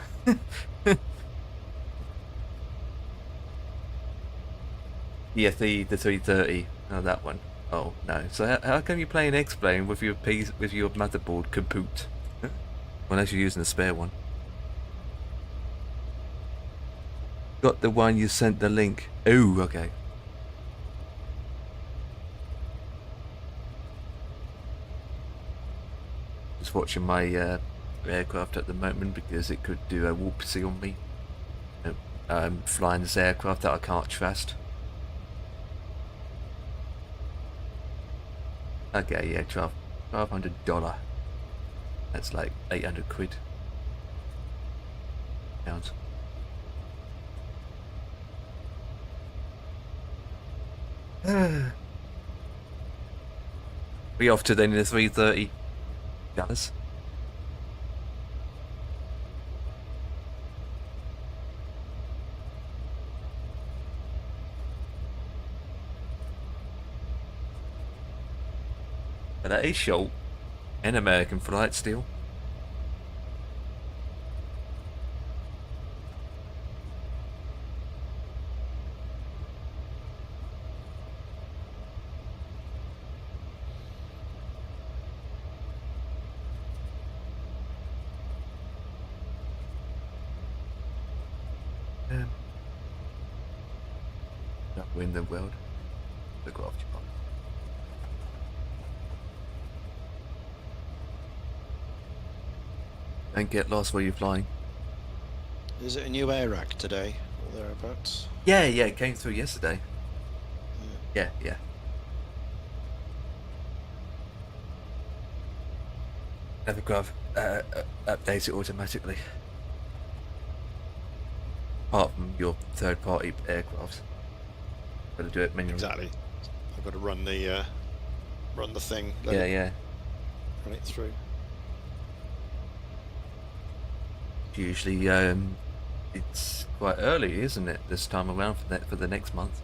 Yeah, the 330. Oh, that one. Oh no. So how come you're playing X-Plane with your motherboard kaput? Unless you're using a spare one. Got the one you sent the link. Oh, okay. Just watching my aircraft at the moment because it could do a whoopsie on me. Flying this aircraft that I can't trust. Okay, yeah, $1,200. That's like 800 quid. Pounds. We off to then in the 330. Guys. But that is short. An American flight still. Not win the world. Look off your box. Don't get lost while you're flying. Is it a new air rack today or thereabouts? Yeah, it came through yesterday. Yeah. Aircraft updates it automatically. Apart from your third-party aircraft, got to do it manually. Exactly. I've got to run the thing. Yeah. Run it through. Usually, it's quite early, isn't it? This time around for the next month.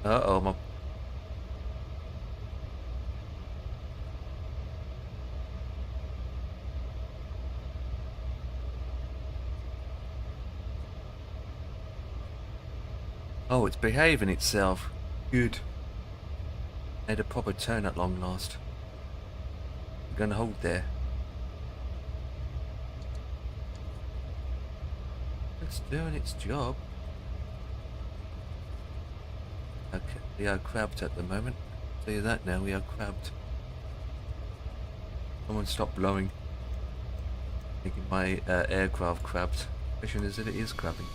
My. Oh, it's behaving itself. Good. Made a proper turn at long last. We're gonna hold there. It's doing its job. Okay, we are crabbed at the moment. I'll tell you that now, we are crabbed. Someone stop blowing. Making my aircraft crabbed. Question is that it is crabbing.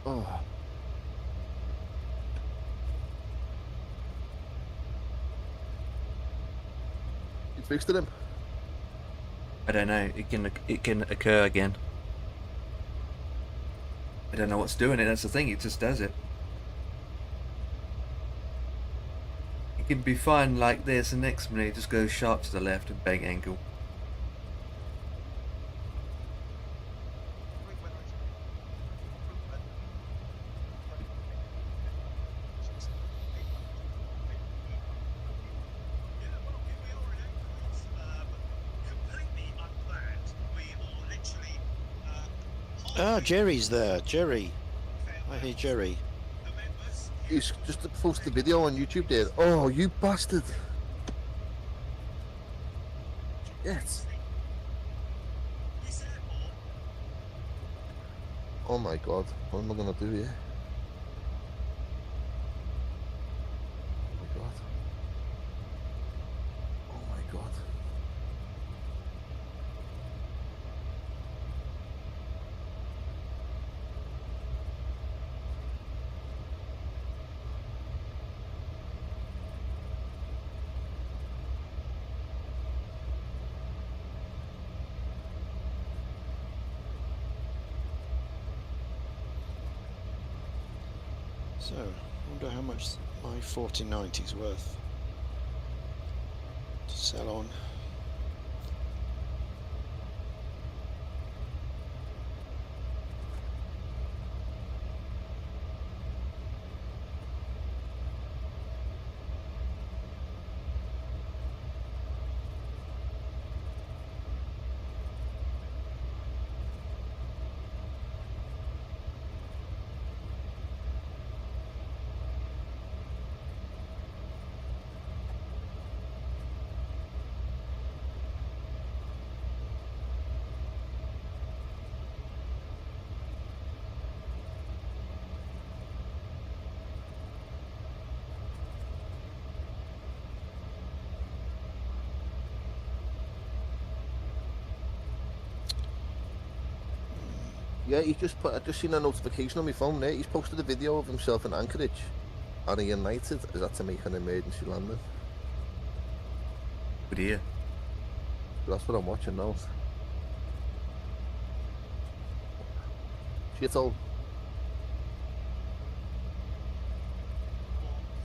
Oh. You fixed it him? I don't know. It can occur again. I don't know what's doing it. That's the thing. It just does it. It can be fine like this, and next minute it just goes sharp to the left and bang angle. Ah, Jerry's there. Jerry. I hear Jerry. He's just posted a video on YouTube there. Oh, you bastard. Yes. Oh my god, what am I gonna do here? Oh my god. Oh my god. So, I wonder how much my 4090's worth to sell on. Yeah, he's just put. I just seen a notification on my phone there. He's posted a video of himself in Anchorage on a United. Is that to make an emergency landing? Good ear. That's what I'm watching now. Shithole.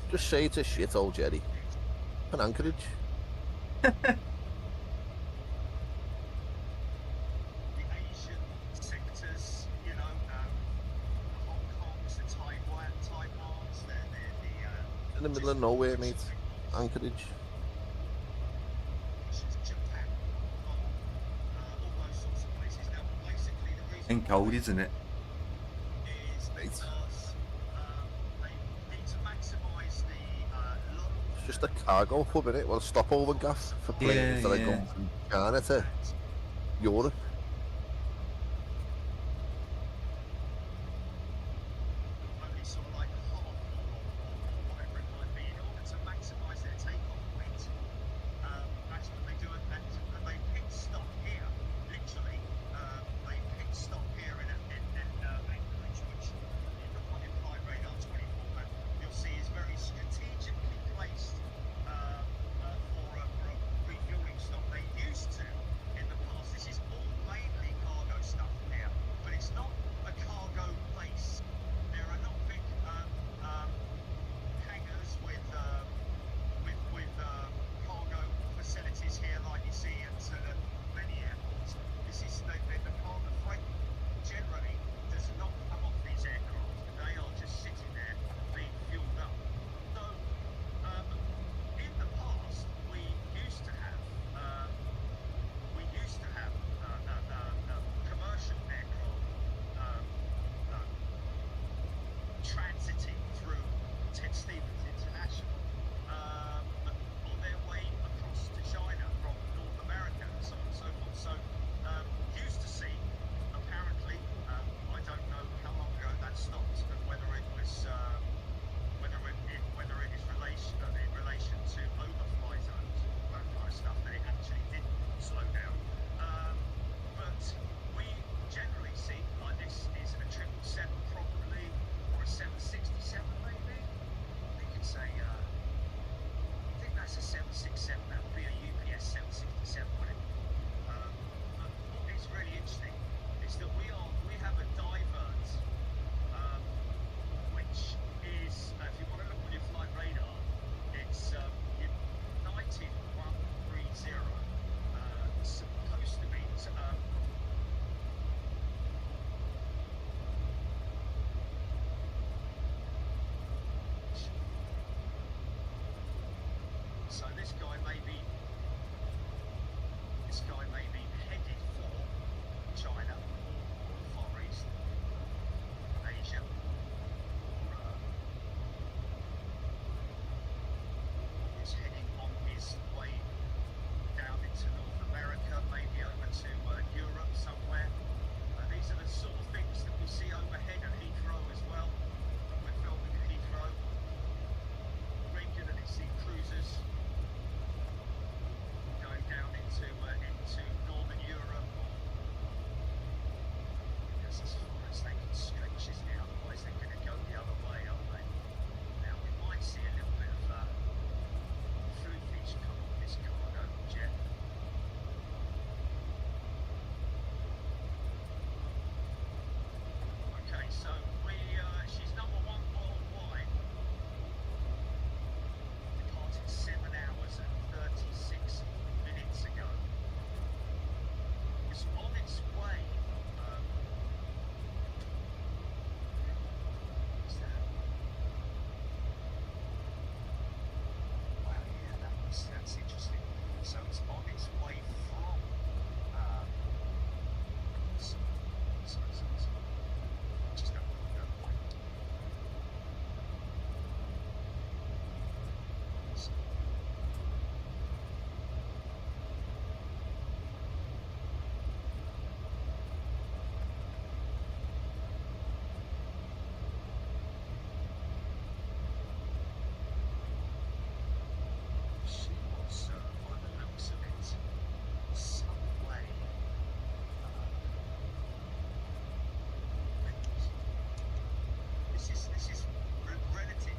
Just say it's a shithole, Jerry. An Anchorage. In the middle of nowhere, mate. Anchorage. And cold, isn't it? It's just a cargo hub, innit? Well, a stopover gaff for planes that are going from China to Europe.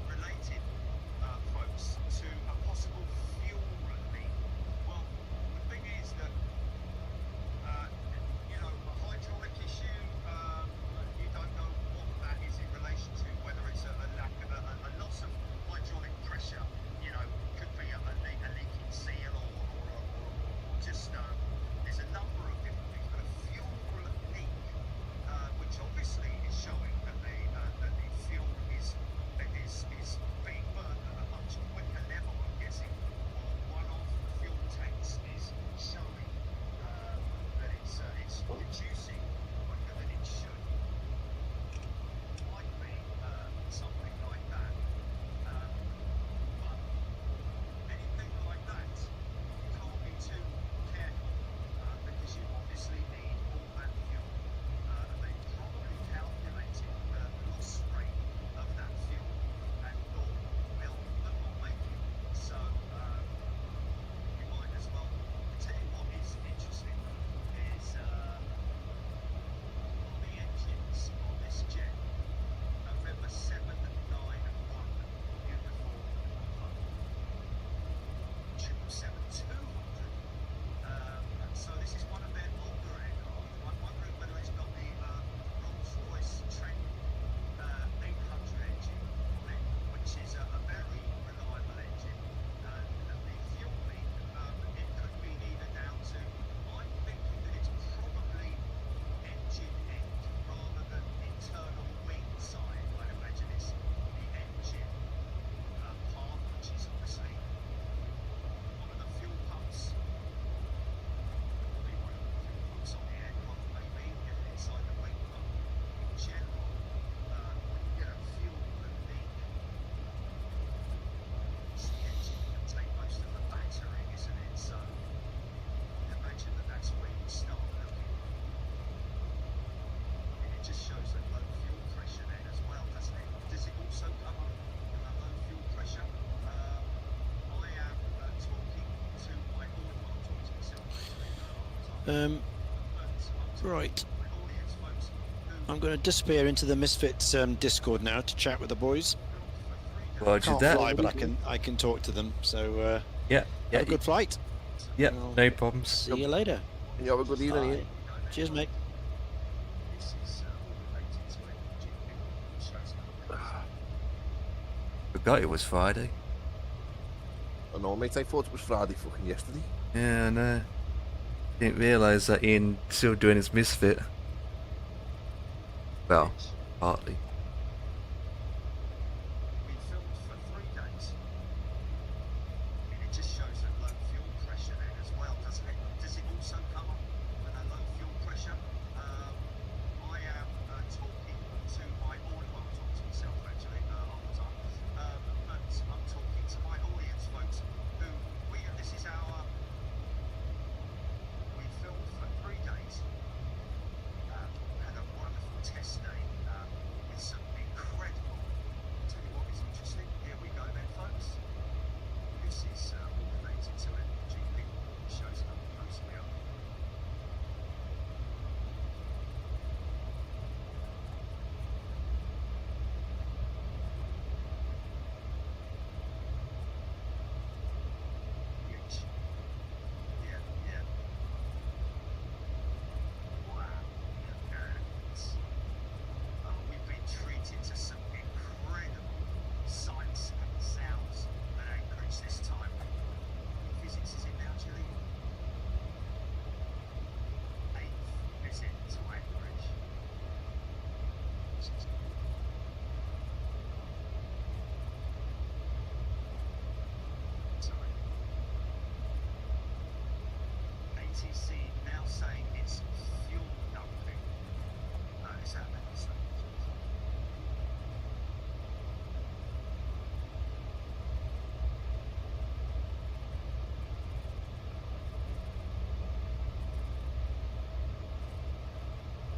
related, folks, to a possible fuel leak. Well, the thing is that, you know, a hydraulic issue, you don't know what that is in relation to, whether it's a lack of a loss of hydraulic pressure, you know, could be a leaking seal or just, there's a number of different things, but a fuel leak, which obviously is showing that the fuel is being burnt at a much quicker level, I'm guessing, or one of the fuel tanks is showing that it's reducing quicker than it should. Might be something like that. But anything like that, you can't be too careful because you obviously need all that fuel. And they probably calculated the loss rate of that fuel and thought, well, we'll not make it. So you might as well. Tell you what is interesting is on the engines on this jet, November 7, 9, and 1, uniform Triple 7-200. So this is one of their older aircraft. I'm wondering whether it's got the Rolls-Royce Trent 800 engine on it, which is a very reliable engine. And the fuel leak, it could be either down to, I'm thinking that it's probably engine end rather than internal wing side. I'd imagine it's the engine part, which is obviously one of the fuel pumps. Probably one of the fuel pumps on the aircraft, maybe, inside the wing, but in general, when you get a fuel leak, it's the engine can take most of the battery, isn't it? So I imagine that that's where you start looking. And it just shows that low fuel pressure then as well, doesn't it? Does it also come up with a low fuel pressure? I am talking to my audience, I'm talking to myself actually, but I'm talking Right. to my audience, folks, who I'm going to disappear into the Misfits Discord now to chat with the boys. Roger Can't that. fly, but I can talk to them. So Yeah, yeah, have a good flight. yeah, I'll no problems. See you later. You have a good evening, Ian. Cheers, mate. this is related to it, shows up. Forgot it was Friday. I know, mate. I thought it was Friday fucking yesterday. Yeah, I know. Didn't realise that Ian still doing his misfit. Well, partly. We filmed for 3 days. And it just shows that low fuel pressure then as well, doesn't it? Does it also come up with a low fuel pressure? I am talking to my audience, well, I'm talking to myself actually, half the time. But I'm talking to my audience, folks, who this is our, we filmed for 3 days. Had a wonderful test day with some incredible. I'll tell you what is interesting. Here we go then, folks. This is all related to it. GP shows how close we are. Huge. Yeah, yeah. Wow. We've been treated to some incredible sights and sounds at Anchorage this time. Visits is in now, Julie? 8th visit to Anchorage. Sorry. ATC now saying it's fuel dumping. No, is that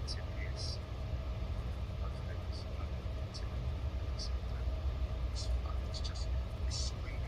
TPS. It's just, this screen.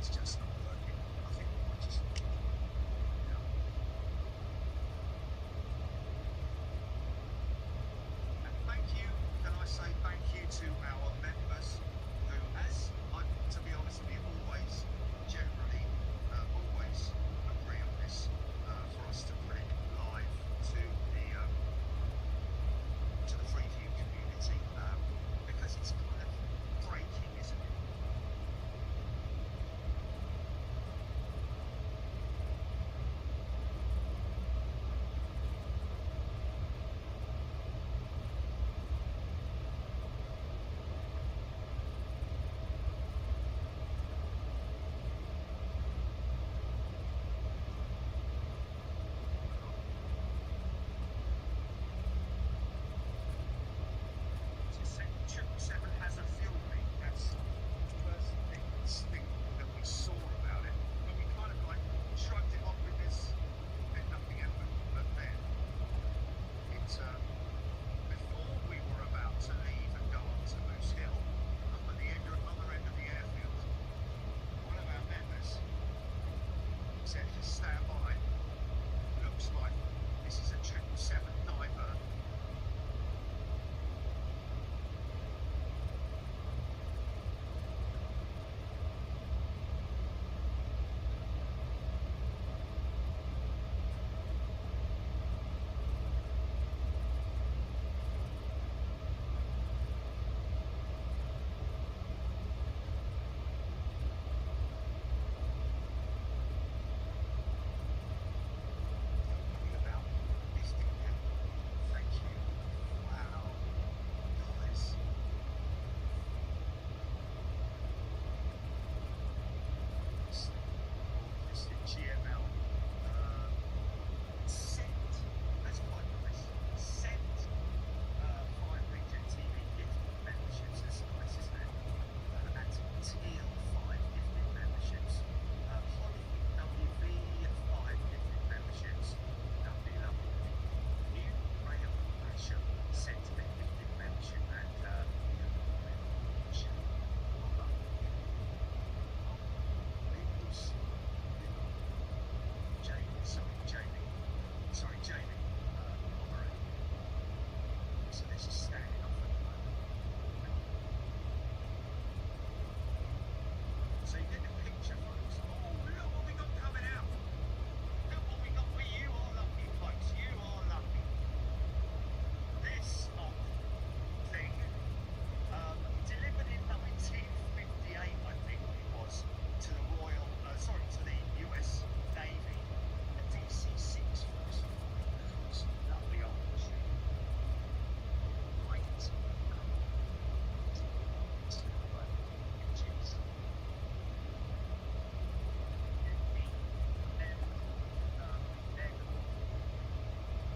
so this is standing off at the moment. So you get the picture, folks. Oh, look what we got coming out. Look what we got for you. Are lucky, folks. You are lucky. This thing, delivered in 1958, I think it was, to the Royal, to the US Navy, a DC-6, folks. Lovely old machine. Right.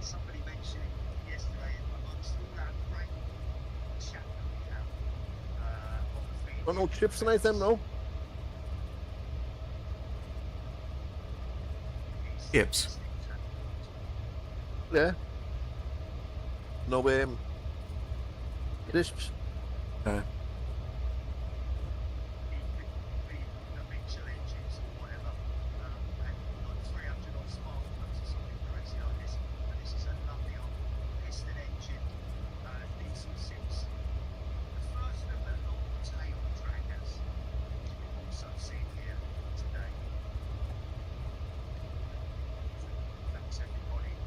Somebody mentioned it yesterday amongst all that great chat that we have on the feed. Got no chips tonight, then, no? Chips. Yeah. No, crisps. No. The Mitchell engines or whatever, and like 300 odd spark plugs or something crazy like this. But this is a lovely old piston engine DC-6. The first of the long tail draggers, which we've also seen here today. Thanks everybody.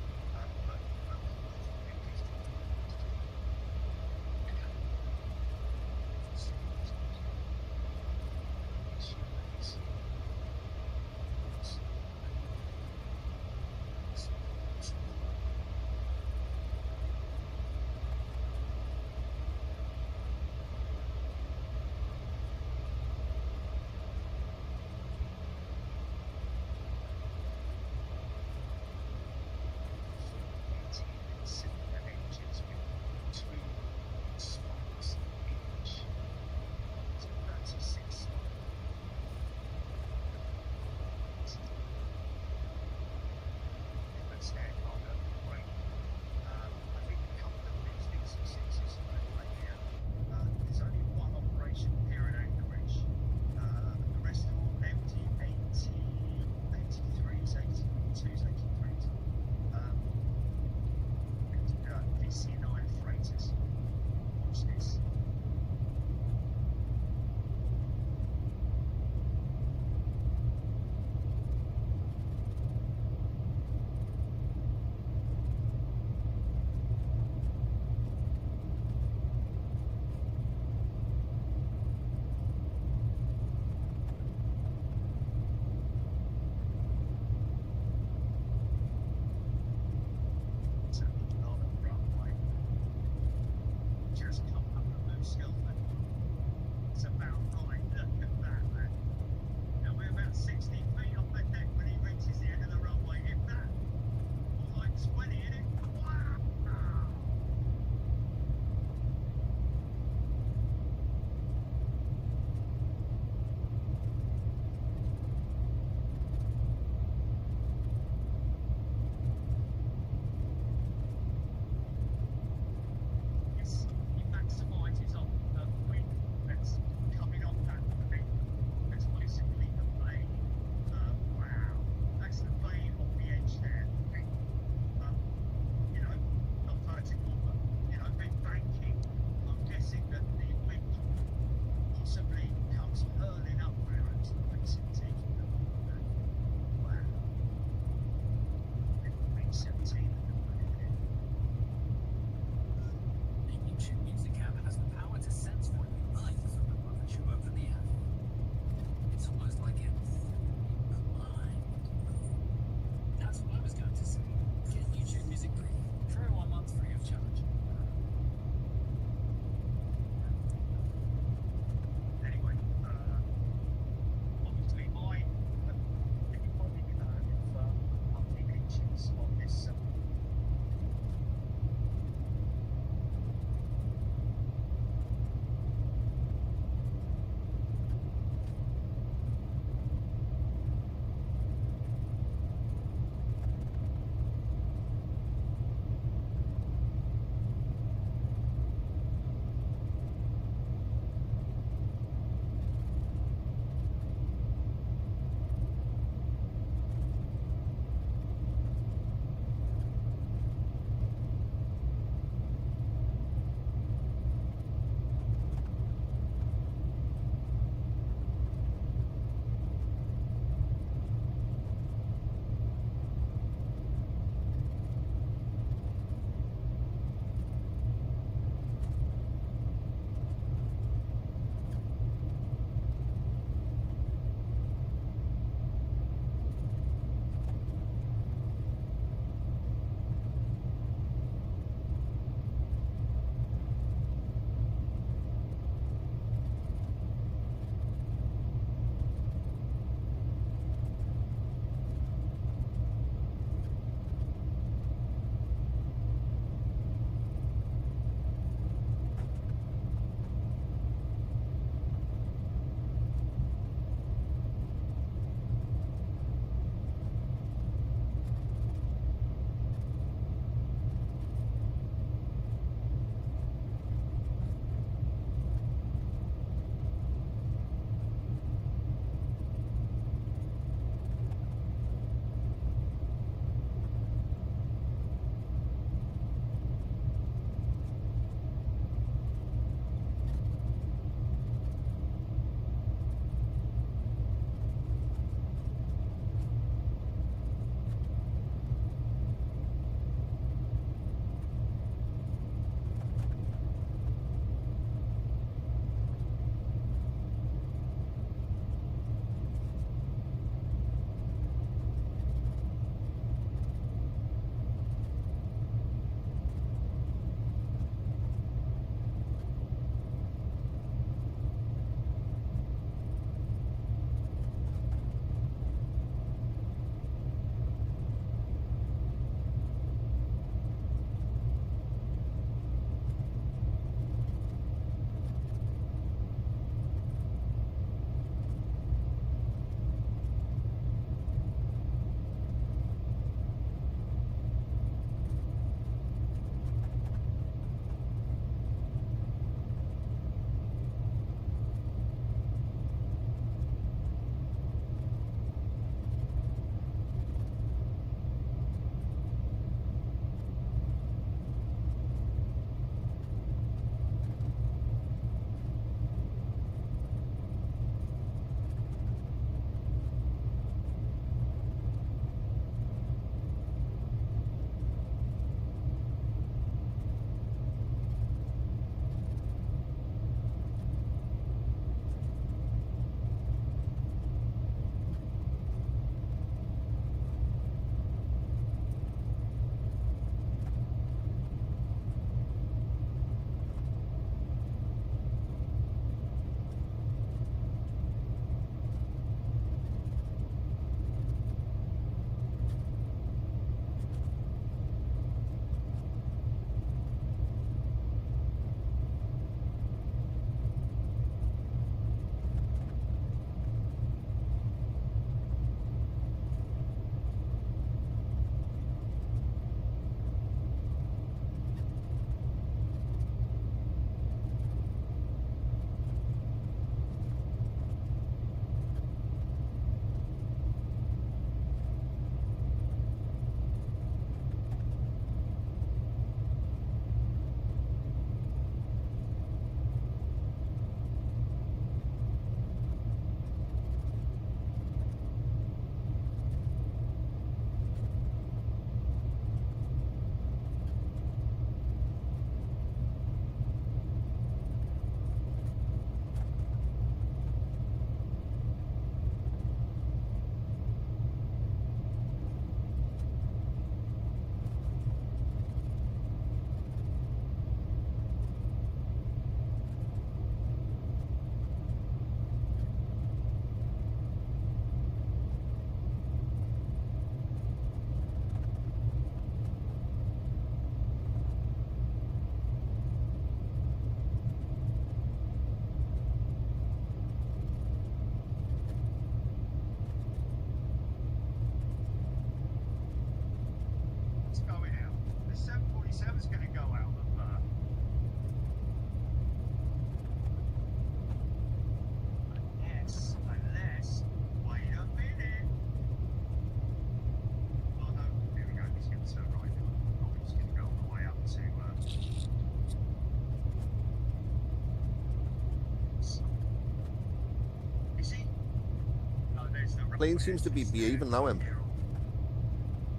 plane seems to be behaving now, Em.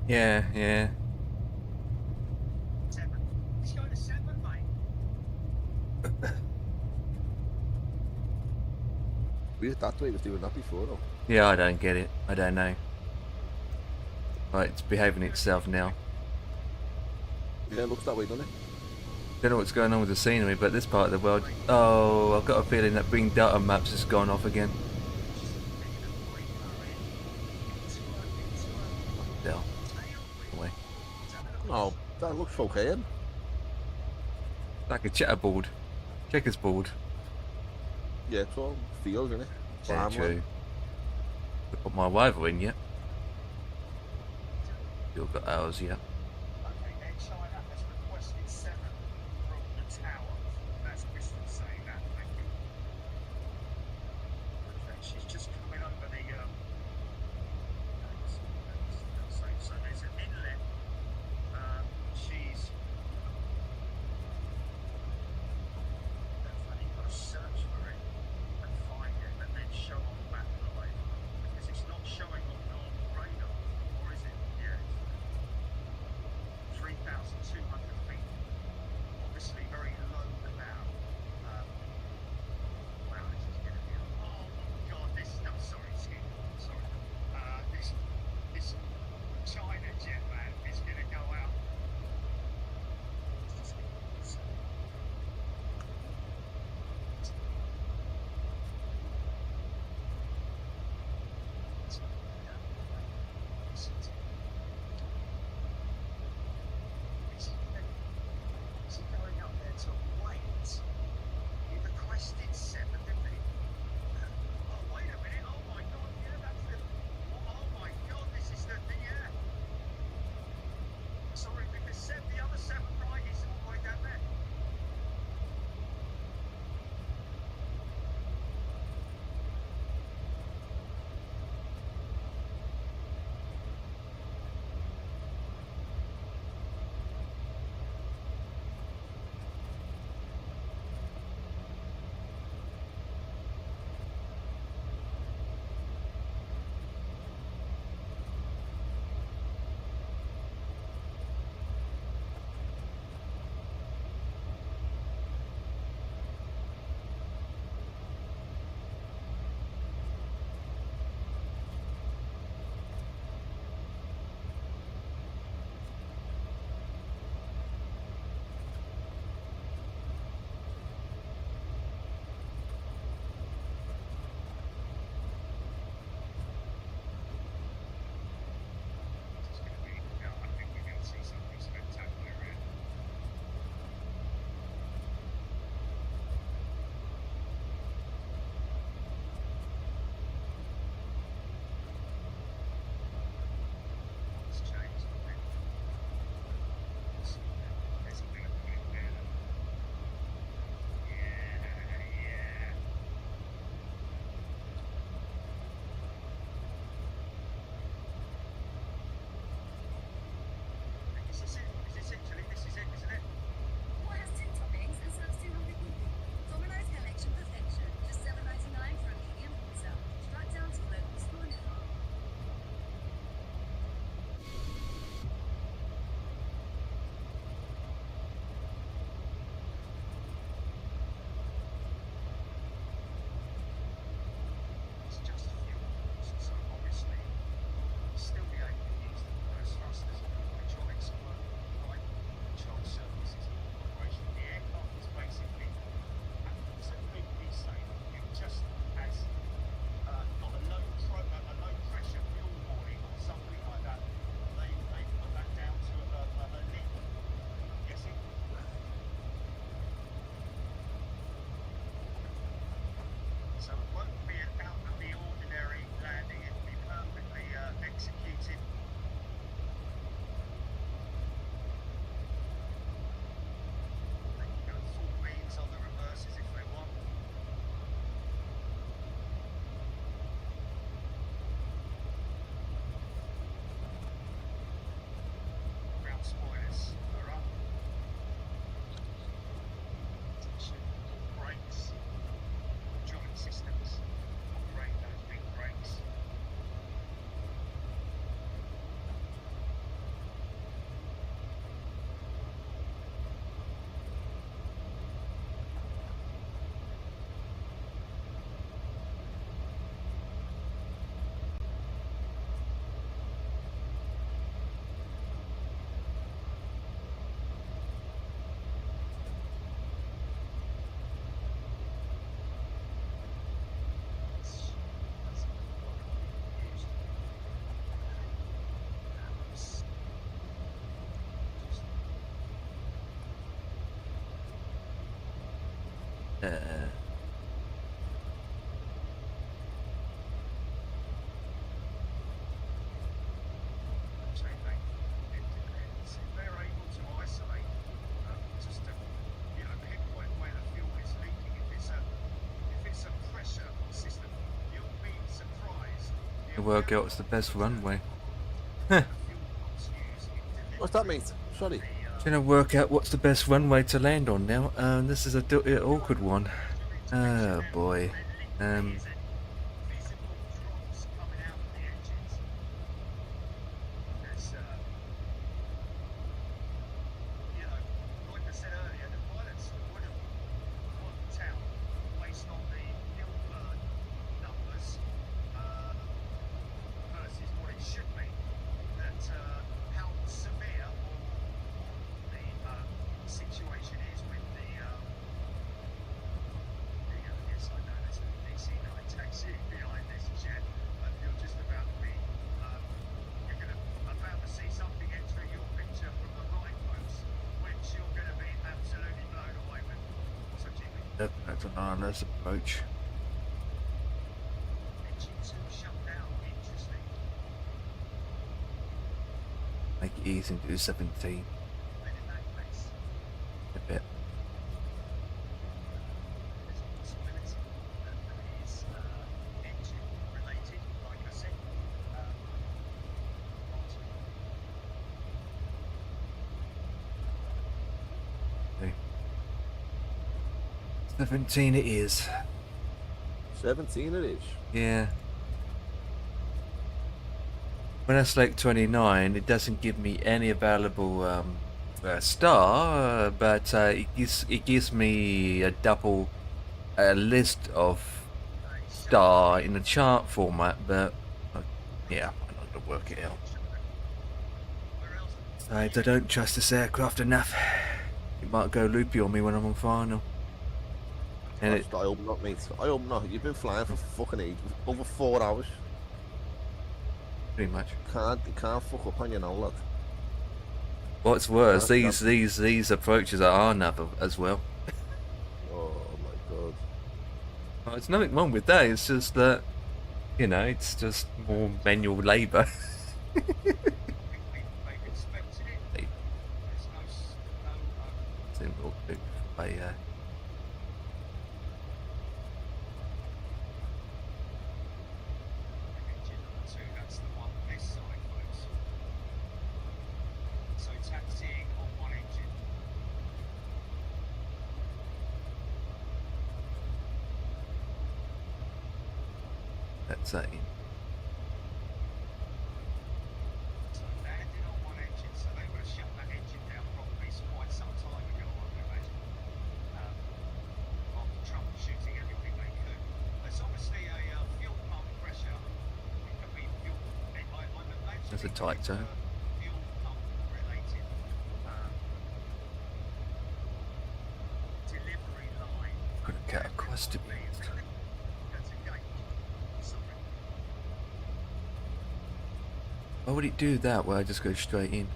Yeah, yeah. 7. He's going to 7, mate. Weird that way was doing that before, though. Yeah, I don't get it. I don't know. Right, it's behaving itself now. Yeah, it looks that way, doesn't it? Don't know what's going on with the scenery, but this part of the world... Oh, I've got a feeling that Bring Data Maps has gone off again. Still. Away. Oh, that looks okay, Em. Like a checkerboard. Checkers board. Yeah, it's all fields, isn't it? Yeah, Farmland. true. I've put my rival in yet. Still got ours yet. Okay, Air China has requested 7 from the tower. That's Kristen saying that, thank you. Okay, she's just coming over the, so there's an inlet. She's... Funny, you've got to search for it and find it and then show on the map of the radar. Because it's not showing on normal radar, or is it? Yeah. So if they're able to isolate just a pinpoint where the fuel is leaking, if it's a pressure system, you'll be surprised. To work out what's the best runway. What's that, mate? Sorry. Trying to work out what's the best runway to land on now. This is a awkward one. Oh boy. Like I said earlier, the pilots would have worked out based on the fuel burn numbers versus what it should be, that how severe the situation is with the yes, I know there's a DC-9 taxi behind this jet, but you're just about to be you're going to about to see something enter your picture from the right, folks, which you're going to be absolutely blown away with. So Jimmy, That's an RLS approach. engine 2 shut down, interesting. Make it easy and do 17 When in that case, a bit. there's a possibility that it is engine related, like I said. Okay. 17 it is. 17 it is. Yeah. When I select 29, it doesn't give me any available star, but it gives me a double list of star in a chart format. But yeah, I'm not gonna work it out. Besides, I don't trust this aircraft enough. It might go loopy on me when I'm on final. And it, I hope not, mate. I hope not. You've been flying for fucking ages. Over 4 hours. pretty much. You can't fuck up on your now, lad. What's worse, That's these approaches are nav as well. Oh my god. Well, there's nothing wrong with that. It's just that, you know, it's just more manual labour. They've expected it. They- There's no Simple. engine number 2, that's the one this side, folks. So taxiing on one engine. That's So landing on one engine, so they would have shut that engine down probably quite some time ago, I would imagine. After troubleshooting everything they could. There's obviously a fuel pump pressure. It could be fuel. I'm imagining That's a tight zone. fuel pump related delivery line. Couldn't get across to me. That's a gate. Sorry. Why would it do that where I just go straight in?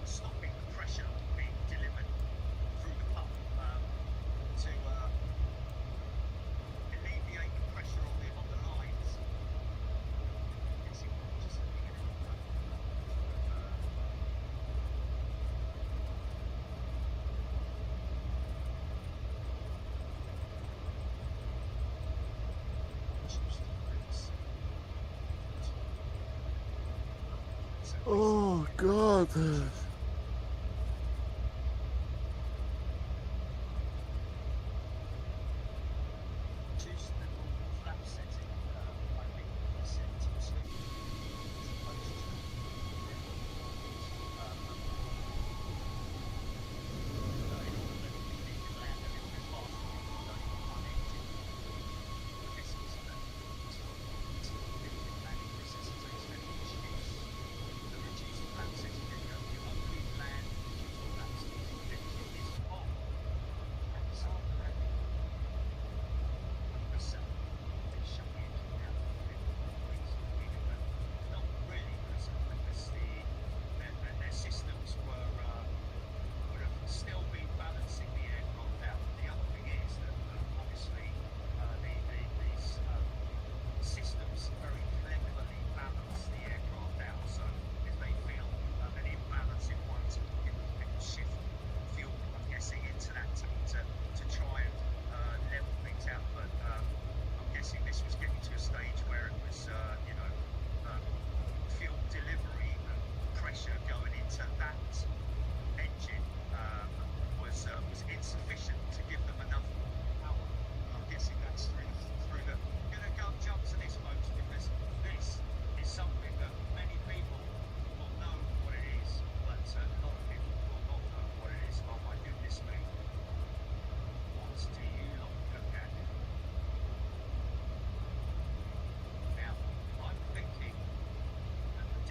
Stopping the pressure being delivered through the pump to alleviate the pressure on the lines. Yes, it was just looking at it. Oh god. Choose the normal flap setting, I think set to 2 as opposed to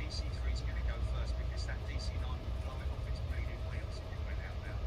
DC3 is going to go first because that DC9 will blow it off its bleeding wheels if it went out now.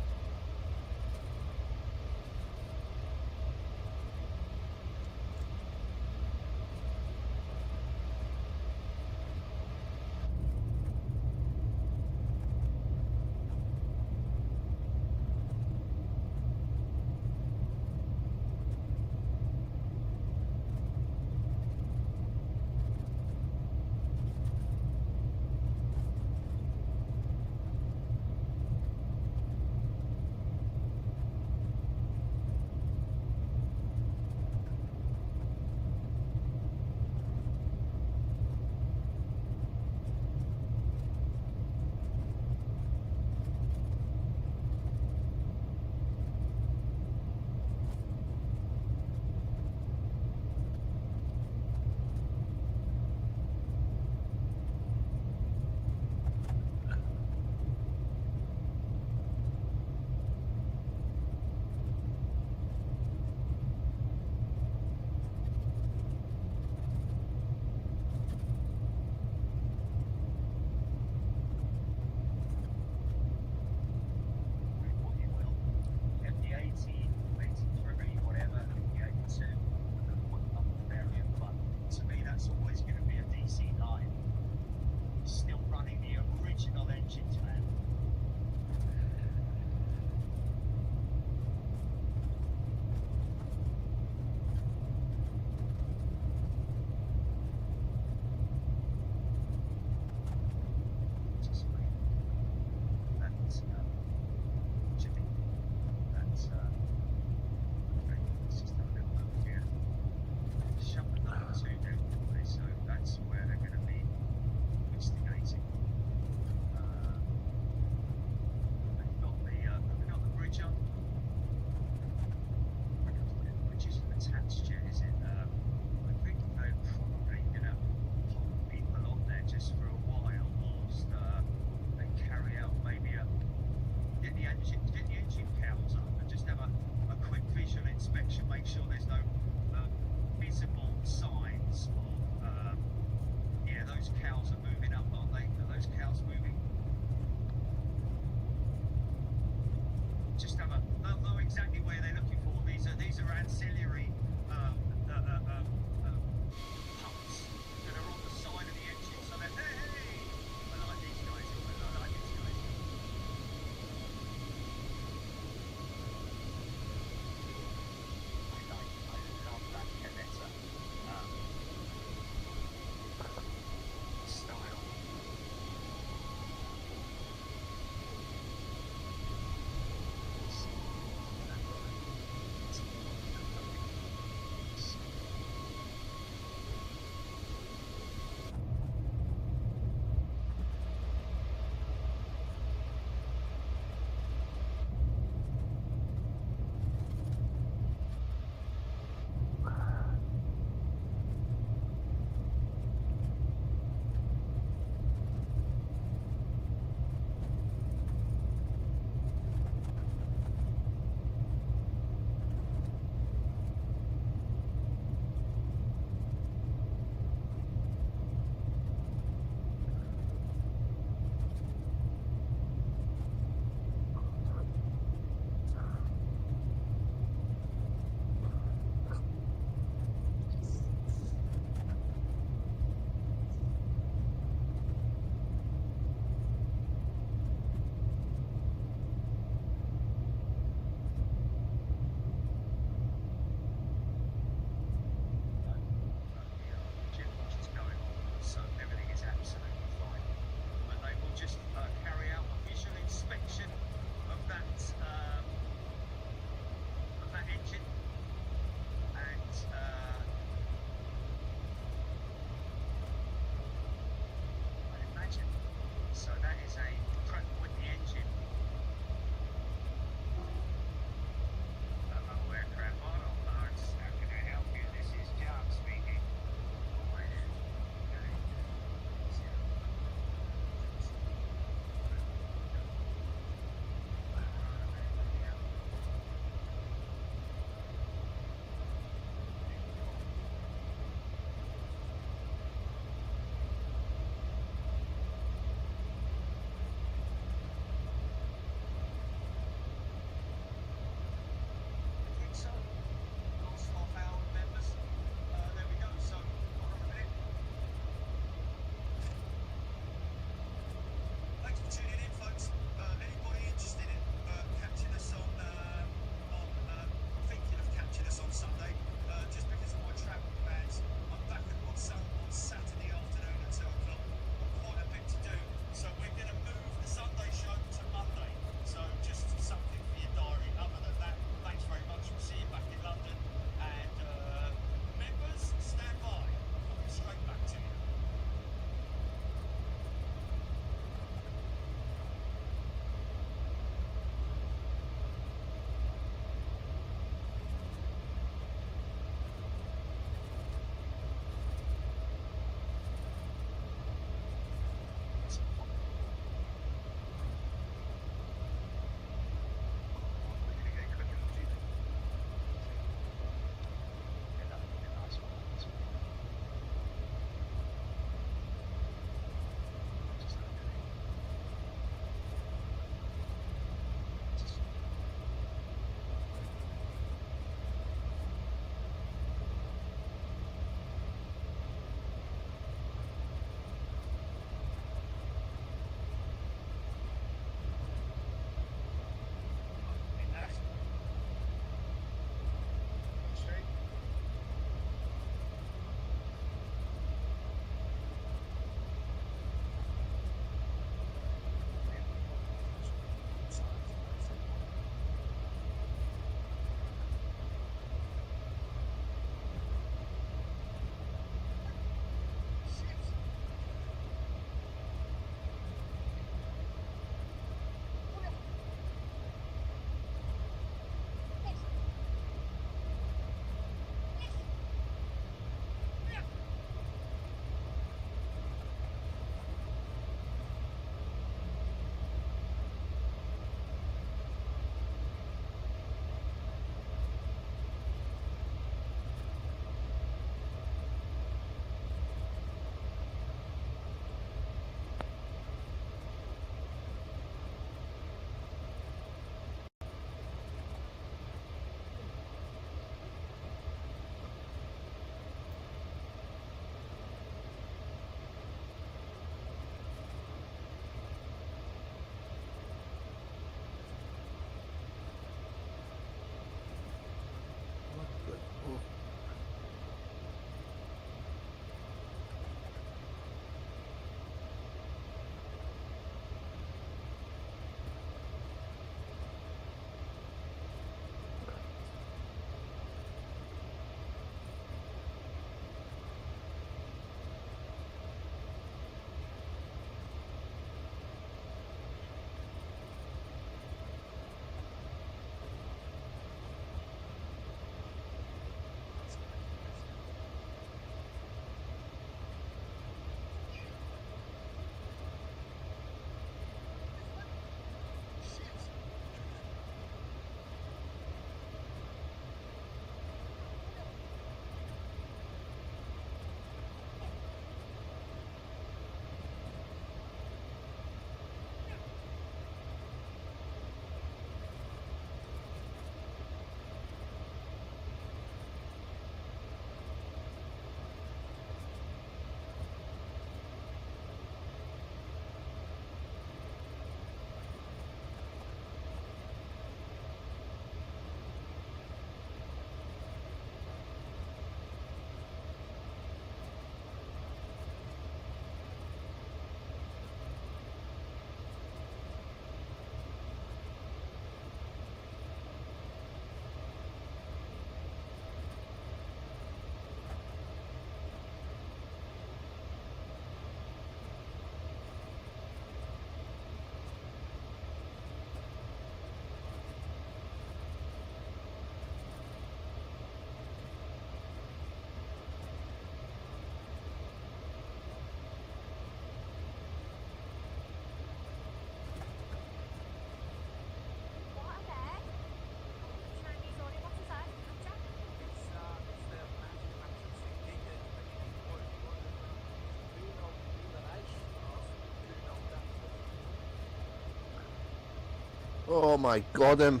Oh my god,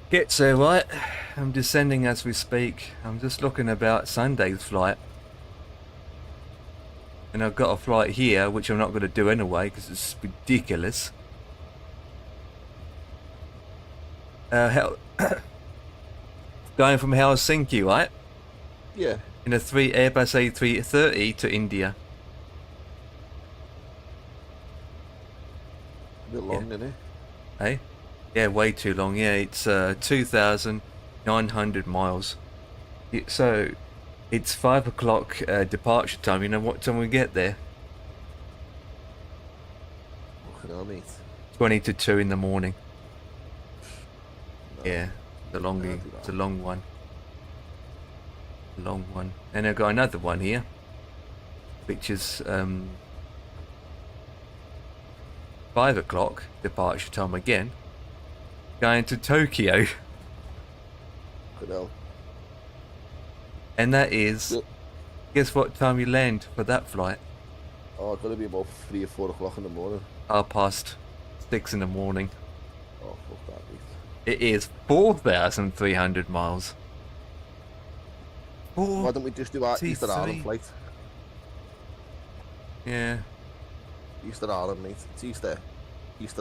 Gets there, right? I'm descending as we speak. I'm just looking about Sunday's flight. And I've got a flight here, which I'm not going to do anyway, because it's ridiculous. Going from Helsinki, right? Yeah. In a Airbus A330 to India. A bit long, isn't it? Hey? Yeah, way too long. Yeah, it's 2,900 miles. So, it's 5 o'clock departure time. You know what time we get there? Fucking hell, mate. 20 to 2 in the morning. No, Yeah, it's a long one. Long one. And I've got another one here, which is 5 o'clock departure time again. Going to Tokyo. Fucking hell. And that is, Yep. guess what time you land for that flight? Oh, it's got to be about 3 or 4 o'clock in the morning. 6:30 in the morning. Oh, fuck that, mate. It is 4,300 miles. Why don't we just do our Easter 43. Island flight? Yeah. Easter Island, mate. It's Easter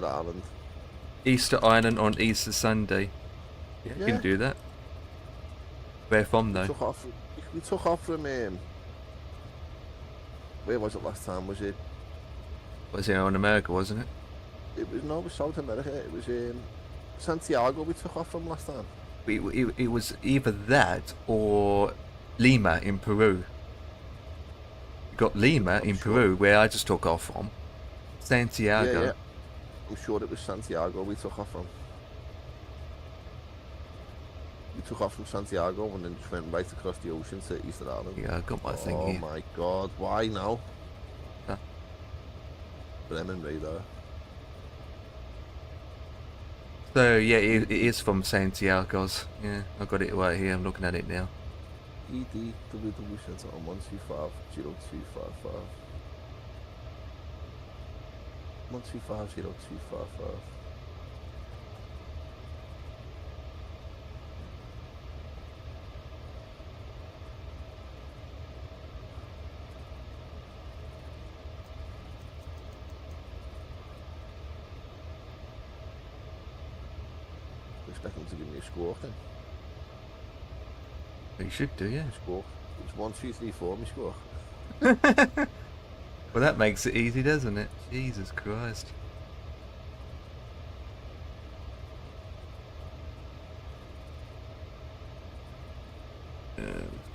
Island. Easter Island on Easter Sunday. Yeah, you Yeah. can do that. Where from though? We took off from where was it last time? Was it? Was it in America, wasn't it? It was South America. It was Santiago. We took off from last time. It was either that or Lima in Peru. You got Lima in Peru, where I just took off from. Santiago. Yeah. I'm sure it was Santiago we took off from. We took off from Santiago and then just went right across the ocean to Easter Island. Yeah, I got my thing Oh here. my god, why now? Huh? Bremen radar. So yeah, it is from Santiago's. Yeah, I got it right here. I'm looking at it now. EDWW Center on 1250255. 1250255. Expect them to give me a score then. You should do, yeah. Score. It's 1, 2, 3, 4. My score. Well, that makes it easy, doesn't it? Jesus Christ.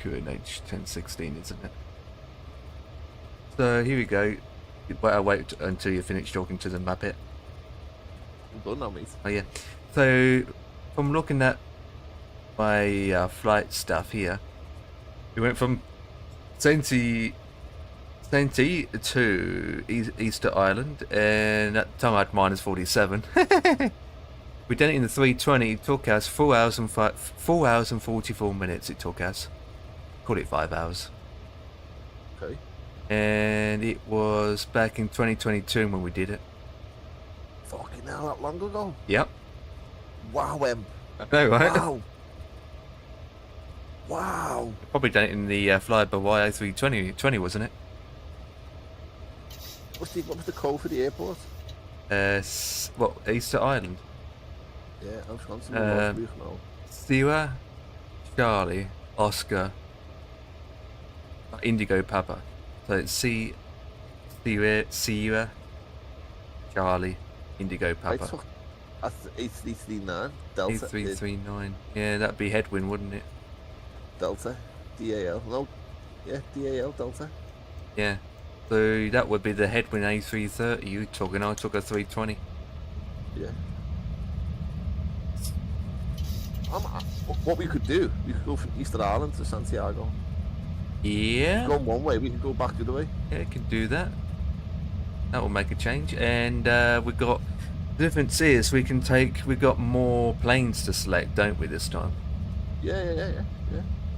QNH 1016, isn't it? So here we go. I'll wait until you finish talking to the Muppet. I'm done now, mate. Oh yeah. So from looking at my flight stuff here, we went from Senti to Easter Island, and at the time I had minus 47. We done it in the 320. It took us 4 hours and 44 minutes. It took us. Call it 5 hours. Okay. And it was back in 2022 when we did it. Fucking hell, that long ago? Yep. Wow, I know, right? Wow. Wow. Probably done it in the fly-by-wire 320, wasn't it? What was the code for the airport? What, Easter Island? Yeah, I was going to last week now. Sierra, Charlie, Oscar, Indigo Papa. So it's Sierra, Charlie, Indigo I Papa. took 8339 Delta. 8339. Yeah, that'd be headwind, wouldn't it? Delta. DAL. No. Yeah, DAL Delta. Yeah. So that would be the headwind A330 you took, and I took a 320. Yeah. What we could do, we could go from Easter Island to Santiago. Yeah. Go one way, we can go back the other way. Yeah, it can do that. That will make a change. And we've got, the difference is we've got more planes to select, don't we, this time? Yeah.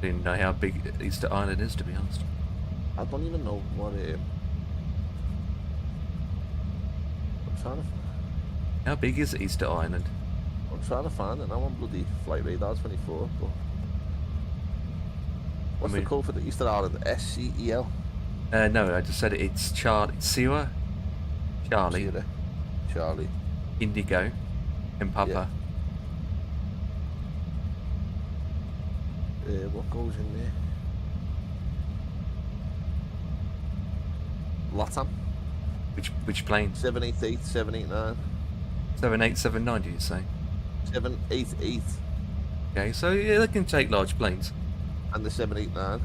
Didn't know how big Easter Island is, to be honest. I don't even know what I'm trying to. How big is Easter Island? I'm trying to find it. I'm on bloody Flight Radar 24. But what's mean- the code for the Easter Island? SCEL. No, I just said it. It's Sierra, Charlie, Sierra, Charlie. Indigo, and Papa. What goes in there? Latam. Which plane? 788, 789, 7879, did you say? 788, Okay, so yeah, they can take large planes. and the 789.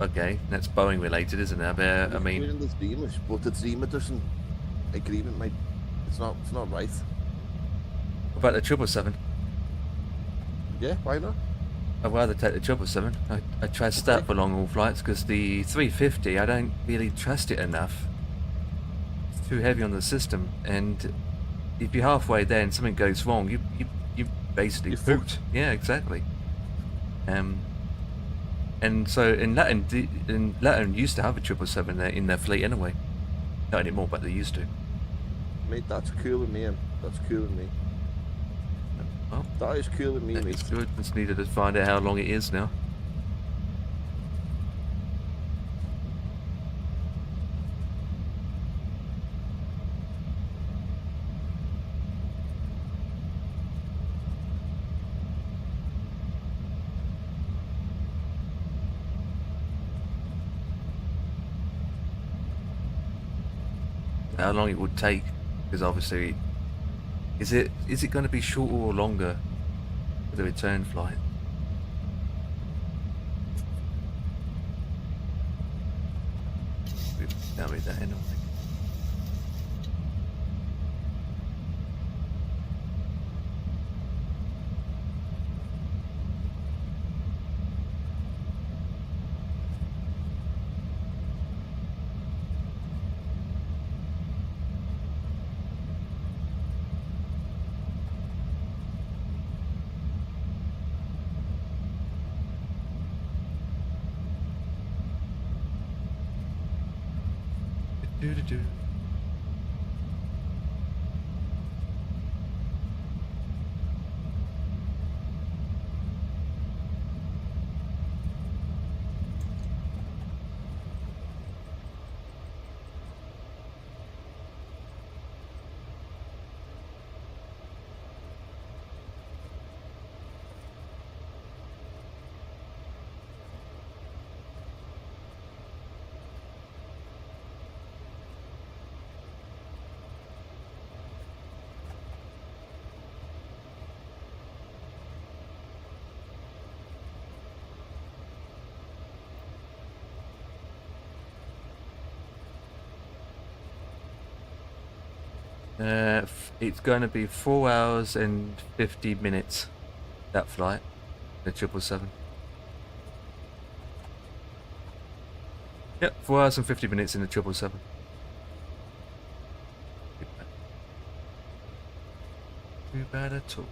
Okay, that's Boeing related, isn't it? I We're mean, in the Dreamers, but the Dreamer doesn't agreement, mate. It's not right. what about the 777? Yeah, why not? I'd rather take the 777. I trust that for long haul flights because the 350, I don't really trust it enough. It's too heavy on the system, and if you're halfway there and something goes wrong, you basically You're pooped. fucked. Yeah, exactly. And so in Latin used to have a 777 there in their fleet anyway. Not anymore, but they used to. Mate, that's cool with me. That's cool with me. Well, That is cool with me, mate. it's good. Just needed to find out how long it is now. How long it would take, because obviously, is it going to be shorter or longer for the return flight? Tell me that anyway. Do. It's going to be 4 hours and 50 minutes, that flight, the 777. Yep, 4 hours and 50 minutes in the 777. Too bad at all.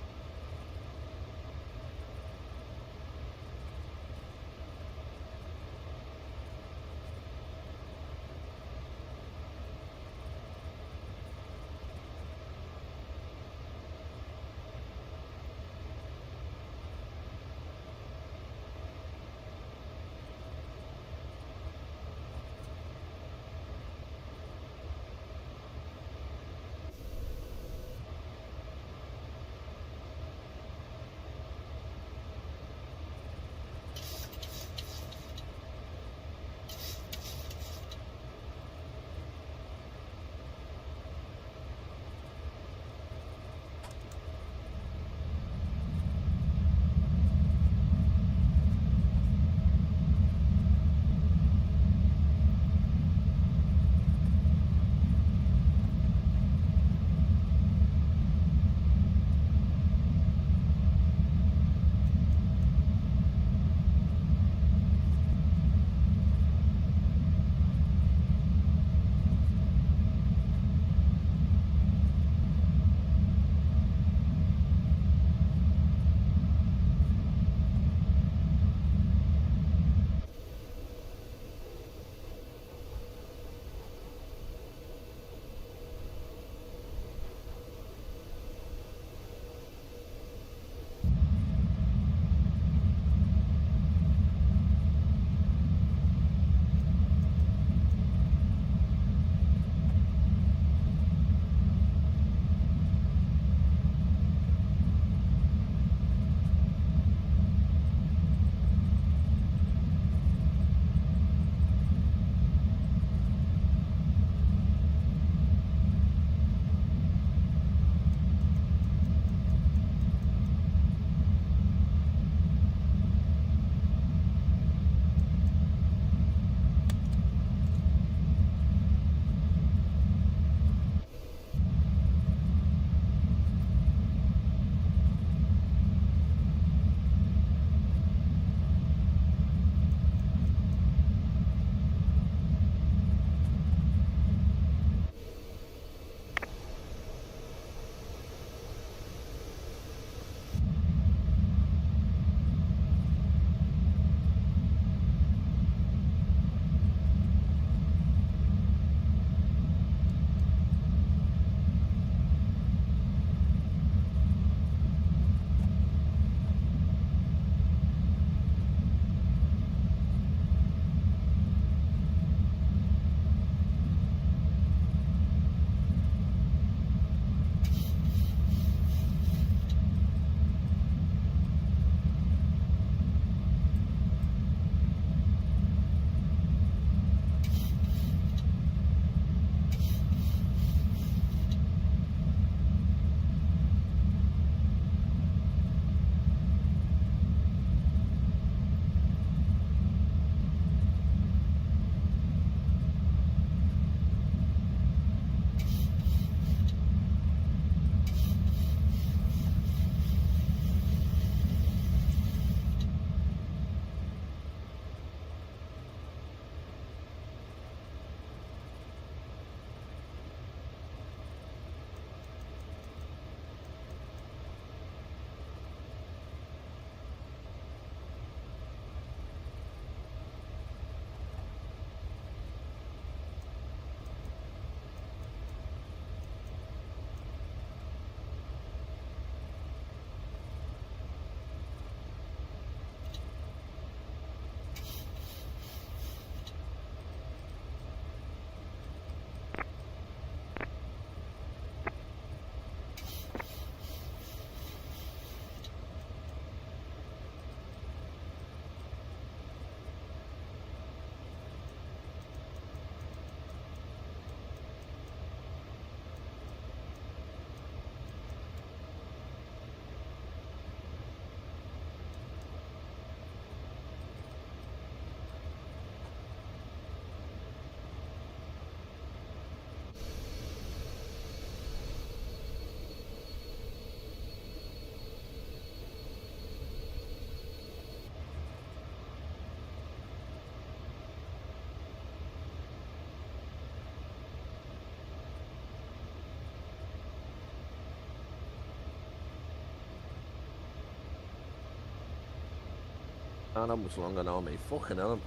Not how much longer now, mate. Fucking hell.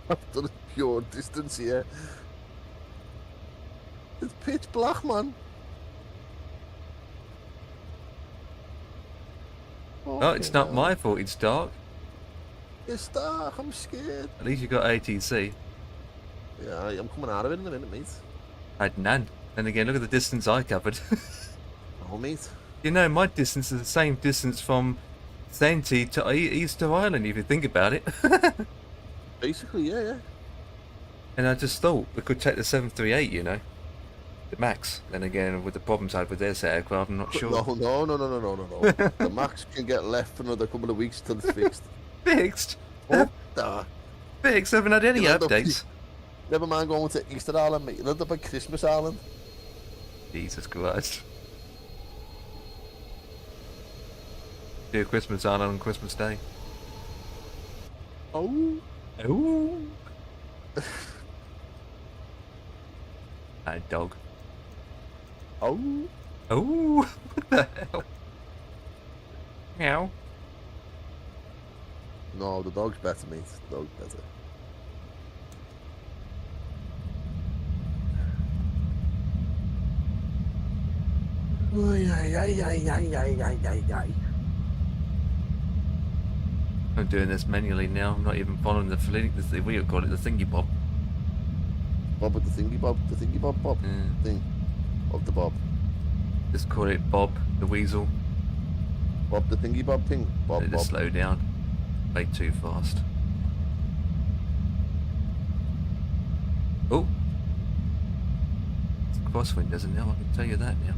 I've done a pure distance here. It's pitch black, man. Oh, it's not my fault it's dark. It's dark, I'm scared. At least you got ATC. Yeah, I'm coming out of it in a minute, mate. I had none. And again, look at the distance I covered. Oh, mate. You know, my distance is the same distance from Senti to Easter Island, if you think about it. Basically, yeah. And I just thought we could take the 738, you know, the Max. Then again, with the problems I had with their aircraft, I'm not sure. No. The Max can get left for another couple of weeks till it's fixed. Fixed? Fuck that. Fixed? Haven't had any You'll end up- updates. Never mind going to Easter Island, mate. You'll end up at Christmas Island. Jesus Christ. Do Christmas Island on Christmas Day. Oh. Oh. That dog. Oh. Oh. What the hell? Meow. No, the dog's better, mate. The dog's better. Ay. I'm doing this manually now. I'm not even following the what do you call it, the thingy bob. Bob with the thingy bob, bob. Yeah. Thing. Bob the bob. Just call it Bob the Weasel. Bob the thingy bob thing. Bob, Let it bob. slow down. Way too fast. Oh! It's a crosswind, isn't it? I can tell you that now.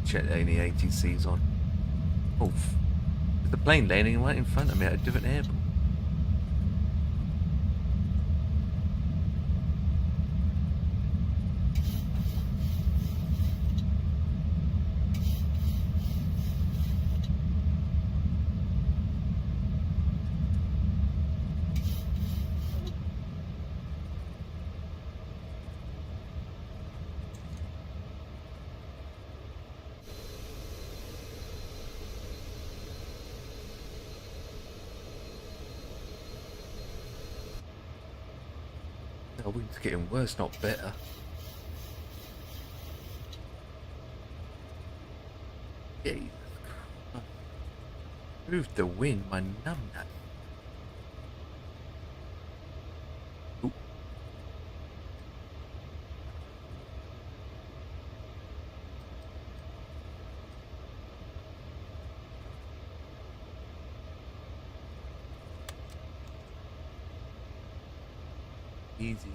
Check any ATCs on. Oh, there's the plane landing right in front of me at a different airport. Oh, it's getting worse, not better. Jesus Christ. Move the wind, my numbnut. Ooh. Easy.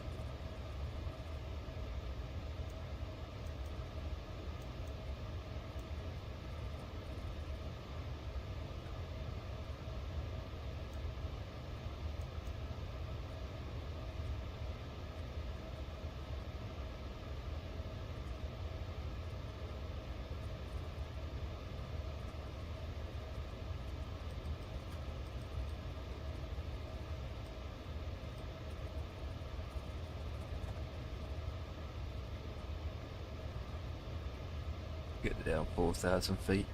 Get it down 4,000 feet.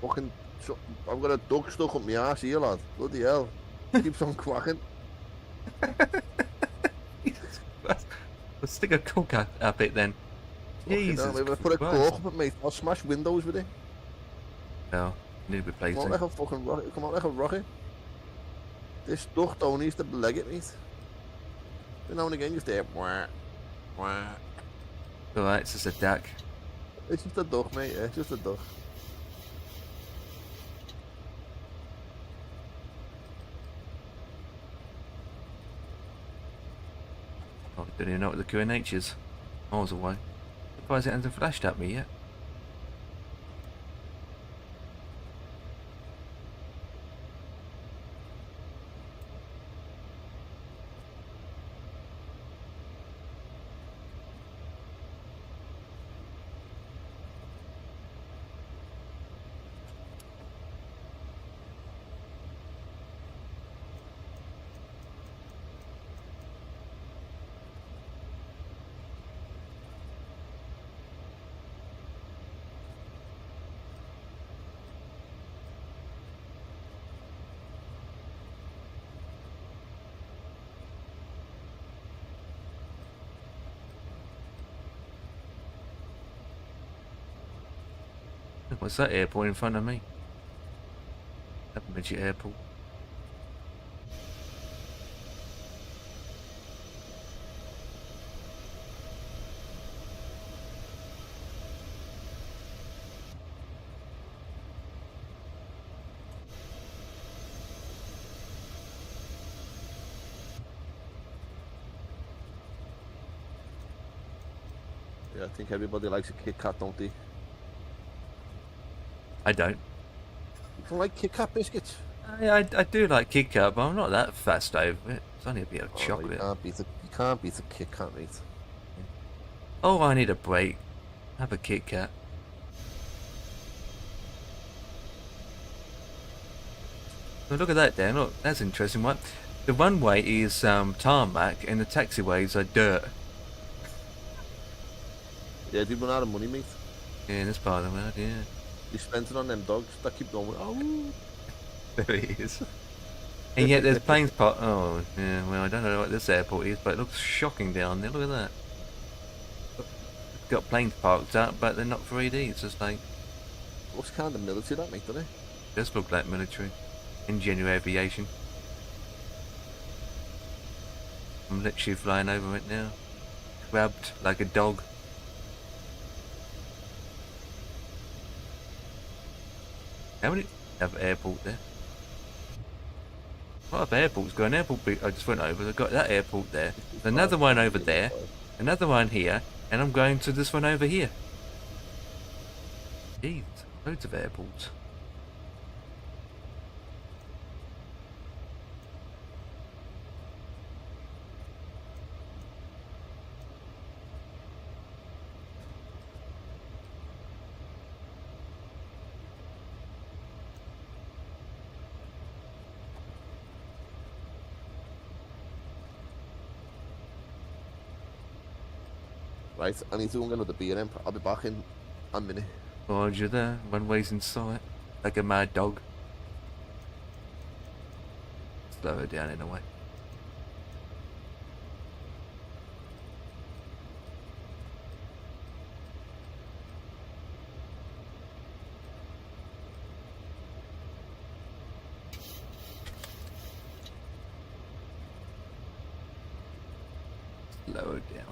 Fucking, I've got a duck stuck up my arse here, lad. Bloody hell. Keeps on quacking. Let's stick a cork up it then. Jesus If I put a Christ. cork up at me, I'll smash windows with it. No, need to be Come on placing. like a fucking rocket. Come on like a rocket. This duck don't need to leg it, mate. Every now and again you just hear wah, wah. Alright, it's just a duck. It's just a duck, mate. Yeah, it's just a duck. Oh, I don't even know what the QNH is. Miles away. Surprised it hasn't flashed at me yet. What's that airport in front of me? That midget airport. Yeah, I think everybody likes a Kit Kat, don't they? I don't. You don't like Kit Kat biscuits? I do like Kit Kat, but I'm not that fussed over it. It's only a bit of Oh, chocolate. you can't beat a Kit Kat, mate. Oh, I need a break. Have a Kit Kat. Oh, look at that, Dan. Look, that's interesting, right? The runway is tarmac, and the taxiways are dirt. Yeah, they run out of money, mate. Yeah, in this part of the world, yeah. They spent it on them dogs that keep going. Oh, There it is. And yet there's planes parked. Oh, yeah, well, I don't know what this airport is, but it looks shocking down there. Look at that. It's got planes parked up, but they're not 3D. It's just like, looks kind of military, that, mate, doesn't it? just look like military. Engineer aviation. I'm literally flying over it now. Grabbed like a dog. How many have airport there? What other airports got an airport? I just went over. They've got that airport there. There's another one over there. Another one here, and I'm going to this one over here. Jeez, loads of airports. Right, I need to go and get another beer in. I'll be back in a minute. Roger there. Runway's in sight. Like a mad dog. Slow her down in a way. Slow her down.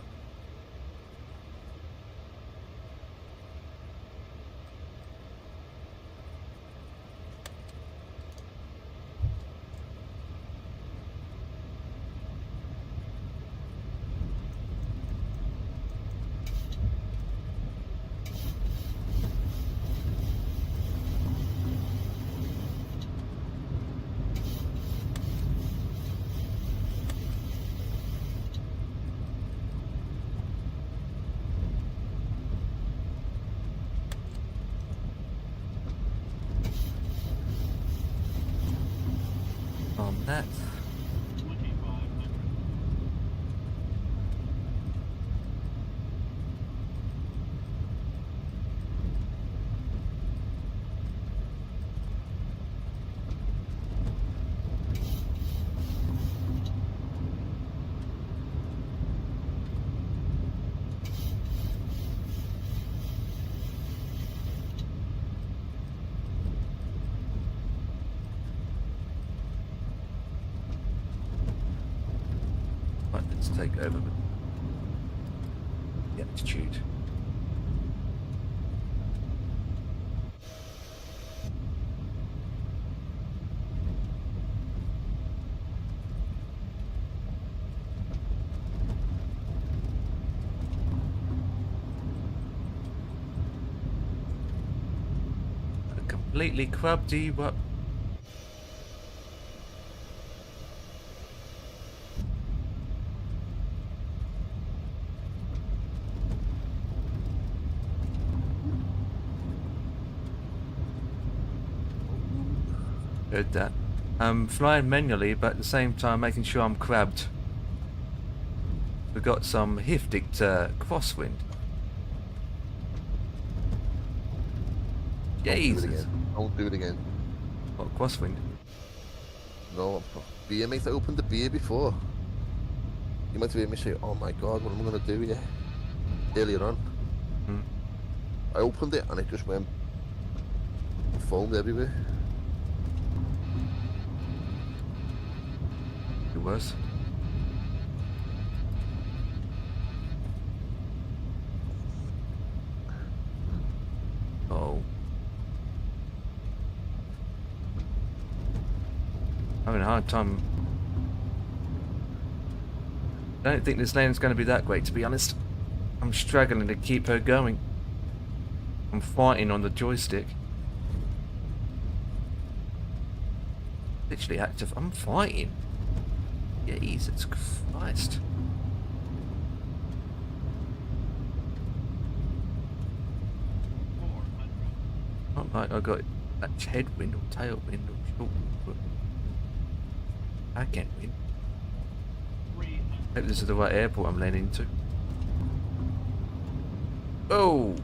On that. Right, let's take over the attitude. completely crabby. What? Heard that. I'm flying manually, but at the same time making sure I'm crabbed. We've got some heftig crosswind. Don't do it Jesus. again. Don't do it again. What, crosswind? No, beer, mate. I opened the beer before. You might have heard me say, "Oh my God, what am I gonna do here?" Earlier on. Hmm. I opened it and it just went foamed everywhere. It was. Oh. Having a hard time. I don't think this lane's going to be that great, to be honest. I'm struggling to keep her going. I'm fighting on the joystick. Literally active. I'm fighting. Jesus Christ. Not like I got that headwind or tailwind or short wind. I can't win. Hope this is the right airport I'm landing into. Oh!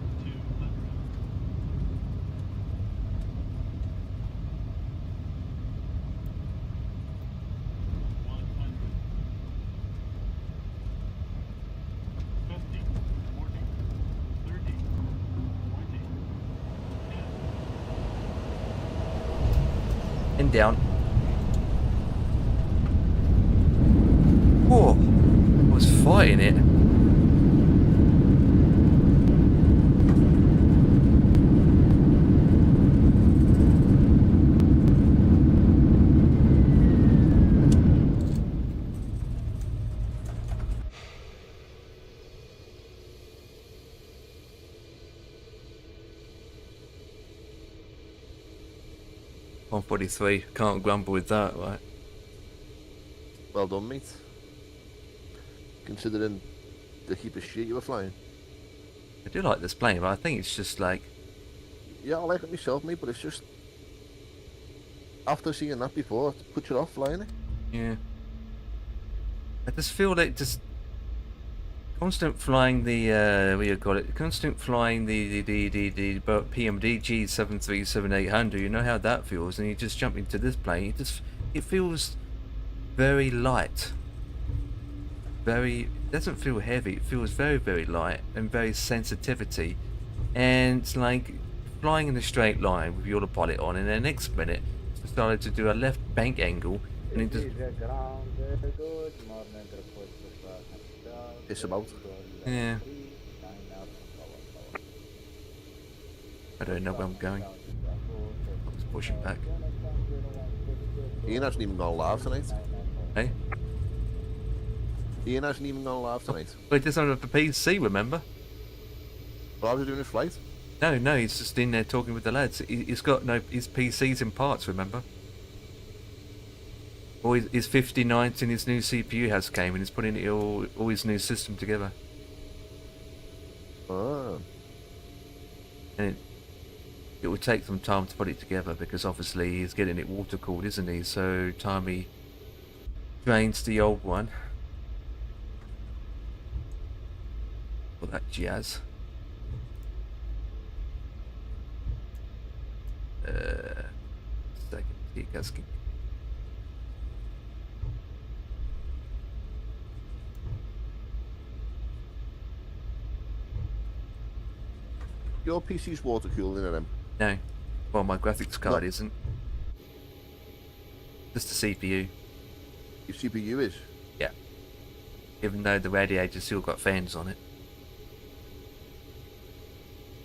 And down. Whoa! I was fighting it. .143, can't grumble with that, right? Well done, mate. Considering the heap of shit you were flying. I do like this plane, but I think it's just like... Yeah, I like it myself, mate, but it's just... After seeing that before, it puts you off flying it. Yeah. I just feel like just... Constant flying the, what do you call it? Constant flying the PMD G737-800, you know how that feels, and you just jump into this plane, it feels very light. It doesn't feel heavy, it feels very, very light and very sensitivity. And it's like flying in a straight line with your autopilot on, and the next minute it started to do a left bank angle, and it just... It's about. Yeah. I don't know where I'm going. I'm just pushing back. Ian hasn't even gone live tonight. Hey? Ian hasn't even gone live tonight. But he doesn't have a PC, remember? But I was doing a flight. No, he's just in there talking with the lads. He's got his PC's in parts, remember? All his 5090 and his new CPU has came, and he's putting all his new system together. Ah. And it would take some time to put it together, because obviously he's getting it water cooled, isn't he? So time he drains the old one. All that jazz. Second, you guys can... Your PC's water cooling in them. No. Well, my graphics card isn't. Just the CPU. Your CPU is? Yeah. Even though the radiator's still got fans on it.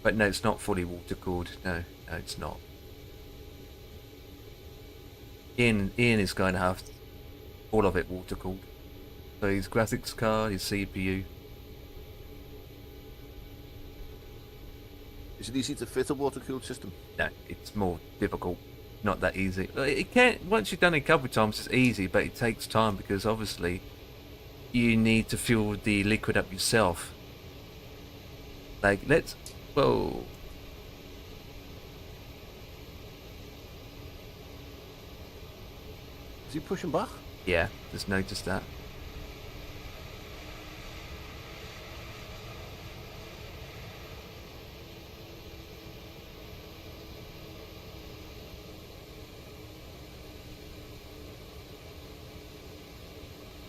But no, it's not fully water cooled. No, it's not. Ian is going to have all of it water cooled. So his graphics card, his CPU. Is it easy to fit a water-cooled system? No, it's more difficult. Not that easy. It can't. Once you've done it a couple of times, it's easy, but it takes time because obviously you need to fill the liquid up yourself. Like, whoa. Is he pushing back? Yeah, just noticed that.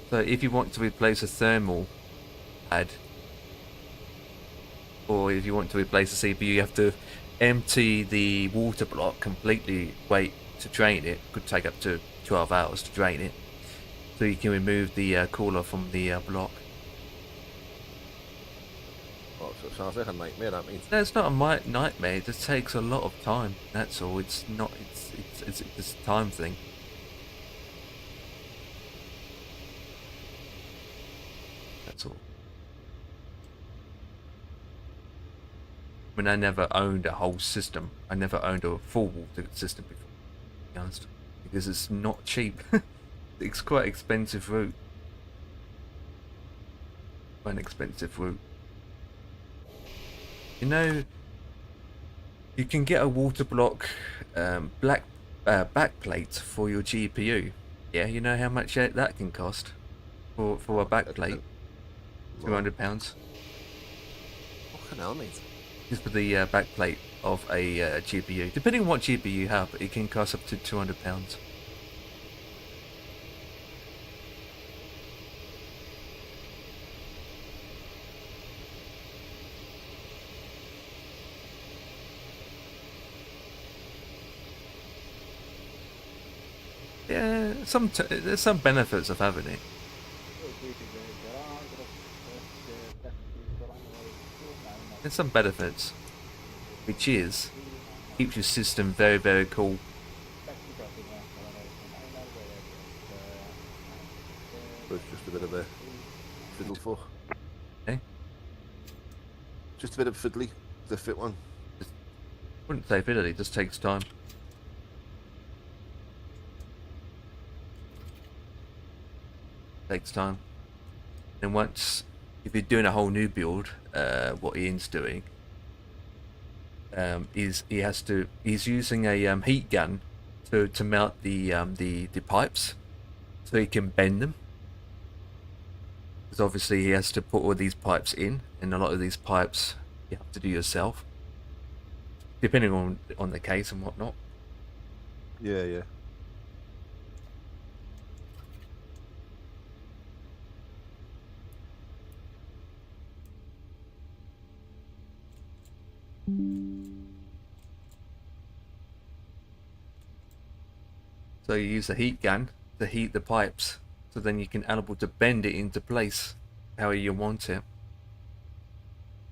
So if you want to replace a thermal pad, or if you want to replace a CPU, you have to empty the water block completely, wait to drain it. Could take up to 12 hours to drain it. So you can remove the cooler from the block. Oh, so it sounds like a nightmare, that means. No, it's not a nightmare. It just takes a lot of time. That's all. It's not. It's just a time thing. That's all. I mean, I never owned a whole system. I never owned a full water system before, to be honest, because it's not cheap. It's quite expensive route. Quite an expensive route. You know, you can get a water block backplate for your GPU. Yeah, you know how much that can cost for a backplate? £200. Fucking hell, mate. Just for the backplate of a GPU. Depending on what GPU you have, it can cost up to £200. Yeah, there's some benefits of having it. There's some benefits, which is keeps your system very, very cool. But it's just a bit of a fiddle for. Okay. Just a bit of fiddly, the fit one. Wouldn't say fiddly, it just takes time. Takes time. And once, if you're doing a whole new build, what Ian's doing is he's using a heat gun to mount the pipes, so he can bend them. Because obviously he has to put all these pipes in, and a lot of these pipes you have to do yourself, depending on the case and whatnot. Yeah, yeah. So you use a heat gun to heat the pipes, so then you can able to bend it into place how you want it.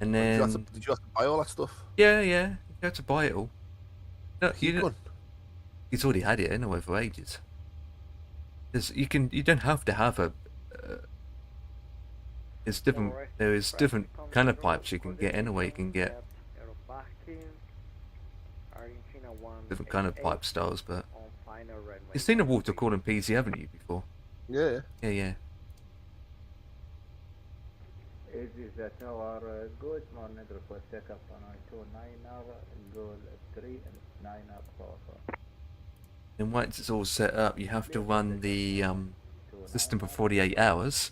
And then Did you have to buy all that stuff? yeah, you have to buy it all. No, Heat gun? He's already had it anyway for ages. You don't have to have a. It's different. There is different kind of pipes you can get anyway. You can get different kind of pipe styles, but you've seen a water cooling PC, haven't you, before? Yeah. Yeah. Is the tower good? Morning request take up on I-29 goal 3 and 9 up. And once it's all set up, you have to run the system for 48 hours.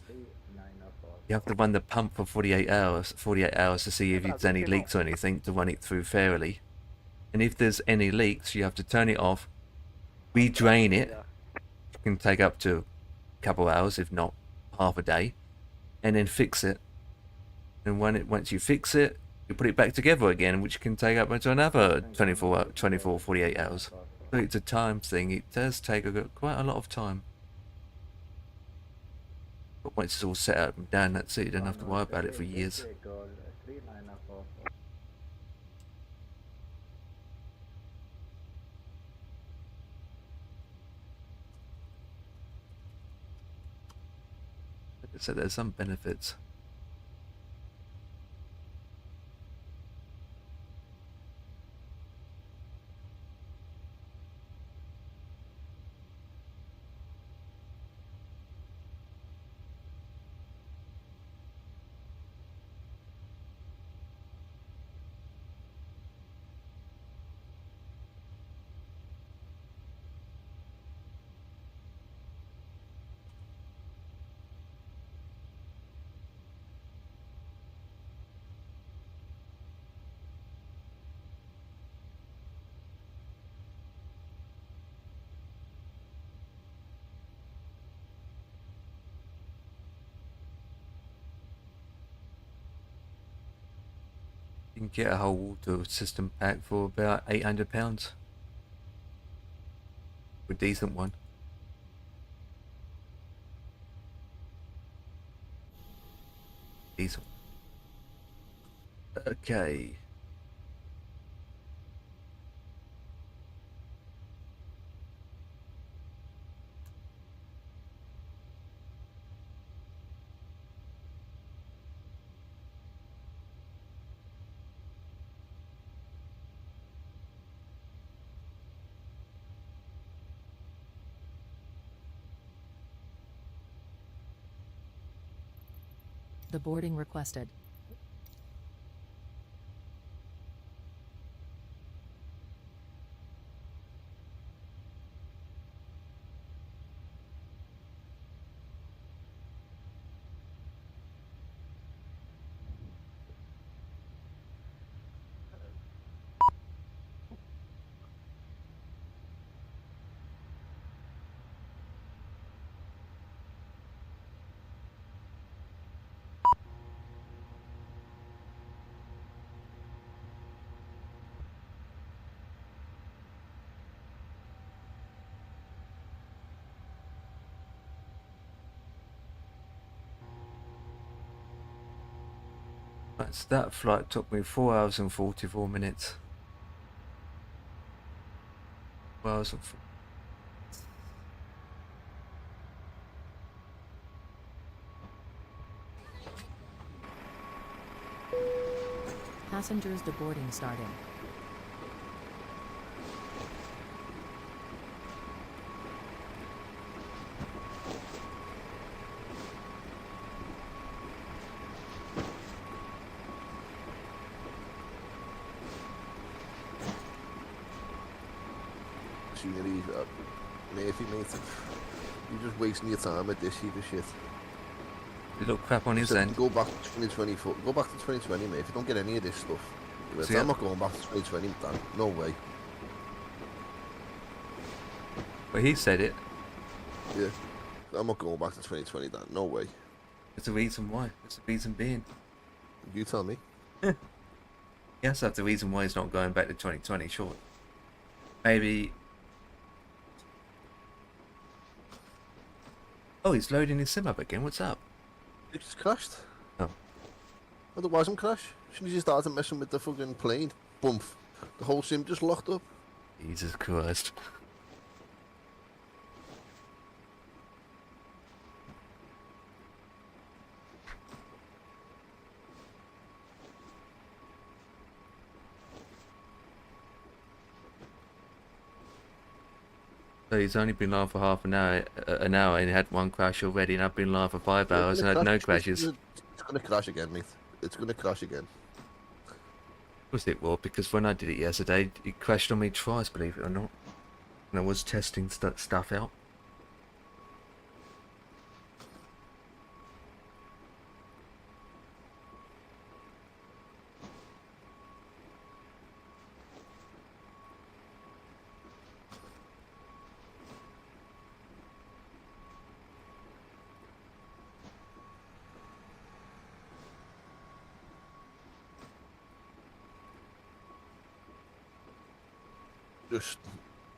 You have to run the pump for 48 hours to see if there's any leaks or anything, to run it through fairly. And if there's any leaks, you have to turn it off, re-drain it. It can take up to a couple hours, if not half a day, and then fix it. And once you fix it, you put it back together again, which can take up to another 48 hours. So it's a time thing. It does take quite a lot of time. But once it's all set up and done, that's it. You don't have to worry about it for years. Like I said, there's some benefits. You can get a whole water system pack for about £800. A decent one. Decent. Okay. The boarding requested. That's that flight took me 4 hours and 44 minutes. 4 hours and Passengers deboarding starting. Machinery, Murphy, mate. You're just wasting your time with this heap of shit. little crap on his Said end. Go back to 2024. Go back to 2020, mate. If you don't get any of this stuff, See, I'm not going back to 2020, Dan. No way. Well, he said it. Yeah. I'm not going back to 2020, Dan. No way. There's a reason why. There's a reason being. You tell me. Yes, that's the reason why he's not going back to 2020, sure. Maybe... Oh, he's loading his sim up again. What's up? It just crashed. Oh. Well, there wasn't crash. As soon as you started messing with the fucking plane, boom. The whole sim just locked up. Jesus Christ. So he's only been live for half an hour, and had one crash already, and I've been live for 5 hours and had no crashes. It's gonna crash again, mate. It's gonna crash again. Of course it will, because when I did it yesterday, it crashed on me twice, believe it or not. And I was testing stuff out. Just,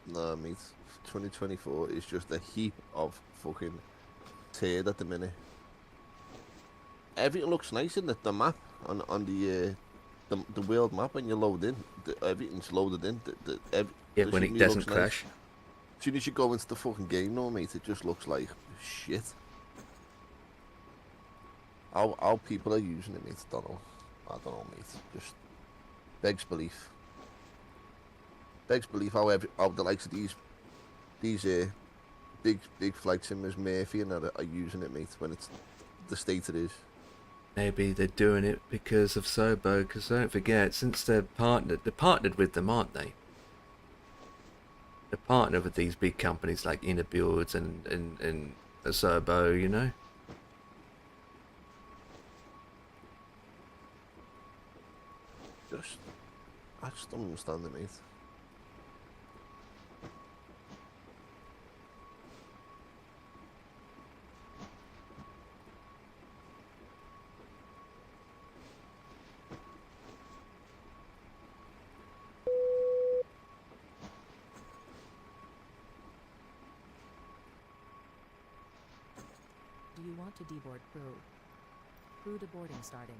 nah, mate. 2024 is just a heap of fucking turd at the minute. Everything looks nice in the map on the world map when you load in. Everything's loaded in. Yeah, when it doesn't crash. As soon as you go into the fucking game, no, mate, it just looks like shit. How people are using it, mate, I don't know, mate. Just begs belief. Begs belief how the likes of these big flight simmers, Murphy, and that are using it, mate, when it's the state it is. Maybe they're doing it because of Sobo, because don't forget, since they're partnered with them, aren't they? They're partnered with these big companies like Innerbuilds and Sobo, you know? I just don't understand it, mate. Do you want to deboard crew? Crew deboarding starting.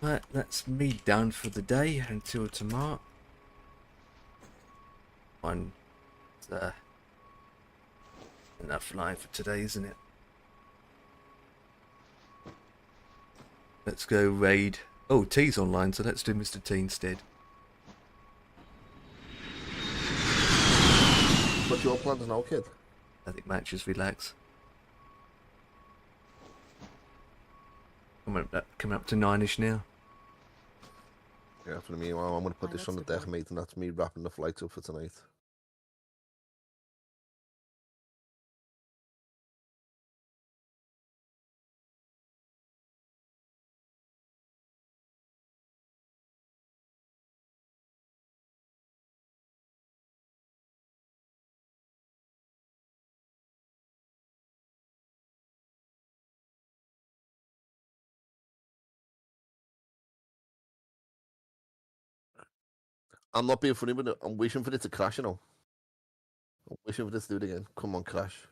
Right, that's me done for the day until tomorrow. Enough flying for today, isn't it? Let's go raid. Oh, T's online, so let's do Mr. T instead. What's your plans now, kid? I think matches relax. Coming up to 9ish now. Yeah, that's what I mean. Well, I'm going to put Right, this on the let's deck, deploy. mate, and that's me wrapping the flights up for tonight. I'm not being funny, but I'm wishing for it to crash, you know. I'm wishing for this to do it again. Come on, crash.